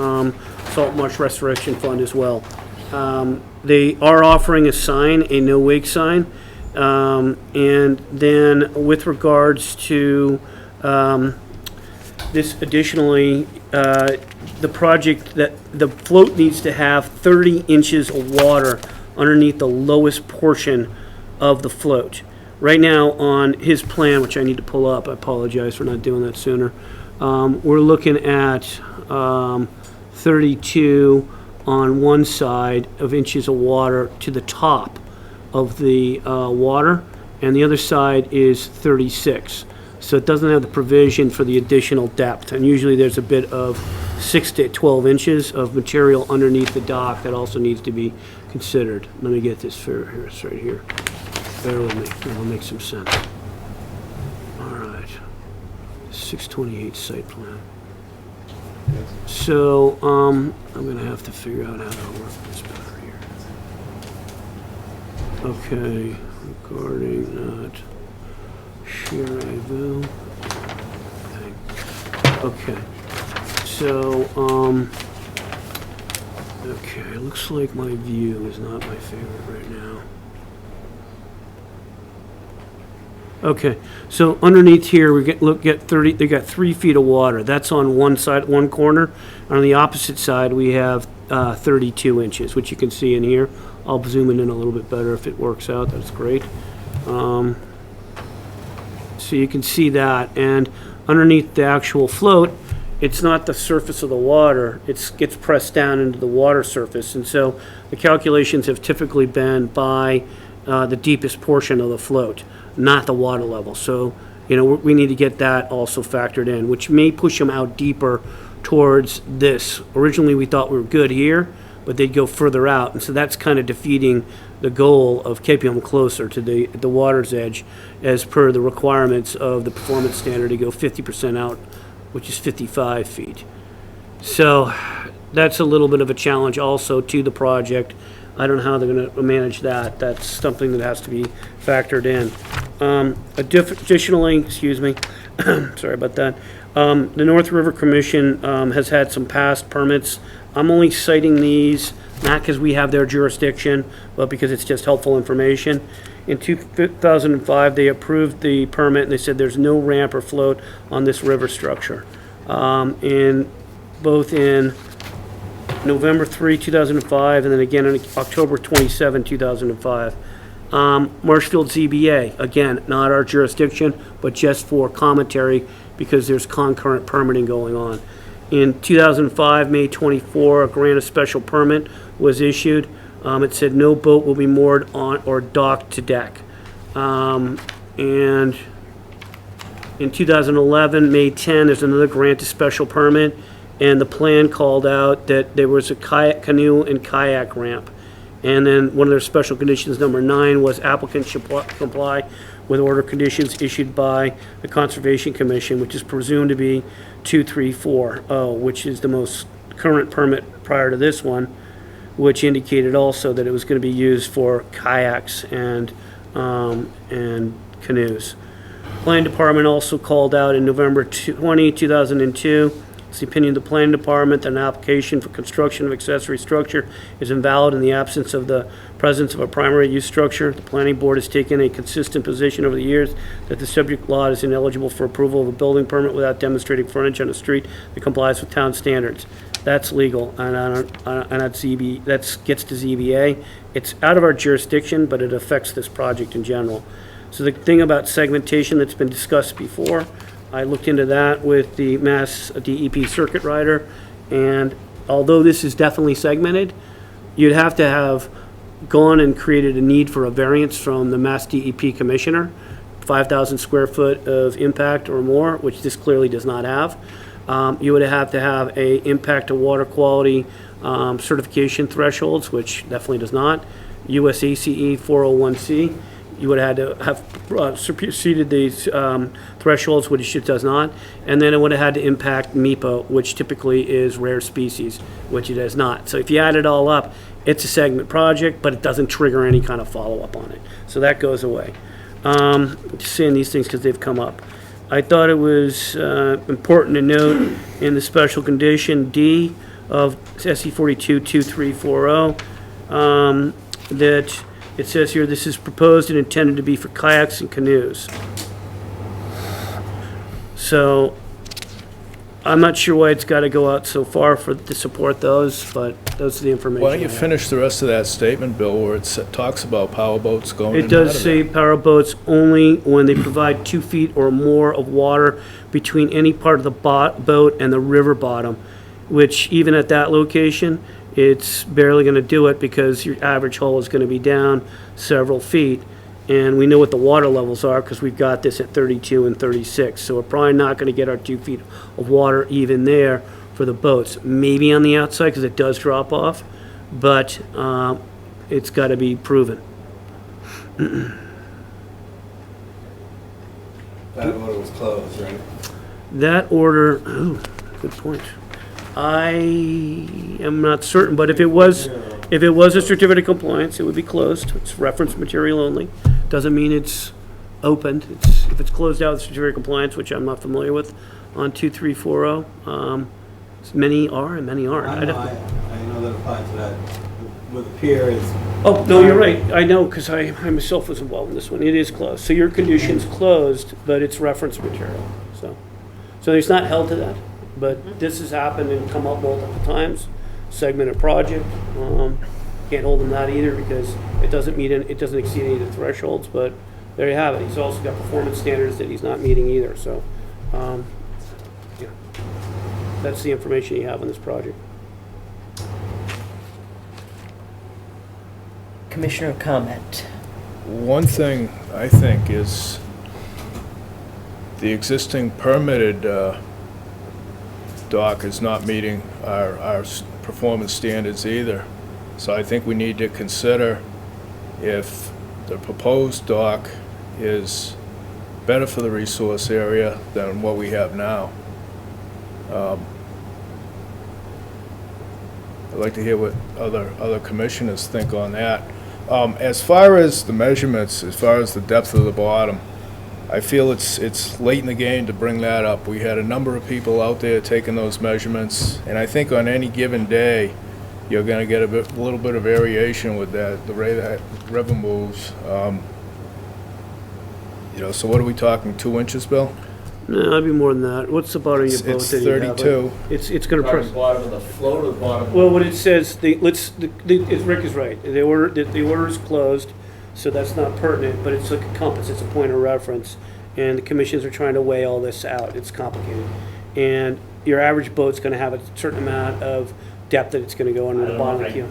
salt marsh restoration fund as well. They are offering a sign, a no wake sign. And then with regards to this additionally, the project, that the float needs to have 30 inches of water underneath the lowest portion of the float. Right now on his plan, which I need to pull up, I apologize for not doing that sooner, we're looking at 32 on one side of inches of water to the top of the water, and the other side is 36. So it doesn't have the provision for the additional depth, and usually there's a bit of 6 to 12 inches of material underneath the dock that also needs to be considered. Let me get this for here, it's right here. Bear with me, it'll make some sense. All right, 628 site plan. So I'm gonna have to figure out how to work this better here. Okay, regarding that, share a view. Okay, so, okay, it looks like my view is not my favorite right now. Okay, so underneath here, we get 30, they got 3 feet of water. That's on one side, one corner. On the opposite side, we have 32 inches, which you can see in here. I'll zoom it in a little bit better if it works out, that's great. So you can see that, and underneath the actual float, it's not the surface of the water, it gets pressed down into the water surface, and so the calculations have typically been by the deepest portion of the float, not the water level. So, you know, we need to get that also factored in, which may push them out deeper towards this. Originally, we thought we were good here, but they'd go further out, and so that's kind of defeating the goal of keeping them closer to the water's edge as per the requirements of the performance standard to go 50% out, which is 55 feet. So that's a little bit of a challenge also to the project. I don't know how they're going to manage that. That's something that has to be factored in. Additionally, excuse me, sorry about that. The North River Commission has had some past permits. I'm only citing these not because we have their jurisdiction, but because it's just helpful information. In 2005, they approved the permit, and they said there's no ramp or float on this river structure. Both in November 3, 2005, and then again on October 27, 2005. Marshfield ZBA, again, not our jurisdiction, but just for commentary because there's concurrent permitting going on. In 2005, May 24, a grant of special permit was issued. It said no boat will be moored on or docked to deck. And in 2011, May 10, there's another grant of special permit, and the plan called out that there was a canoe and kayak ramp. And then one of their special conditions, number 9, was applicant should comply with order conditions issued by the Conservation Commission, which is presumed to be 2340, which is the most current permit prior to this one, which indicated also that it was going to be used for kayaks and canoes. Plan Department also called out in November 20, 2002 It's the opinion of the planning department that an application for construction of accessory structure is invalid in the absence of the presence of a primary use structure. The planning board has taken a consistent position over the years that the subject lot is ineligible for approval of a building permit without demonstrating frontage on a street that complies with town standards. That's legal, and that's that gets to ZBA. It's out of our jurisdiction, but it affects this project in general. So the thing about segmentation that's been discussed before, I looked into that with the Mass DEP circuit rider, and although this is definitely segmented, you'd have to have gone and created a need for a variance from the Mass DEP commissioner, 5,000 square foot of impact or more, which this clearly does not have. You would have to have a impact to water quality certification thresholds, which definitely does not. US ACE 401C. You would have had to have superseded these thresholds, which it does not. And then it would have had to impact MIPA, which typically is rare species, which it does not. So if you add it all up, it's a segment project, but it doesn't trigger any kind of follow-up on it. So that goes away. Just saying these things because they've come up. I thought it was important to note in the special condition D of SE 422340 that it says here, this is proposed and intended to be for kayaks and canoes. So I'm not sure why it's got to go out so far to support those, but those are the information. Why don't you I have. finish the rest of that statement, Bill, where it talks about power boats going in It and out does of say there? power boats only when they provide 2 feet or more of water between any part of the boat and the river bottom, which even at that location, it's barely going to do it because your average hull is going to be down several feet. And we know what the water levels are because we've got this at 32 and 36. So we're probably not going to get our 2 feet of water even there for the boats. Maybe on the outside because it does drop off, but it's got to be proven. That order was closed, right? That order, good point. I am not certain, but if it was a certificate of compliance, it would be closed. It's reference material only. Doesn't mean it's opened. If it's closed out with certificate of compliance, which I'm not familiar with, on 2340, many are and many aren't. I know that applies to that. With the pier is. Oh, no, you're right. I know, because I myself was involved in this one. It is closed. So your condition's closed, but it's reference material. So it's not held to that. But this has happened and come up multiple times. Segmented project. Can't hold him that either because it doesn't exceed any of the thresholds. But there you have it. He's also got performance standards that he's not meeting either. So, yeah, that's the information you have on this project. Commissioner comment. One thing I think is the existing permitted dock is not meeting our performance standards either. So I think we need to consider if the proposed dock is better for the resource area than what we have now. I'd like to hear what other commissioners think on that. As far as the measurements, as far as the depth of the bottom, I feel it's late in the game to bring that up. We had a number of people out there taking those measurements, and I think on any given day, you're going to get a little bit of variation with that, the way that river moves. So what are we talking, 2 inches, Bill? No, I'd be more than that. What's the bottom of your boat? It's that you have? 32. It's going to press. Bottom of the float or the bottom? Well, what it says, Rick is right. The order is closed, so that's not pertinent, but it's like a compass, it's a point of reference. And the commissions are trying to weigh all this out. It's complicated. And your average boat's gonna have a certain amount of depth that it's gonna go under the bottom of the keel.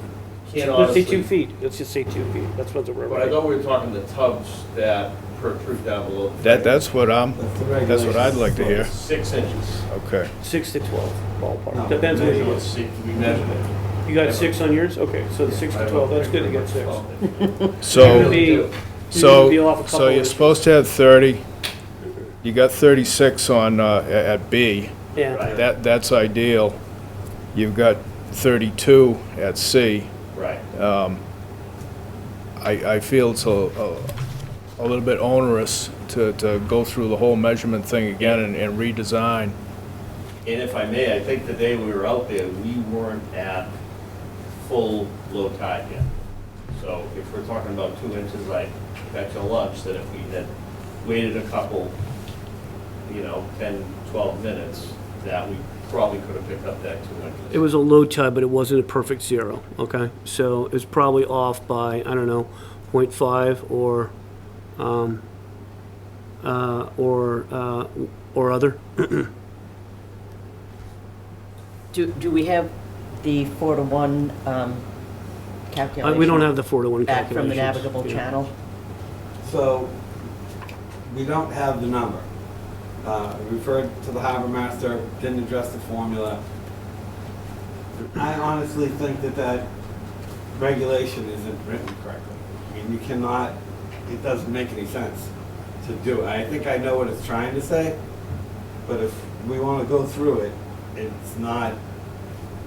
Let's say 2 feet. Let's just say 2 feet. That's what the river. But I thought we were talking the tubs that protrude down below. That's what I'd like to hear. 6 inches. Okay. 6 to 12 ballpark. No, Depends what you Let's get. see, we measured it. You got 6 on yours? Okay, so the 6 to 12, that's good to get 6. So You're gonna be off a couple you're inches. supposed to have 30. You got 36 on at B. Yeah. That's ideal. You've got 32 at C. Right. I feel it's a little bit onerous to go through the whole measurement thing again and redesign. And if I may, I think the day we were out there, we weren't at full low tide yet. So if we're talking about 2 inches, I bet you lunch that if we had waited a couple, 10, 12 minutes, that we probably could have picked up that 2 inches. It was a low tide, but it wasn't a perfect zero, okay? So it's probably off by, I don't know, 0.5 or other. Do we have the 4-to-1 calculation? We don't have the 4-to-1 back from the calculations. navigable Yeah. channel? So, we don't have the number. Referred to the harbor master, didn't address the formula. I honestly think that regulation isn't written correctly. I mean, you cannot, it doesn't make any sense to do it. I think I know what it's trying to say, but if we want to go through it, it's not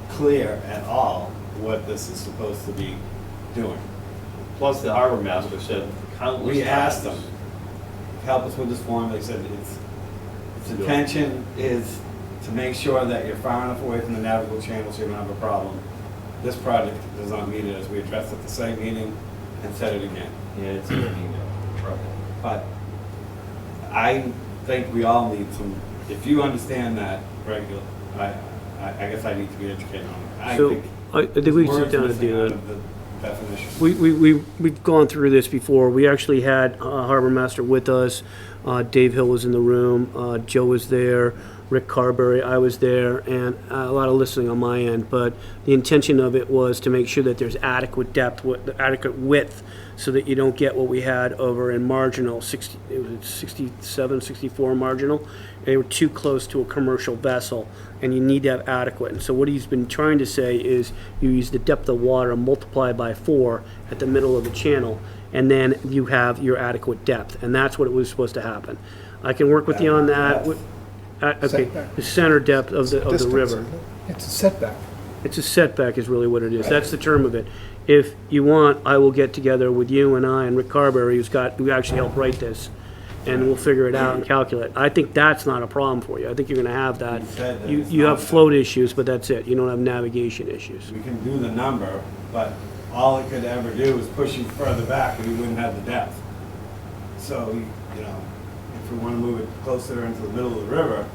clear at all what this is supposed to be doing. Plus, the harbor master said countless times. We asked them, help us with this formula. They said its intention is to make sure that you're far enough away from the navigable channel so you don't have a problem. This project does not meet it, as we addressed at the same meeting and said it again. Yeah, it's in an email. But I think we all need some, if you understand that regular, I guess I need to be educated on it. So, I think we can sit down and do that. Definition. We've gone through this before. We actually had Harbor Master with us. Dave Hill was in the room. Joe was there. Rick Carberry, I was there, and a lot of listening on my end. But the intention of it was to make sure that there's adequate depth, adequate width, so that you don't get what we had over in Marginal, 67, 64 Marginal. They were too close to a commercial vessel, and you need to have adequate. And so what he's been trying to say is you use the depth of water multiplied by 4 at the middle of the channel, and then you have your adequate depth, and that's what it was supposed to happen. I can work with you on that. Okay, Setback. the center depth of the river. It's a setback. It's a setback is really what it is. That's the term of it. If you want, I will get together with you and I and Rick Carberry, who actually helped write this, and we'll figure it out and calculate. I think that's not a problem for you. I think you're going to have that. You said that You it's you not have float issues, but that's it. You don't have navigation issues. We can do the number, but all it could ever do is push you further back and you wouldn't have the depth. So, if we want to move it closer into the middle of the river,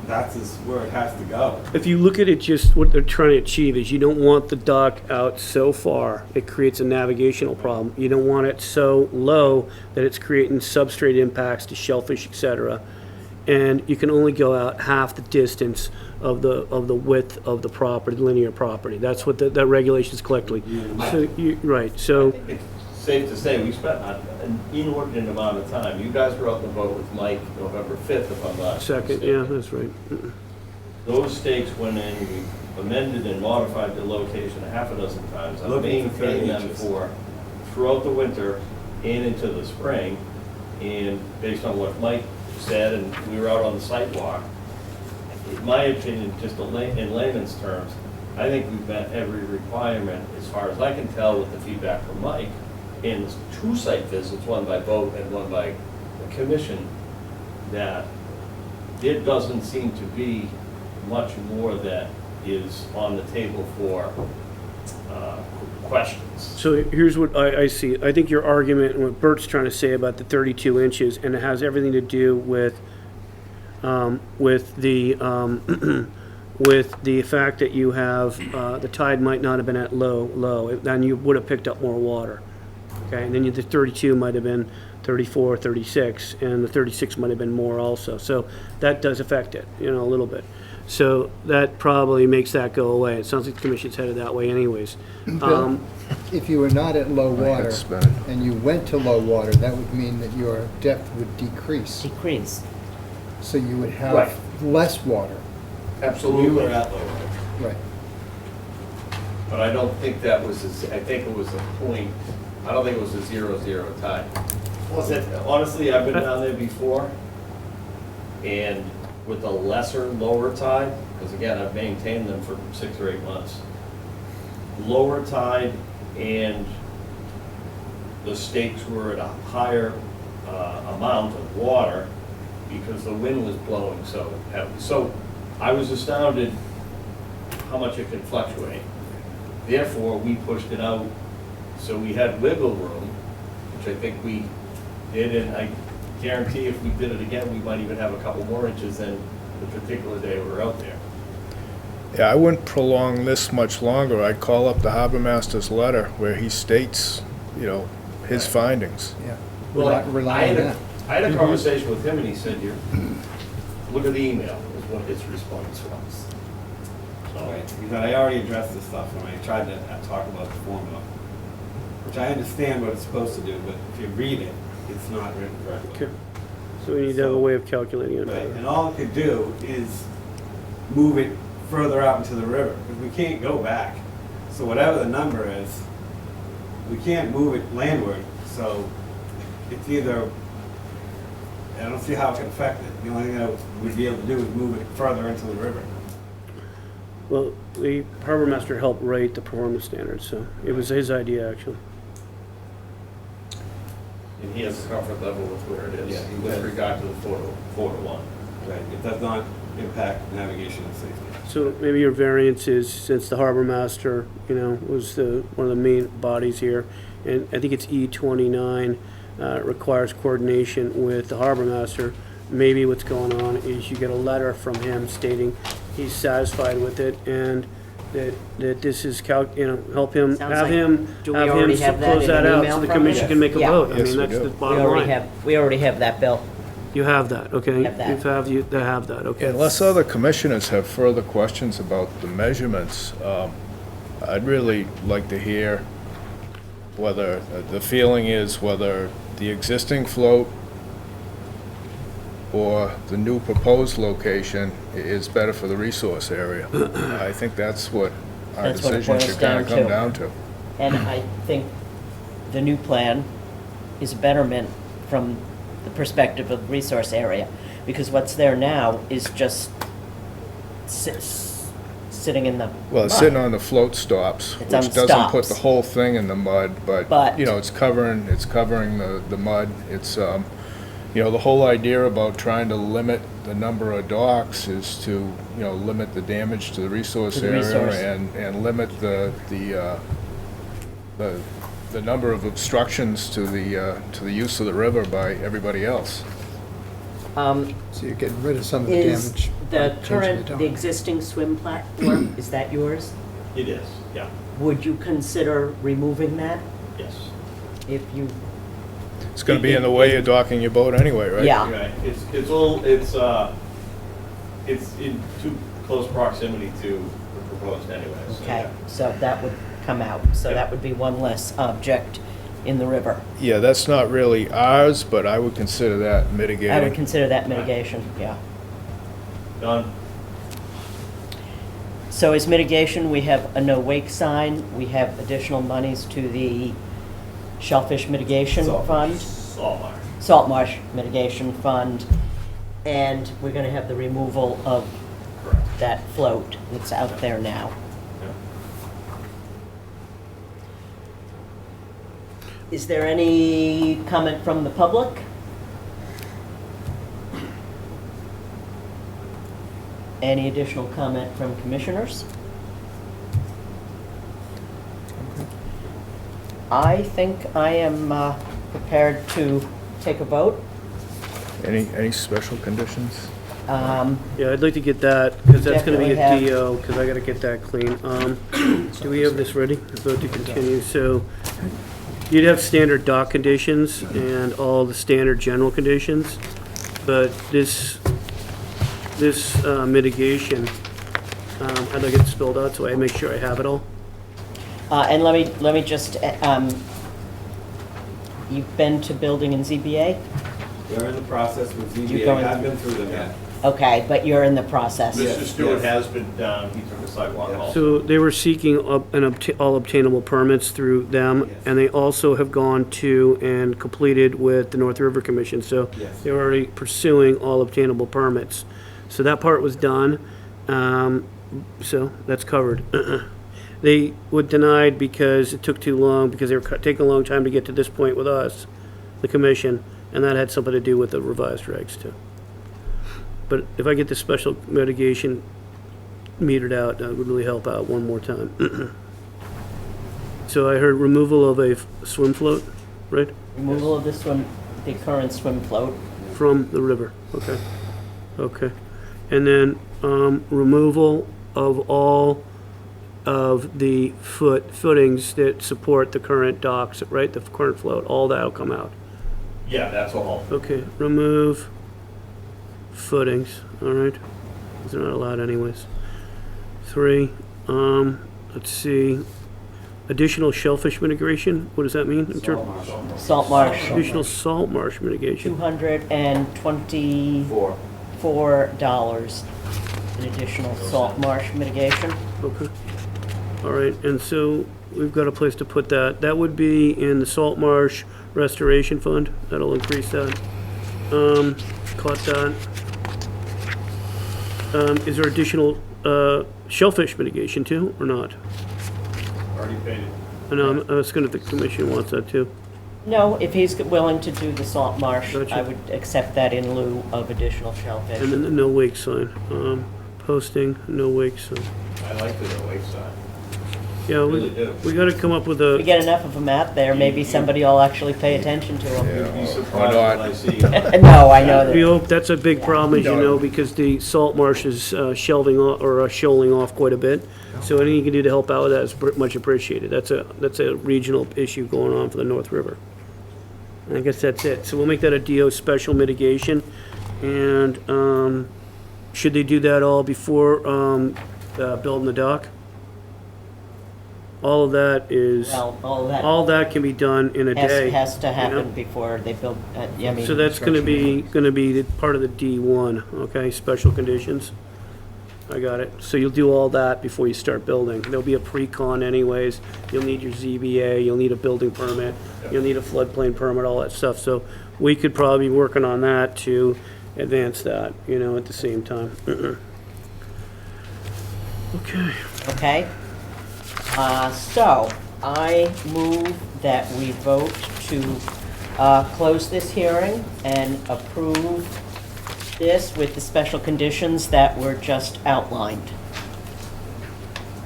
that's where it has to go. If you look at it, just what they're trying to achieve is you don't want the dock out so far it creates a navigational problem. You don't want it so low that it's creating substrate impacts to shellfish, etc. And you can only go out half the distance of the width of the property, linear property. That's what that regulation is collectively. So right. So It's safe to say, we spent an inordinate amount of time. You guys were out in the boat with Mike November 5th, if I'm not second, mistaken. yeah, that's right. Those stakes went in, we amended and modified the location a half a dozen times. I've Looking for 30 maintained them inches. for throughout the winter and into the spring. And based on what Mike said, and we were out on the sidewalk, in my opinion, just in layman's terms, I think we've met every requirement, as far as I can tell with the feedback from Mike, in the 2 site visits, one by boat and one by the commission, that it doesn't seem to be much more that is on the table for questions. So here's what I see. I think your argument and what Bert's trying to say about the 32 inches, and it has everything to do with the with the fact that you have the tide might not have been at low, then you would have picked up more water. Okay, and then the 32 might have been 34, 36, and the 36 might have been more also. So that does affect it, a little bit. So that probably makes that go away. It sounds like the commission's headed that way anyways. Bill, if you were not at low water and you went to low water, that would mean that your depth would decrease. Decrease. So you would have Right. less water. Absolutely. We were at low water. Right. But I don't think that was, I think it was a point, I don't think it was a 0-0 tide. Honestly, I've been down there before, and with a lesser lower tide, because again, I've maintained them for 6 or 8 months. Lower tide and the stakes were at a higher amount of water, because the wind was blowing so heavy. So I was astounded how much it could fluctuate. Therefore, we pushed it out, so we had wiggle room, which I think we did, and I guarantee if we did it again, we might even have a couple more inches than the particular day we were out there. Yeah, I wouldn't prolong this much longer. I'd call up the harbor master's letter where he states, you know, his findings. Yeah. Well, Rely on that. I had a conversation with him, and he said, look at the email, is what his response was. Right, because I already addressed this stuff when I tried to talk about the formula, which I understand what it's supposed to do, but if you read it, it's not written correctly. Okay. So we need to have a way of calculating it. Right, and all it could do is move it further out into the river, because we can't go back. So whatever the number is, we can't move it landward, so it's either, I don't see how it can affect it. The only thing that we'd be able to do is move it further into the river. Well, the harbor master helped write the performance standards, so it was his idea, actually. And he has a comfort level with where it is, Yeah, he with does. regard to the 4-to-1. Right, it does not impact navigation and safety. So maybe your variance is, since the harbor master, you know, was one of the main bodies here, and I think it's E29, requires coordination with the harbor master. Maybe what's going on is you get a letter from him stating he's satisfied with it, and that this is help him, Sounds have like- him, do we have him already have that close in that an out email so the from commission him? can make a Yeah. vote. I Yes, mean, we that's do. the We bottom already line. have that, Bill. You have that, okay? Have that. They have that, okay. Unless other commissioners have further questions about the measurements, I'd really like to hear whether, the feeling is whether the existing float or the new proposed location is better for the resource area. I think that's what our That's what it decision boils should kind of down come to. down to. And I think the new plan is a betterment from the perspective of the resource area, because what's there now is just sitting in the Well, it's mud. sitting on the float stops, It's on which doesn't put stops. the whole thing in the mud, But- but, you know, it's covering the mud. It's, you know, the whole idea about trying to limit the number of docks is to, you know, limit the damage to the resource To the area resource. and limit the number of obstructions to the use of the river by everybody else. So you're getting rid of some of the Is damage. the by changing current, dock. the existing swim platform, is that yours? It is, yeah, Would you consider removing that yes. if you, It's gonna be in the way of docking your boat anyway, right? Yeah. Right, it's in too close proximity to the proposed anyway, so, okay, yeah. so that would come out, so Yeah. that would be one less object in the river. Yeah, that's not really ours, but I would consider that mitigating. I would consider that mitigation, yeah. Done. So as mitigation, we have a no wake sign, we have additional monies to the shellfish mitigation fund, Salt marsh. salt marsh mitigation fund, and we're gonna have the removal of Correct. that float that's out there now. Yeah. Is there any comment from the public? Any additional comment from commissioners? I think I am prepared to take a vote. Any special conditions? Yeah, I'd like to get that, because that's gonna be a Definitely have- DO, because I gotta get that clean. Do we have this ready? Vote to continue, so you'd have standard dock conditions and all the standard general conditions, but this mitigation, I'd like it spelled out so I make sure I have it all. And let me just, you've been to building and ZBA? They're in the process with You ZBA, going- I've been through them, yeah. Okay, but you're in the process. Mr. Stewart yes. has been down, he took a sidewalk also. So they were seeking all obtainable permits through them, Yes. and they also have gone to and completed with the North River Commission, so Yes. they were already pursuing all obtainable permits. So that part was done, so that's covered. They were denied because it took too long, because they were taking a long time to get to this point with us, the commission, and that had something to do with the revised regs too. But if I get the special mitigation metered out, that would really help out one more time. So I heard removal of a swim float, right? Removal of this one, the current swim float. From the river, okay. Okay. And then, removal of all of the footings that support the current docks, right? The current float, all that will come out. Yeah, that's all. Okay, remove footings, all right? They're not allowed anyways. 3, let's see, additional shellfish mitigation, what does that mean? Salt marsh. Additional salt marsh mitigation. $224 in additional salt marsh mitigation. Okay. All right, and so we've got a place to put that. That would be in the salt marsh restoration fund. That'll increase that. Caught that. Is there additional shellfish mitigation too, or not? Already paid it. I know, I'm asking if the commission wants that too. No, if he's willing to do the salt marsh, Gotcha. I would accept that in lieu of additional shellfish. And then the no wake sign. Posting, no wake sign. I like the no wake sign. Yeah, Really do. we gotta come up with If we a, get enough of them out there, maybe somebody will actually pay attention to them. You'd be surprised when I see. No, I know we that. hope, that's a big problem, as you know, because the salt marsh is shelving off, or shoaling off quite a bit. So anything you can do to help out with that is much appreciated. That's a regional issue going on for the North River. And I guess that's it. So we'll make that a DO special mitigation. And should they do that all before building the dock? All of that is, Well, all that can be done in a day. has to you know? happen before they build, I mean. So that's gonna be the part of the D1, okay, special conditions. I got it. So you'll do all that before you start building. There'll be a pre-con anyways. You'll need your ZBA, you'll need a building permit, you'll need a floodplain permit, all that stuff. So we could probably be working on that to advance that, you know, at the same time. Okay. Okay. So I move that we vote to close this hearing and approve this with the special conditions that were just outlined.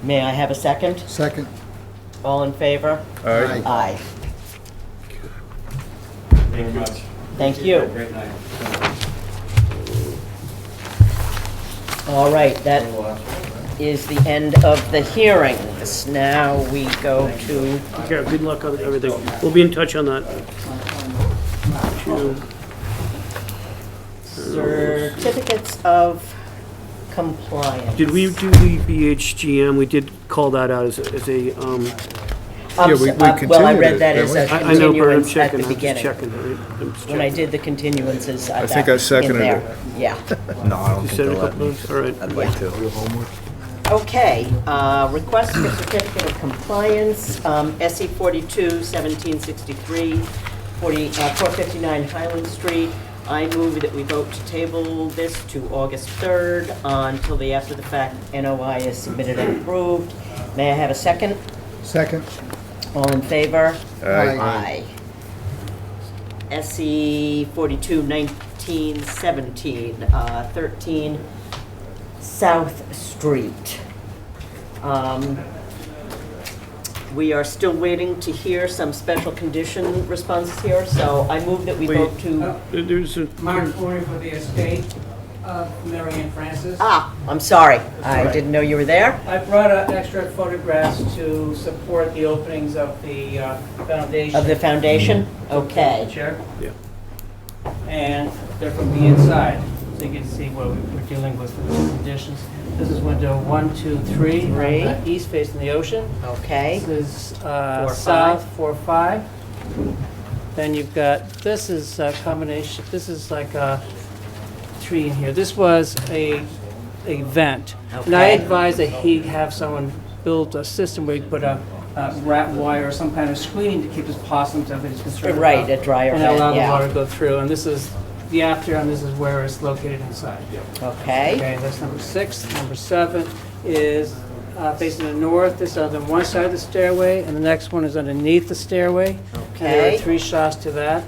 May I have a second? Second. All in favor? Aye. Aye. Thank you very much. Thank you. Great night. All right, that is the end of the hearings. Now we go to, Okay, good luck on everything. We'll be in touch on that. certificates of compliance. Did we do the BHGM? We did call that out as a, Yeah, we Well, I continued read it, that as a didn't I know, but I'm continuance at checking, the I'm just beginning. checking. I'm just When I checking. did the continuances, I that think I was in seconded there. it. Yeah. No, I don't You think said a they'll let couple me. times? All right. I'd like to. Okay, request for certificate of compliance, SE 42, 1763, 459 Highland Street. I move that we vote to table this to August 3rd until the after-the-fact NOI is submitted and approved. May I have a second? Second. All in favor? Aye. Aye. SE 42, 1917, 13 South Street. We are still waiting to hear some special condition responses here, so I move that we Wait. vote to, There's a, Mark Flory for the estate of Mary Ann Francis. I'm sorry, I didn't know you were there. I brought extra photographs to support the openings of the foundation. Of the foundation? Okay. Chair. Yeah. And they're from the inside, so you can see what we're dealing with the conditions. This is window 1, 2, 3. on the east facing the ocean. Okay. This is 4, 5. south 4, 5. Then you've got, this is a combination, this is like a tree in here. This was a vent. And I Okay. advised that he have someone build a system where you put a rat wire or some kind of screening to keep his possums out that he's concerned about. Right, a dryer And vent, allow the yeah. water to go through. And this is the after, and this is where it's located inside. Okay. Okay, that's number 6. Number 7 is facing the north. This is on one side of the stairway, and the next one is underneath the stairway. And there Okay. are 3 shots to that.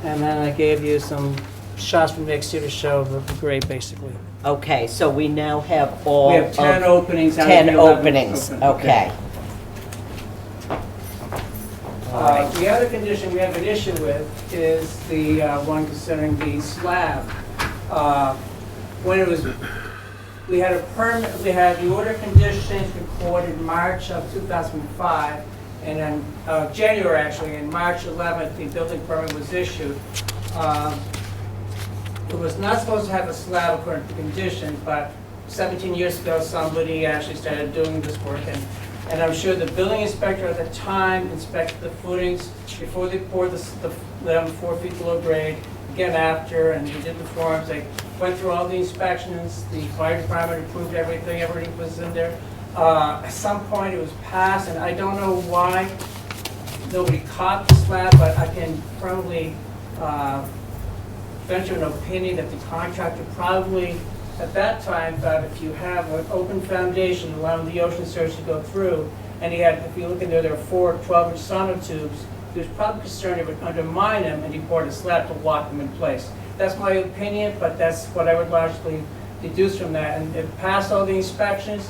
And then I gave you some shots from the exterior show the grade, basically. Okay, so we now have all We have 10 of- openings out of 10 the 11 openings, open. okay. The other condition we have an issue with is the one concerning the slab. When it was, we had a permit, we had the order of conditions recorded March of 2005, and then January actually, and March 11th, the building permit was issued. It was not supposed to have a slab according to conditions, but 17 years ago, somebody actually started doing this work, and I'm sure the building inspector at the time inspected the footings before they poured them 4 feet below grade, again after, and they did the forms. They went through all the inspections, the fire department approved everything was in there. At some point it was passed, and I don't know why nobody caught the slab, but I can probably venture an opinion that the contractor probably at that time thought if you have an open foundation allowing the ocean surge to go through, and he had, if you look in there, there are 4 12-inch sonotubes, he was probably concerned it would undermine them, and he poured a slab to lock them in place. That's my opinion, but that's what I would logically deduce from that. And it passed all the inspections.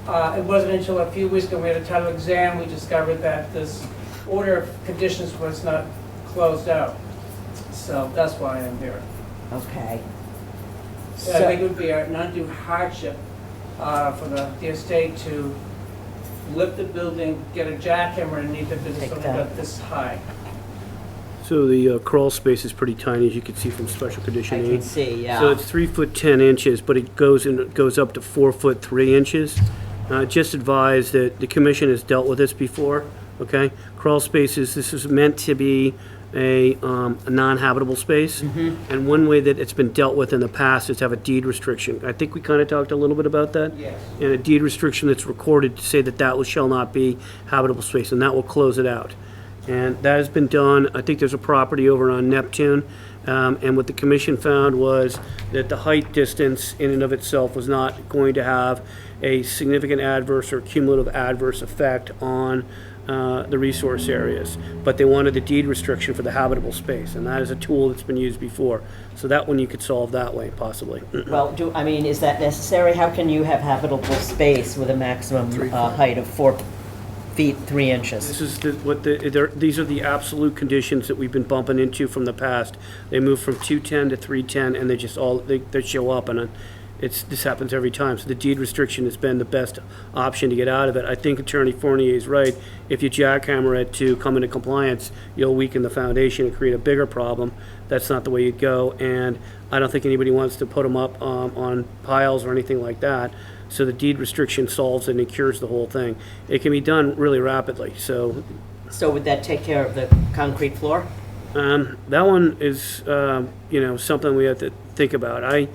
It wasn't until a few weeks ago we had a title exam, we discovered that this order of conditions was not closed out. So that's why I'm here. Okay. I think it would be an undue hardship for the estate to lift the building, get a jackhammer underneath the building so they got this high. So the crawl space is pretty tiny, as you can see from special condition I A. can see, yeah. So it's 3 foot 10 inches, but it goes up to 4 foot 3 inches. Just advise that the commission has dealt with this before, okay? Crawl spaces, this is meant to be a non-habitable space. And one way that it's been dealt with in the past is to have a deed restriction. I think we kind of talked a little bit about that. Yes. And a deed restriction that's recorded to say that shall not be habitable space, and that will close it out. And that has been done. I think there's a property over on Neptune, and what the commission found was that the height distance in and of itself was not going to have a significant adverse or cumulative adverse effect on the resource areas. But they wanted the deed restriction for the habitable space, and that is a tool that's been used before. So that one you could solve that way, possibly. Well, is that necessary? How can you have habitable space with a maximum height of 4 feet 3 inches? This is these are the absolute conditions that we've been bumping into from the past. They move from 210 to 310, and they show up, and this happens every time. So the deed restriction has been the best option to get out of it. I think Attorney Fournier is right. If you jackhammer it to come into compliance, you'll weaken the foundation and create a bigger problem. That's not the way you'd go, and I don't think anybody wants to put them up on piles or anything like that. So the deed restriction solves it and it cures the whole thing. It can be done really rapidly, so. So would that take care of the concrete floor? That one is, something we have to think about.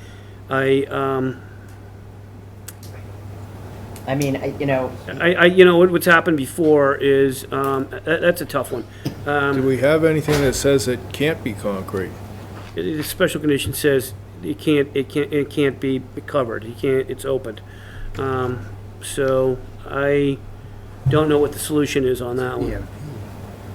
What's happened before is, that's a tough one. Do we have anything that says it can't be concrete? The special condition says it can't be covered. It's opened. So I don't know what the solution is on that one.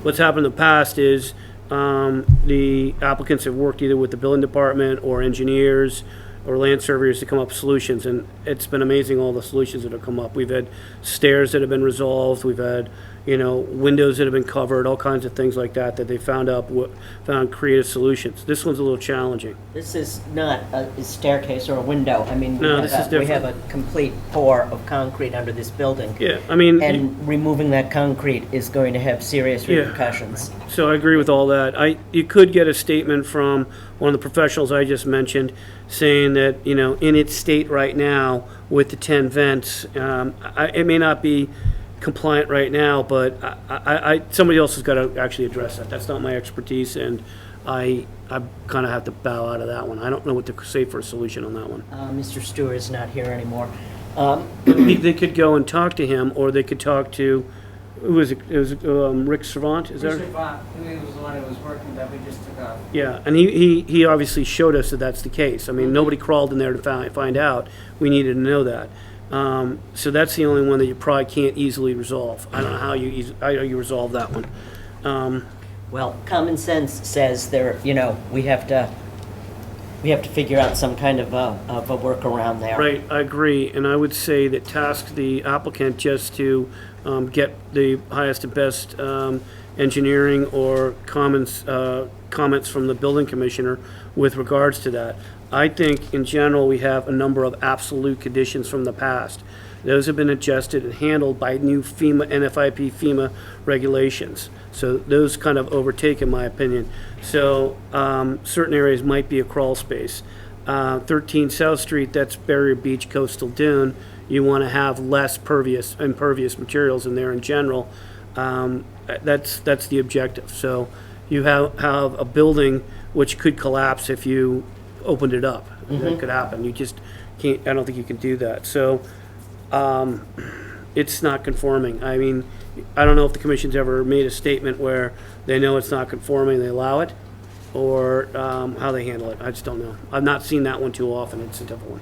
What's happened in the past is the applicants have worked either with the building department or engineers or land surveyors to come up with solutions, and it's been amazing all the solutions that have come up. We've had stairs that have been resolved, we've had windows that have been covered, all kinds of things like that they found creative solutions. This one's a little challenging. This is not a staircase or a window. No, this is different. We have a complete pour of concrete under this building. Yeah, and removing that concrete is going to have serious repercussions. So I agree with all that. You could get a statement from one of the professionals I just mentioned saying that, in its state right now with the 10 vents, it may not be compliant right now, but somebody else has got to actually address that. That's not my expertise, and I kind of have to bow out of that one. I don't know what to say for a solution on that one. Mr. Stewart is not here anymore. They could go and talk to him, or they could talk to, who was it? It was Rick Servant, is there? Rick Servant, he was the one who was working that we just took off. Yeah, and he obviously showed us that that's the case. Nobody crawled in there to find out. We needed to know that. So that's the only one that you probably can't easily resolve. I don't know how you resolve that one. Well, common sense says we have to we have to figure out some kind of a workaround there. Right, I agree, and I would say that task the applicant just to get the highest and best engineering or comments from the building commissioner with regards to that. I think in general, we have a number of absolute conditions from the past. Those have been adjusted and handled by new FEMA, NFIP FEMA regulations. So those kind of overtake, in my opinion. So certain areas might be a crawl space. 13 South Street, that's Barrier Beach Coastal Dune. You want to have less impervious materials in there in general. That's the objective. So you have a building which could collapse if you opened it up. That could happen. You just can't, I don't think you can do that. So it's not conforming. I mean, I don't know if the commission's ever made a statement where they know it's not conforming, they allow it, or how they handle it. I just don't know. I've not seen that one too often. It's a different one.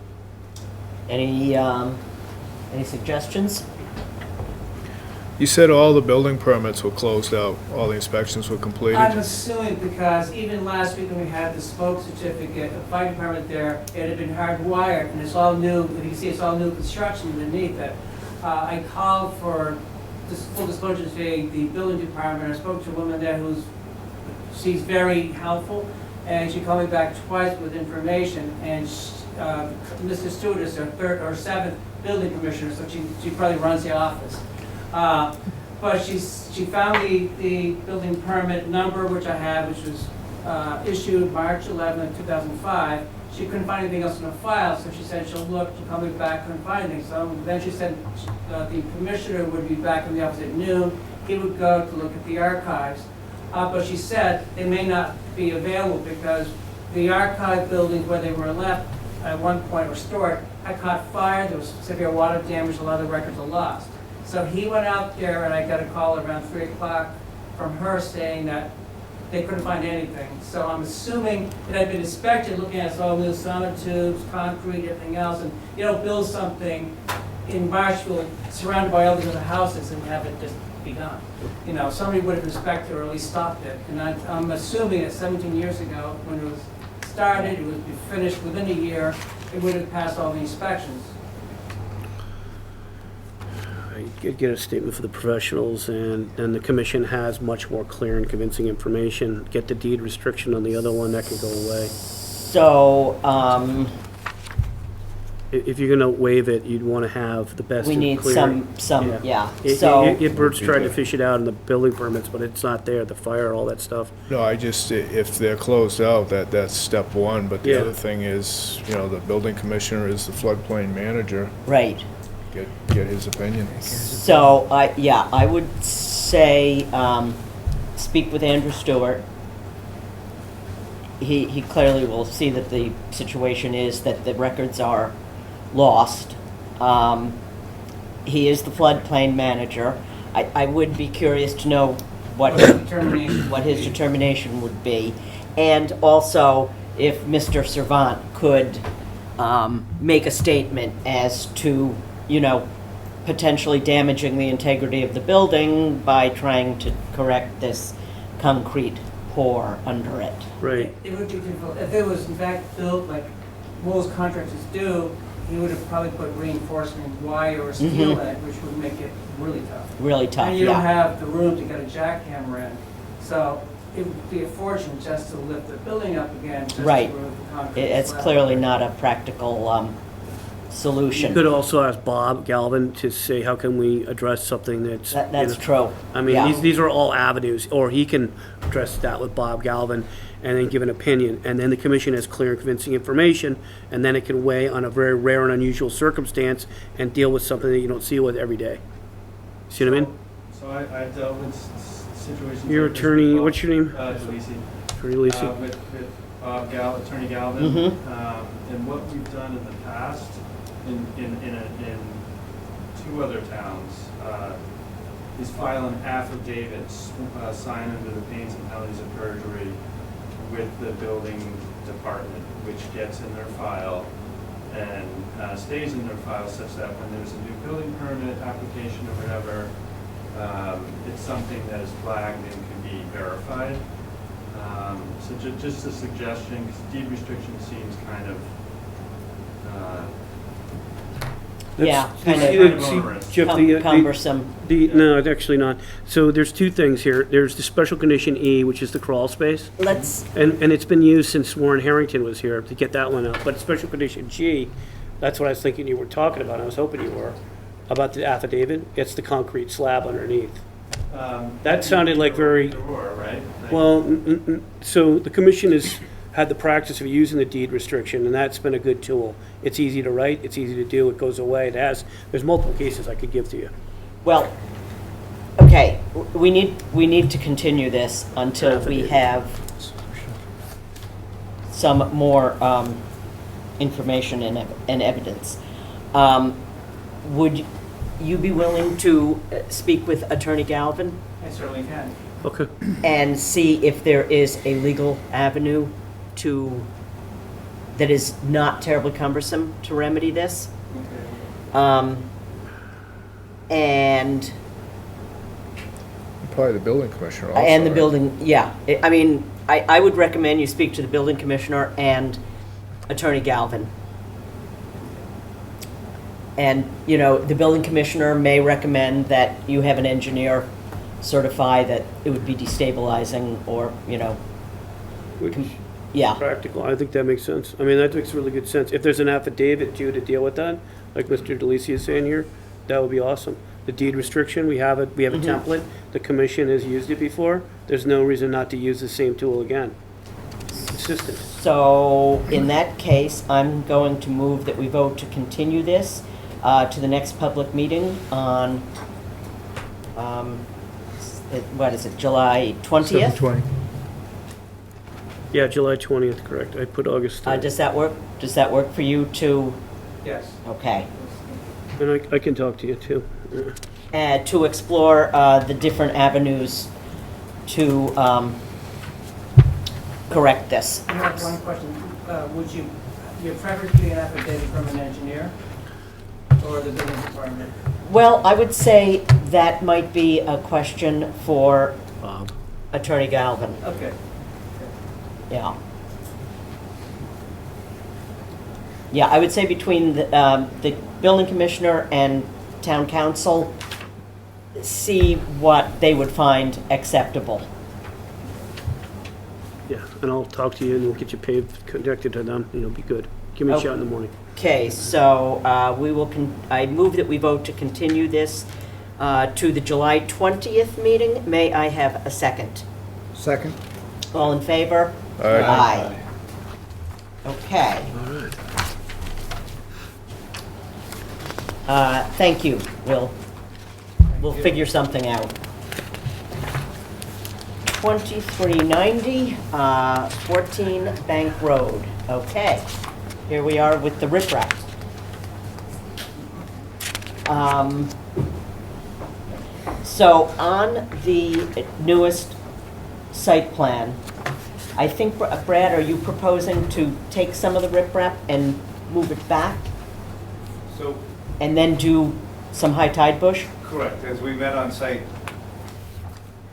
Any suggestions? You said all the building permits were closed out, all the inspections were completed? I'm assuming because even last week when we had the smoke certificate, the fire department there, it had been hardwired, and it's all new, you can see it's all new construction underneath it. I called for, full disclosure today, the building department. I spoke to a woman there she's very helpful, and she called me back twice with information, and Mr. Stewart is her third or seventh building commissioner, so she probably runs the office. But she found the building permit number, which I have, which was issued March 11, 2005. She couldn't find anything else in the file, so she said she'll look. She called me back, couldn't find anything. So then she said the commissioner would be back in the office at noon. He would go to look at the archives. But she said they may not be available because the archive buildings where they were left at one point were stored had caught fire. There was severe water damage. A lot of the records are lost. So he went out there, and I got a call around 3 o'clock from her saying that they couldn't find anything. So I'm assuming it had been inspected, looking at all new sonotubes, concrete, everything else, and you don't build something in Marshfield surrounded by all these other houses and have it just be done. You know, somebody would have inspected or at least stopped it. And I'm assuming that 17 years ago, when it was started, it would be finished within a year, it would have passed all the inspections. Get a statement for the professionals, and the commission has much more clear and convincing information. Get the deed restriction on the other one, that can go away. So, if you're gonna waive it, you'd wanna have the best we and need clear. yeah. So. Bert's tried to fish it out in the building permits, but it's not there, the fire, all that stuff. No, if they're closed out, that's step one, but the Yeah. other thing is, the building commissioner is the floodplain manager. Right. Get his opinion. So, I would say, speak with Andrew Stewart. He clearly will see that the situation is that the records are lost. He is the floodplain manager. I would be curious to know what his determination would be. And also, if Mr. Servant could make a statement as to potentially damaging the integrity of the building by trying to correct this concrete pour under it. Right. It would be difficult. If it was in fact built like most contractors do, he would have probably put reinforcement wire or steel in it, which would make it really tough. Really tough, and you don't have the room to get a jackhammer in. So it would be a fortune just to lift the building up again, just Right. to remove the concrete. It's slab. clearly not a practical solution. You could also ask Bob Galvin to say, how can we address something that's... That's true. I mean, Yeah. these are all avenues, or he can address that with Bob Galvin and then give an opinion. And then the commission has clear and convincing information, and then it can weigh on a very rare and unusual circumstance and deal with something that you don't see with every day. See what I mean? So I've dealt with situations. Your like this attorney, before. what's your name? DeLisi. Attorney Lisi. With Attorney Galvin. And what we've done in the past, in 2 other towns, is file an affidavit signed under the pains and penalties of perjury with the building department, which gets in their file and stays in their file such that when there's a new building permit application or whatever, it's something that is flagged and can be verified. So just a suggestion, 'cause deed restriction seems kind of, Yeah, That's- kind see, of see, onerous. Jeff, Cumbersome. No, it's actually not. So there's two things here. There's the special condition E, which is the crawl space. Let's, And it's been used since Warren Harrington was here to get that one out. But special condition G, that's what I was thinking you were talking about. I was hoping you were, about the affidavit. It's the concrete slab underneath. That sounded like very, there were, right? well, so the commission has had the practice of using the deed restriction, and that's been a good tool. It's easy to write, it's easy to do, it goes away, there's multiple cases I could give to you. well, okay, we need to continue this until we have some more information and evidence. Would you be willing to speak with Attorney Galvin I certainly can. Okay. and see if there is a legal avenue that is not terribly cumbersome to remedy this? And Probably the building commissioner also. And the right? building, yeah. I mean, I would recommend you speak to the building commissioner and Attorney Galvin. And, you know, the building commissioner may recommend that you have an engineer certify that it would be destabilizing or, you know, yeah. Practical, I think that makes sense. I mean, that makes really good sense. If there's an affidavit due to deal with that, like Mr. DeLisi is saying here, that would be awesome. The deed restriction, we have a template, the commission has used it before, there's no reason not to use the same tool again. Consistent. So, in that case, I'm going to move that we vote to continue this to the next public meeting on, what is it, July 20th? 7/20. Yeah, July 20th, correct. I put August 3rd. Does that work? Does that work for you too? Yes. Okay. And I can talk to you too. Yeah. To explore the different avenues to correct this. I have one question. Would your preference be an affidavit from an engineer or the building department? Well, I would say that might be a question for Bob. Attorney Galvin. Okay. Yeah. Yeah, I would say between the building commissioner and town council, see what they would find acceptable. Yeah, and I'll talk to you and we'll get you paved, connected to them, and it'll be good. Give me a shot in the morning. Okay, so I move that we vote to continue this to the July 20th meeting. May I have a second? Second. All in favor? Aye. Okay. Thank you. We'll figure something out. 2390, 14 Bank Road. Okay. Here we are with the riprap. So on the newest site plan, I think, Brad, are you proposing to take some of the riprap and move it back? So, And then do some high tide bush? correct, as we met on site,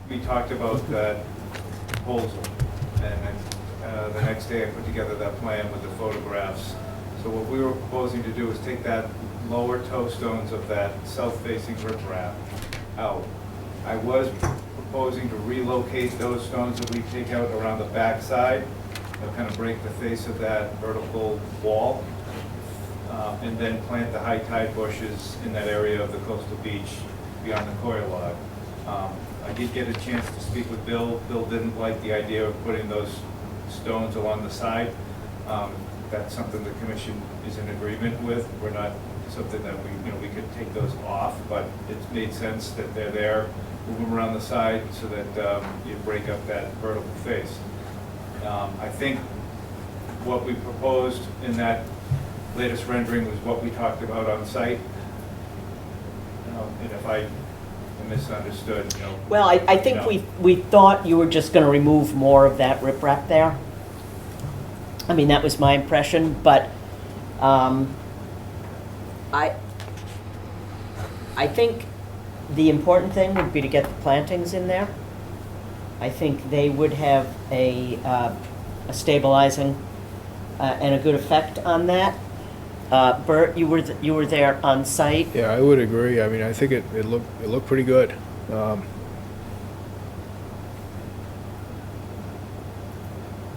we talked about that proposal. And then the next day I put together that plan with the photographs. So what we were proposing to do is take that lower toe stones of that south-facing riprap out. I was proposing to relocate those stones that we take out around the back side. They'll kind of break the face of that vertical wall. And then plant the high tide bushes in that area of the coastal beach beyond the coir log. I did get a chance to speak with Bill. Bill didn't like the idea of putting those stones along the side. That's something the commission is in agreement with. We're not something that we could take those off, but it made sense that they're there, move them around the side so that you break up that vertical face. I think what we proposed in that latest rendering was what we talked about on site. And if I misunderstood, Well, I think we thought you were just going to remove more of that riprap there. I mean, that was my impression, but I think the important thing would be to get the plantings in there. I think they would have a stabilizing and a good effect on that. Bert, you were there on site. Yeah, I would agree. I mean, I think it looked pretty good.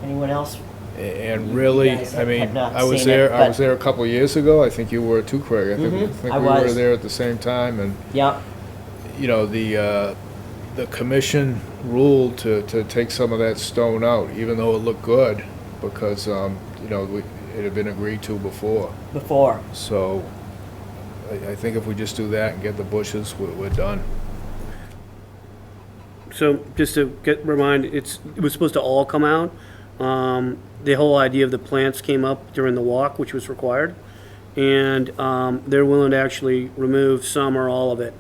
Anyone else? And You really, guys I have mean, not I was seen there. it, I was but- there a couple of years ago. I think you were too, Craig. I think, I we were was. there at the same time. And Yeah. you know, the commission ruled to take some of that stone out, even though it looked good, because you know, it had been agreed to before. So I think if we just do that and get the bushes, we're done. So just to remind, it was supposed to all come out. The whole idea of the plants came up during the walk, which was required, and they're willing to actually remove some or all of it.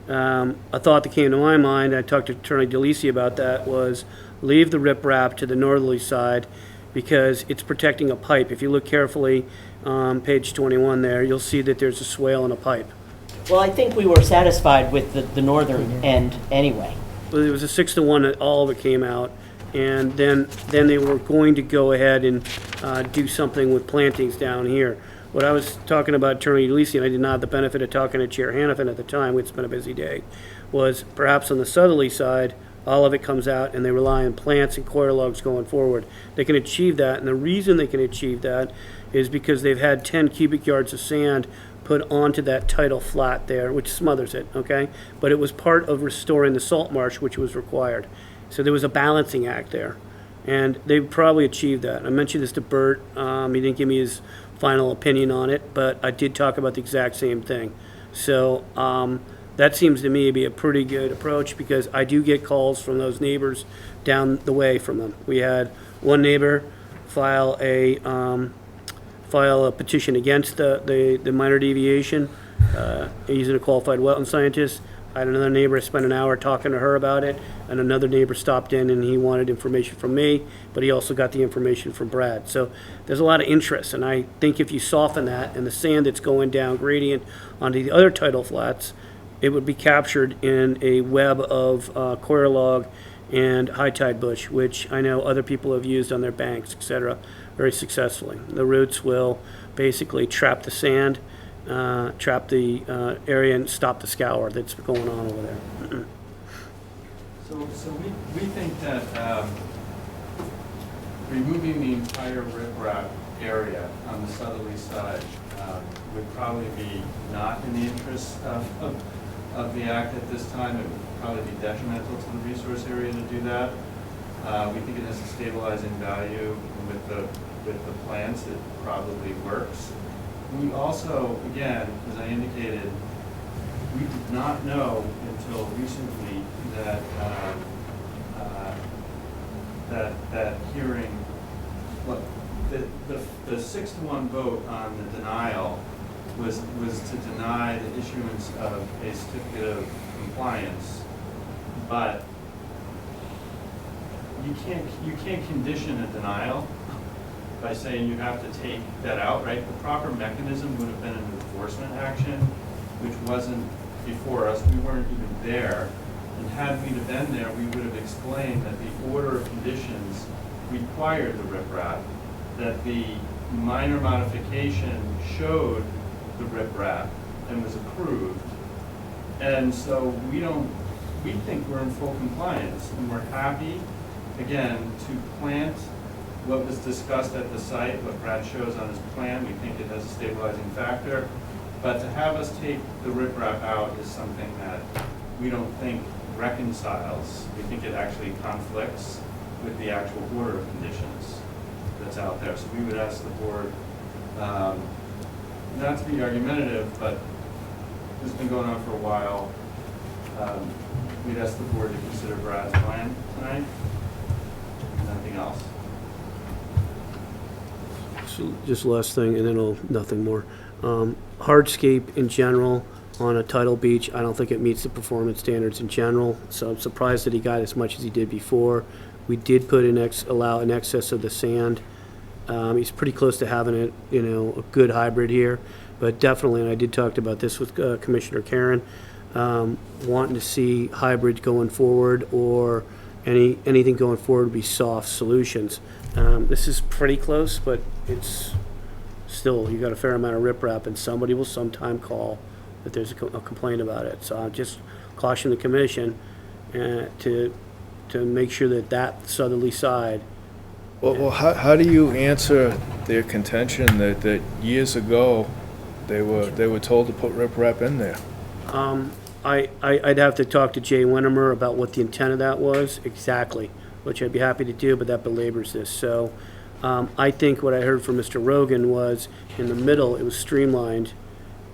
A thought that came to my mind, I talked to Attorney DeLisi about that, was leave the riprap to the northerly side because it's protecting a pipe. If you look carefully on page 21 there, you'll see that there's a swale and a pipe. Well, I think we were satisfied with the northern end anyway. Well, it was a 6-1 that all of it came out, and then they were going to go ahead and do something with plantings down here. What I was talking about, Attorney DeLisi, and I did not have the benefit of talking to Chair Hannafin at the time, it's been a busy day, was perhaps on the southerly side, all of it comes out and they rely on plants and coir logs going forward. They can achieve that, and the reason they can achieve that is because they've had 10 cubic yards of sand put onto that tidal flat there, which smothers it, okay? But it was part of restoring the salt marsh, which was required. So there was a balancing act there, and they probably achieved that. I mentioned this to Bert. He didn't give me his final opinion on it, but I did talk about the exact same thing. So that seems to me to be a pretty good approach, because I do get calls from those neighbors down the way from them. We had one neighbor file a petition against the minor deviation using a qualified wetland scientist. I had another neighbor, spent an hour talking to her about it, and another neighbor stopped in and he wanted information from me, but he also got the information from Brad. So there's a lot of interest, and I think if you soften that and the sand that's going down gradient onto the other tidal flats, it would be captured in a web of coir log and high tide bush, which I know other people have used on their banks, etc., very successfully. The roots will basically trap the sand, trap the area, and stop the scour that's going on over there. So we think that removing the entire riprap area on the southerly side would probably be not in the interest of the act at this time. It would probably be detrimental to the resource area to do that. We think it has a stabilizing value with the plants. It probably works. We also, again, as I indicated, we did not know until recently that that hearing, look, the 6-1 vote on the denial was to deny the issuance of a certificate of compliance, but you can't condition a denial by saying you have to take that out, right? The proper mechanism would have been an enforcement action, which wasn't before us. We weren't even there. And had we have been there, we would have explained that the order of conditions required the riprap, that the minor modification showed the riprap and was approved. And so we think we're in full compliance, and we're happy, again, to plant what was discussed at the site, what Brad shows on his plan. We think it has a stabilizing factor. But to have us take the riprap out is something that we don't think reconciles. We think it actually conflicts with the actual order of conditions that's out there. So we would ask the board, not to be argumentative, but this has been going on for a while. We'd ask the board to consider Brad's plan tonight. Nothing else. So just last thing, and then nothing more. Hardscape in general on a tidal beach, I don't think it meets the performance standards in general, so I'm surprised that he got as much as he did before. We did put allow an excess of the sand. He's pretty close to having it, a good hybrid here, but definitely, and I did talk about this with Commissioner Karen, wanting to see hybrid going forward, or anything going forward would be soft solutions. This is pretty close, but it's still, you got a fair amount of riprap, and somebody will sometime call if there's a complaint about it. So I just caution the commission to make sure that that southerly side. Well, how do you answer their contention that years ago, they were told to put riprap in there? I'd have to talk to Jay Winnemer about what the intent of that was exactly, which I'd be happy to do, but that belabors this. So I think what I heard from Mr. Rogan was in the middle, it was streamlined,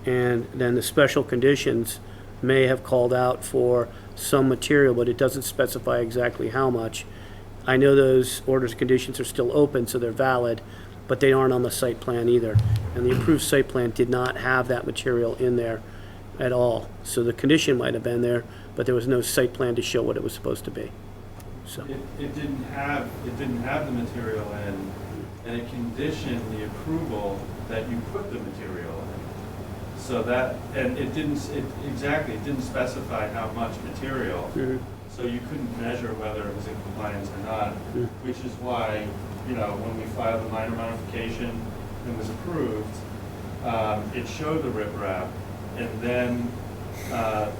and then the special conditions may have called out for some material, but it doesn't specify exactly how much. I know those orders and conditions are still open, so they're valid, but they aren't on the site plan either. And the approved site plan did not have that material in there at all. So the condition might have been there, but there was no site plan to show what it was supposed to be. So It didn't have the material in, and it conditioned the approval that you put the material in. So that, and it didn't specify how much material. Mhm. So you couldn't measure whether it was in compliance or not, which is why, when we filed the minor modification and was approved, it showed the riprap, and then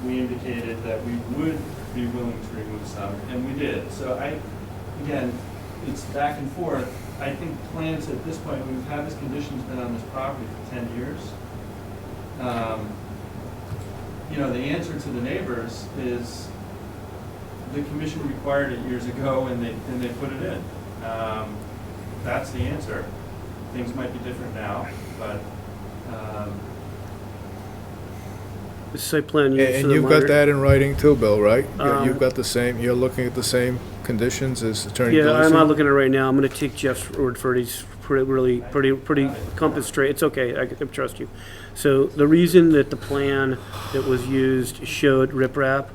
we indicated that we would be willing to remove some, and we did. So again, it's back and forth. I think plans at this point, we've had this condition's been on this property for 10 years. The answer to the neighbors is the commission required it years ago, and they put it in. That's the answer. Things might be different now, but the site plan use And for the you've got minor- that in writing too, Bill, right? Um, You've got the same, you're looking at the same conditions as Attorney Yeah, I'm Gleason? not looking at it right now. I'm gonna take Jeff's word for it. He's pretty compass straight. It's okay, I can trust you. So the reason that the plan that was used showed riprap,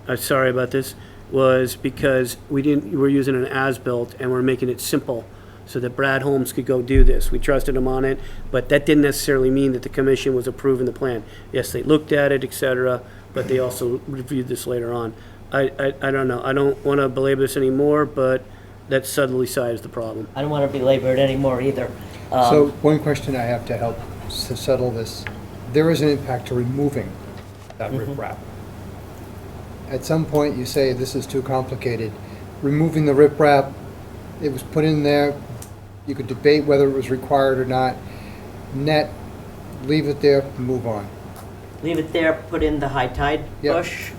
I'm sorry about this, was because we're using an as-built and we're making it simple so that Brad Holmes could go do this. We trusted him on it, but that didn't necessarily mean that the commission was approving the plan. Yes, they looked at it, et cetera, but they also reviewed this later on. I don't know. I don't want to belabor this anymore, but that southerly side is the problem. I don't want to belabor it anymore either. So one question I have to help to settle this. There is an impact to removing that riprap. At some point, you say this is too complicated. Removing the riprap, it was put in there. You could debate whether it was required or not. Net, leave it there, move on. Leave it there, put in the high tide Yep. bush.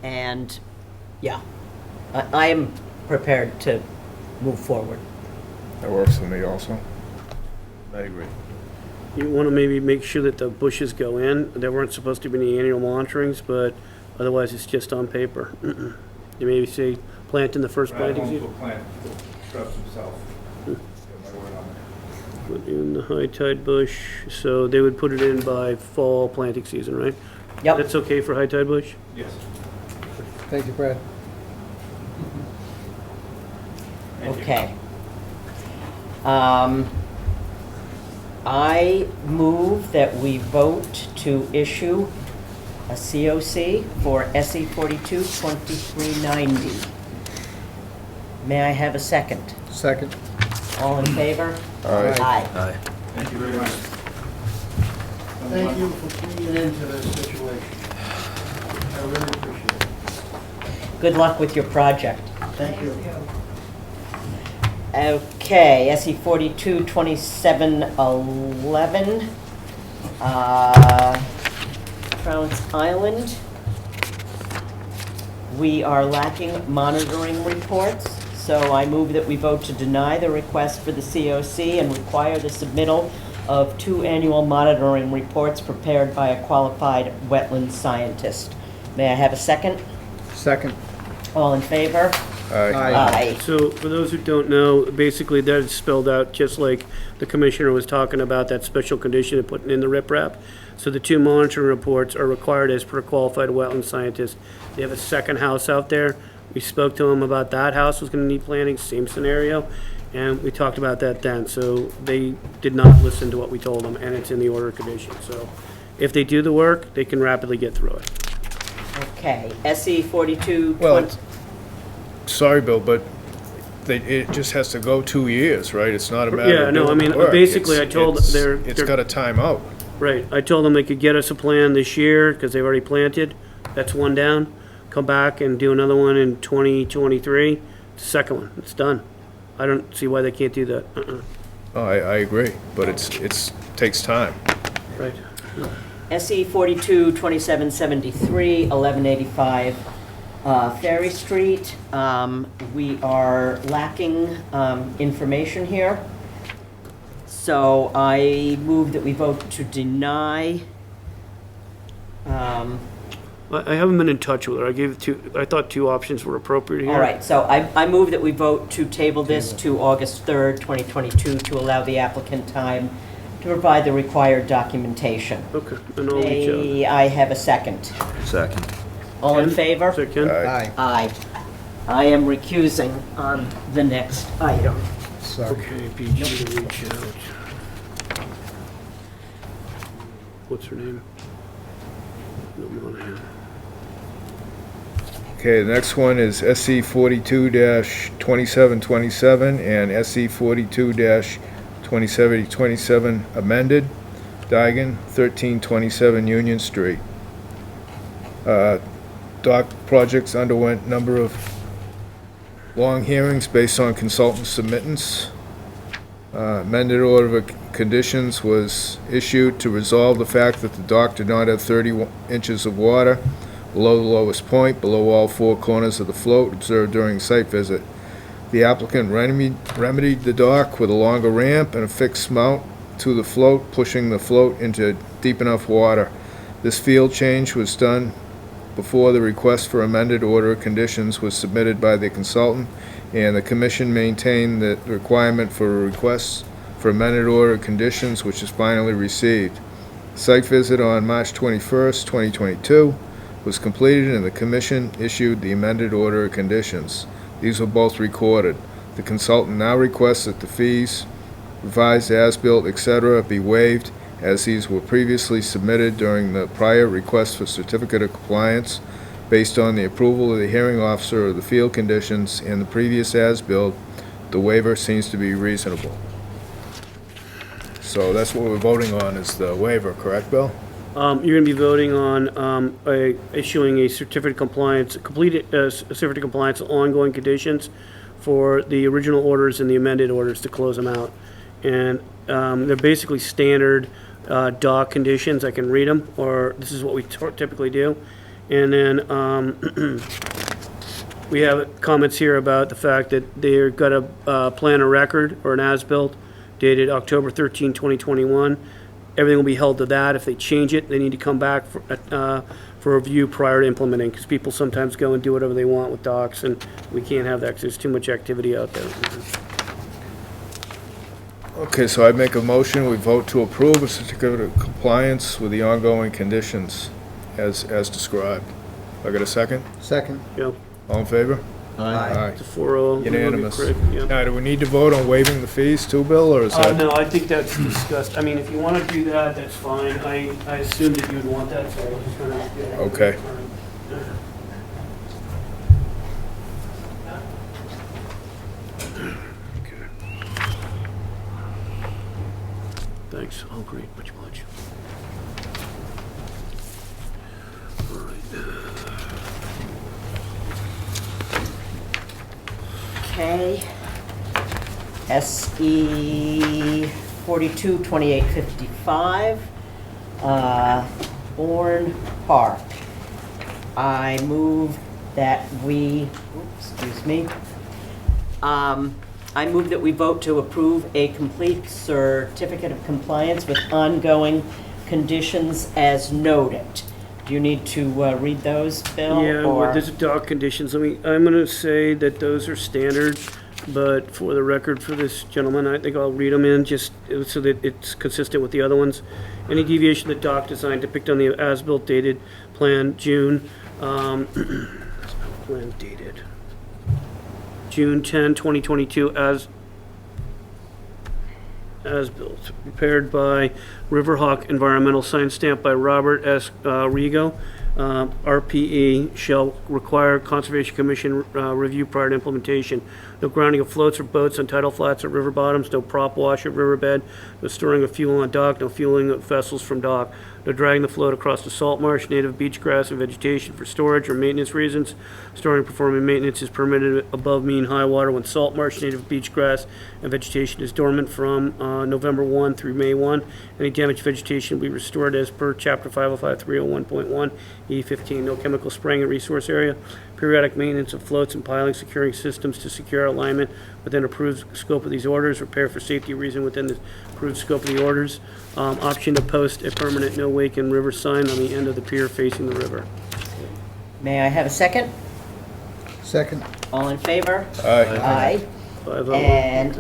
And, yeah, I am prepared to move forward. That works for me also. I agree. You want to maybe make sure that the bushes go in. There weren't supposed to be any annual monitorings, but otherwise it's just on paper. You maybe say plant in the first Brad planting Holmes season. will plant shrubs himself. Get my word on that. Put in the high tide bush, so they would put it in by fall planting season, right? Yep. That's okay for high tide bush? Yes. Thank you, Brad. Okay. I move that we vote to issue a COC for SE 422390. May I have a second? Second. All in favor? Aye. Aye. Thank you very much. Thank you for bringing it into this situation. I really appreciate it. Good luck with your project. Thank you. Okay, SE 422711, Trounce Island. We are lacking monitoring reports, so I move that we vote to deny the request for the COC and require the submittal of 2 annual monitoring reports prepared by a qualified wetland scientist. May I have a second? Second. All in favor? Aye. So for those who don't know, basically that is spelled out just like the commissioner was talking about, that special condition of putting in the riprap. So the 2 monitoring reports are required as per qualified wetland scientist. They have a second house out there. We spoke to them about that house was gonna need planting, same scenario, and we talked about that then. So they did not listen to what we told them, and it's in the order of conditions. So if they do the work, they can rapidly get through it. Okay, SE 42. Well, sorry, Bill, but it just has to go 2 years, right? It's not a matter Yeah, of no, I doing mean, the work. basically, I It's- told it's- they're- It's they're- got a timeout. Right, I told them they could get us a plan this year, because they've already planted, that's one down. Come back and do another one in 2023, the second one, it's done. I don't see why they can't do that, Oh, I agree, but takes time. right. SE 42, 2773, 1185 Ferry Street. We are lacking information here. So I move that we vote to deny. I haven't been in touch with her, I thought two options were appropriate here. All right, so I move that we vote to table this to August 3rd, 2022, to allow the applicant time to provide the required documentation. Okay, and I'll reach out. May I have a second? Second. All in Ken? favor? Is that Ken? Aye. Aye. I am recusing on the next item. Okay, BG to reach out. What's her name? No, Monahan. Okay, the next one is SC 42-2727 and SC 42-2727 amended, Digan, 1327 Union Street. Dock projects underwent number of long hearings based on consultant submittance. Amended order of conditions was issued to resolve the fact that the dock did not have 30 inches of water below the lowest point, below all four corners of the float observed during site visit. The applicant remedied the dock with a longer ramp and a fixed mount to the float, pushing the float into deep enough water. This field change was done before the request for amended order of conditions was submitted by the consultant, and the commission maintained the requirement for a request for amended order of conditions, which is finally received. Site visit on March 21st, 2022 was completed, and the commission issued the amended order of conditions. These were both recorded. The consultant now requests that the fees, revised as-built, etc., be waived, as these were previously submitted during the prior request for certificate of compliance. Based on the approval of the hearing officer of the field conditions and the previous as-built, the waiver seems to be reasonable. So that's what we're voting on, is the waiver, correct, Bill? You're gonna be voting on, issuing a certificate of compliance, completed, certificate of compliance, ongoing conditions for the original orders and the amended orders to close them out. And, they're basically standard, dock conditions, I can read them, or this is what we typically do. And then, we have comments here about the fact that they've got a, plan of record or an as-built dated October 13, 2021. Everything will be held to that. If they change it, they need to come back for review prior to implementing, because people sometimes go and do whatever they want with docks, and we can't have that because there's too much activity out there. Okay, so I make a motion, we vote to approve a certificate of compliance with the ongoing conditions as described. I got a second? Second. Yeah, All in favor? Aye. it's a 4-0. Unanimous. Craig, yeah. Now, do we need to vote on waiving the fees too, Bill, or is that? No, I think that's discussed. I mean, if you want to do that, that's fine. I assumed that you would want that, so I was just gonna. Okay. Thanks. Oh, great. Much. All right. Okay. SE 42, 2855, Bourne Park. I move that we, excuse me, I move that we vote to approve a complete certificate of compliance with ongoing conditions as noted. Do you need to read those, Bill? Yeah, or- well, there's dock conditions. I'm gonna say that those are standard, but for the record for this gentleman, I think I'll read them in just so that it's consistent with the other ones. Any deviation of the dock design depicted on the as-built dated plan June, plan dated June 10, 2022 as built, prepared by Riverhawk Environmental, sign stamped by Robert S. Rigo, RPE shall require Conservation Commission review prior to implementation. No grounding of floats or boats on tidal flats or river bottoms, no prop wash at riverbed, no storing of fuel on dock, no fueling of vessels from dock, no dragging the float across the salt marsh, native beach grass and vegetation for storage or maintenance reasons. Storing and performing maintenance is permitted above mean high water when salt marsh, native beach grass and vegetation is dormant from November 1 through May 1. Any damaged vegetation will be restored as per Chapter 505-301.1 E15. No chemical spraying in resource area. Periodic maintenance of floats and piling securing systems to secure alignment within approved scope of these orders. Repair for safety reason within the approved scope of the orders. Option to post a permanent no wake in river sign on the end of the pier facing the river. May I have a second? Second. All in favor? Aye. Aye. And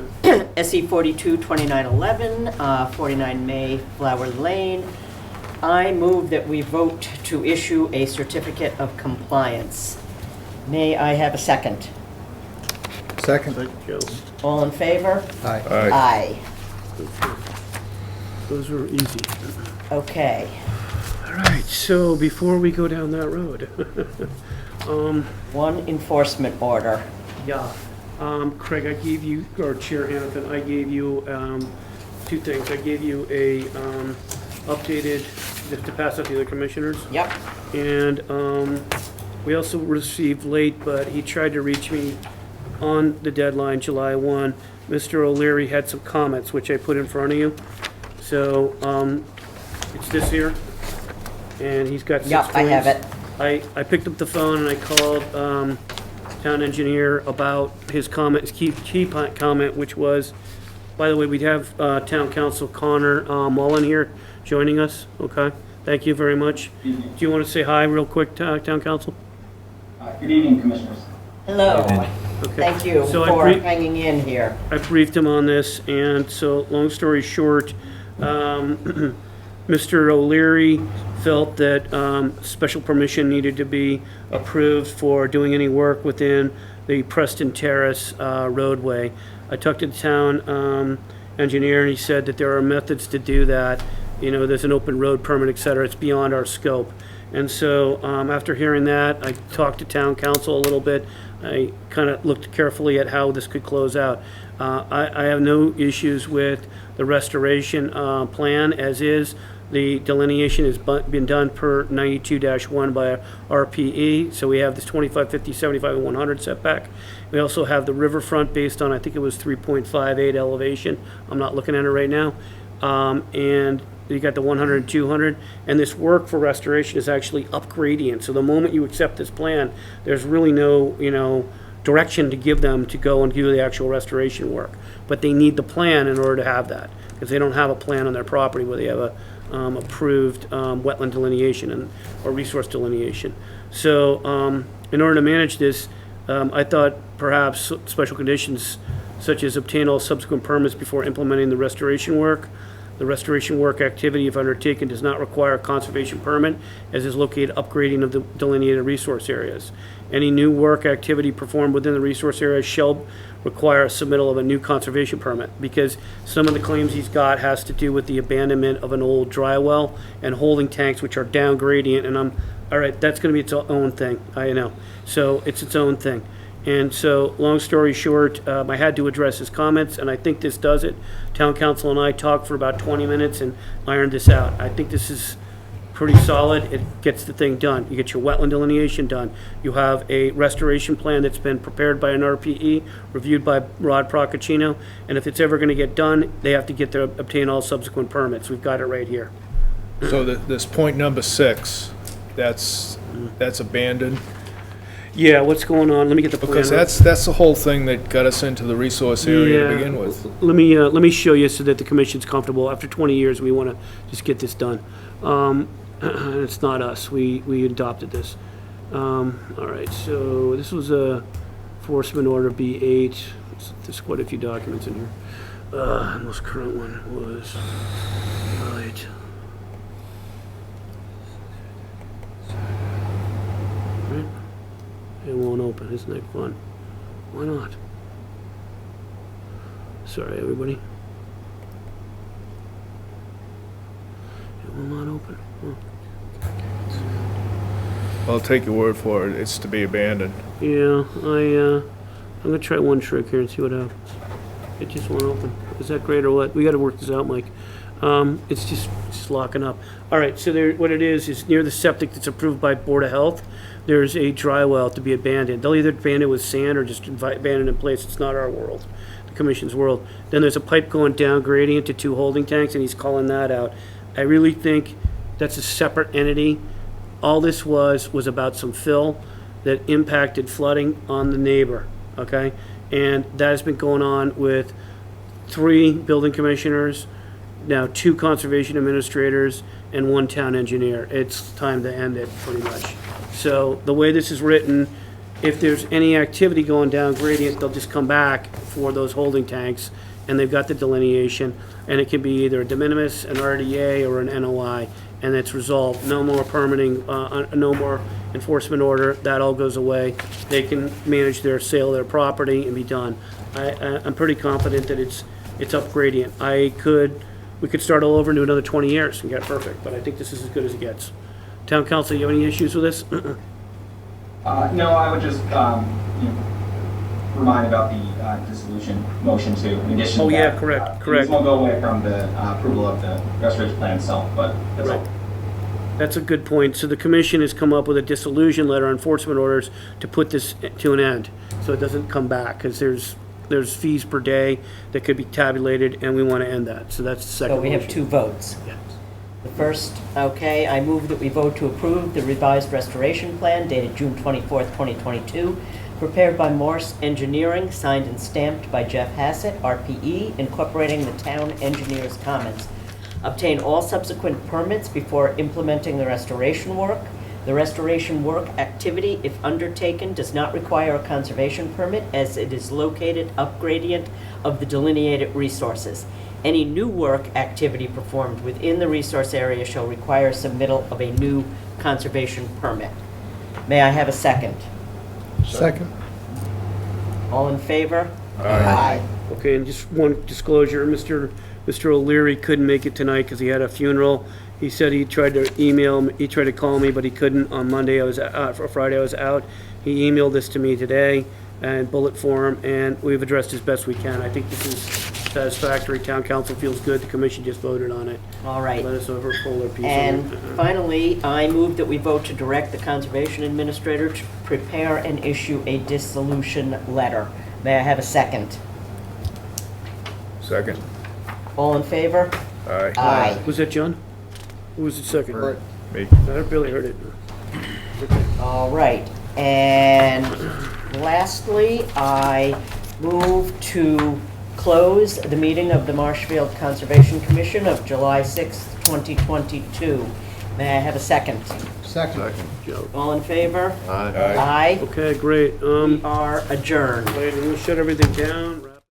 SE 42-2911, 49 Mayflower Lane. I move that we vote to issue a certificate of compliance. May I have a second? Second. Joe. All in favor? Aye. Aye. Those were easy. Okay. All right, so before we go down that road, One enforcement order. yeah, Craig, I gave you, or Chair Hannafin, I gave you two things. I gave you a updated, just to pass out to the other commissioners. Yep. And we also received late, but he tried to reach me on the deadline, July 1. Mr. O'Leary had some comments, which I put in front of you. So it's this here, and he's got 6 Yep, I have points. it. I picked up the phone and I called town engineer about his comment, his key comment, which was, by the way, we'd have town council Connor Mullen here joining us, okay? Thank you very much. Do you want to say hi real quick, town council? Good evening, Commissioners. Hello. Okay. Thank you So for hanging in here. I briefed him on this, and so, long story short, Mr. O'Leary felt that special permission needed to be approved for doing any work within the Preston Terrace roadway. I talked to the town engineer, and he said that there are methods to do that. You know, there's an open road permit, et cetera. It's beyond our scope. And so after hearing that, I talked to town council a little bit. I kind of looked carefully at how this could close out. I have no issues with the restoration plan as is. The delineation has been done per 92-1 by RPE, so we have this 25, 50, 75, and 100 setback. We also have the riverfront based on, I think it was 3.58 elevation. I'm not looking at it right now. And you got the 100 and 200, and this work for restoration is actually up gradient. So the moment you accept this plan, there's really no, direction to give them to go and do the actual restoration work. But they need the plan in order to have that, because they don't have a plan on their property where they have a approved wetland delineation or resource delineation. So in order to manage this, I thought perhaps special conditions such as obtain all subsequent permits before implementing the restoration work. The restoration work activity, if undertaken, does not require a conservation permit, as is located upgrading of the delineated resource areas. Any new work activity performed within the resource area shall require a submittal of a new conservation permit, because some of the claims he's got has to do with the abandonment of an old dry well and holding tanks, which are down gradient, and all right, that's gonna be its own thing, I know. So it's its own thing. And so, long story short, I had to address his comments, and I think this does it. Town council and I talked for about 20 minutes and ironed this out. I think this is pretty solid. It gets the thing done. You get your wetland delineation done. You have a restoration plan that's been prepared by an RPE, reviewed by Rod Procaccino, and if it's ever going to get done, they have to obtain all subsequent permits. We've got it right here. So this point number 6, that's abandoned? Yeah, what's going on? Let me get the plan. Because that's the whole thing that got us into the resource area to begin with. Let me show you so that the commission's comfortable. After 20 years, we want to just get this done. It's not us. We adopted this. All right, so this was a enforcement order B8. There's quite a few documents in here. The most current one was, right. It won't open. Isn't that fun? Why not? Sorry, everybody. It will not open. Oh. I'll take your word for it, it's to be abandoned. Yeah, I'm gonna try one trick here and see what happens. It just won't open. Is that great or what? We gotta work this out, Mike. It's just locking up. All right, so there, what it is near the septic that's approved by Board of Health, there's a dry well to be abandoned. They'll either abandon it with sand or just abandon it in place. It's not our world, the commission's world. Then there's a pipe going down gradient to 2 holding tanks, and he's calling that out. I really think that's a separate entity. All this was about some fill that impacted flooding on the neighbor, okay? And that has been going on with 3 building commissioners, now 2 conservation administrators, and 1 town engineer. It's time to end it, pretty much. So the way this is written, if there's any activity going down gradient, they'll just come back for those holding tanks, and they've got the delineation, and it can be either a de minimis, an RDA, or an NOI, and it's resolved. No more permitting, no more enforcement order, that all goes away. They can manage their sale of their property and be done. I'm pretty confident that it's up gradient. We could start all over and do another 20 years and get it perfect, but I think this is as good as it gets. Town council, you have any issues with this? No, I would just, remind about the dissolution motion too, in addition to Oh, yeah, that, correct. This won't go away from the approval of the restoration plan itself, but that's all. That's a good point. So the commission has come up with a dissolution letter, enforcement orders, to put this to an end, so it doesn't come back, because there's fees per day that could be tabulated, and we want to end that. So that's the second So we have motion. 2 votes. The first, okay, I move that we vote to approve the revised restoration plan dated June 24th, 2022, prepared by Morse Engineering, signed and stamped by Jeff Hassett, RPE, incorporating the town engineer's comments. Obtain all subsequent permits before implementing the restoration work. The restoration work activity, if undertaken, does not require a conservation permit as it is located up gradient of the delineated resources. Any new work activity performed within the resource area shall require submittal of a new conservation permit. May I have a second? Second. All in favor? Aye. Okay, and just one disclosure, Mr. O'Leary couldn't make it tonight because he had a funeral. He said he tried to call me, but he couldn't. On Monday, Friday I was out. He emailed this to me today and bullet form, and we've addressed as best we can. I think this is satisfactory. Town council feels good. The commission just voted on it. All right. Let us pull their piece And on it. finally, I move that we vote to direct the Conservation Administrator to prepare and issue a dissolution letter. May I have a second? Second. All in favor? Aye. Aye. Was that John? Who was the second? Me. I barely heard it. All right. And lastly, I move to close the meeting of the Marshfield Conservation Commission of July 6th, 2022. May I have a second? Second. Joe. All in favor? Aye. Aye. Okay, great. We are adjourned. We'll shut everything down.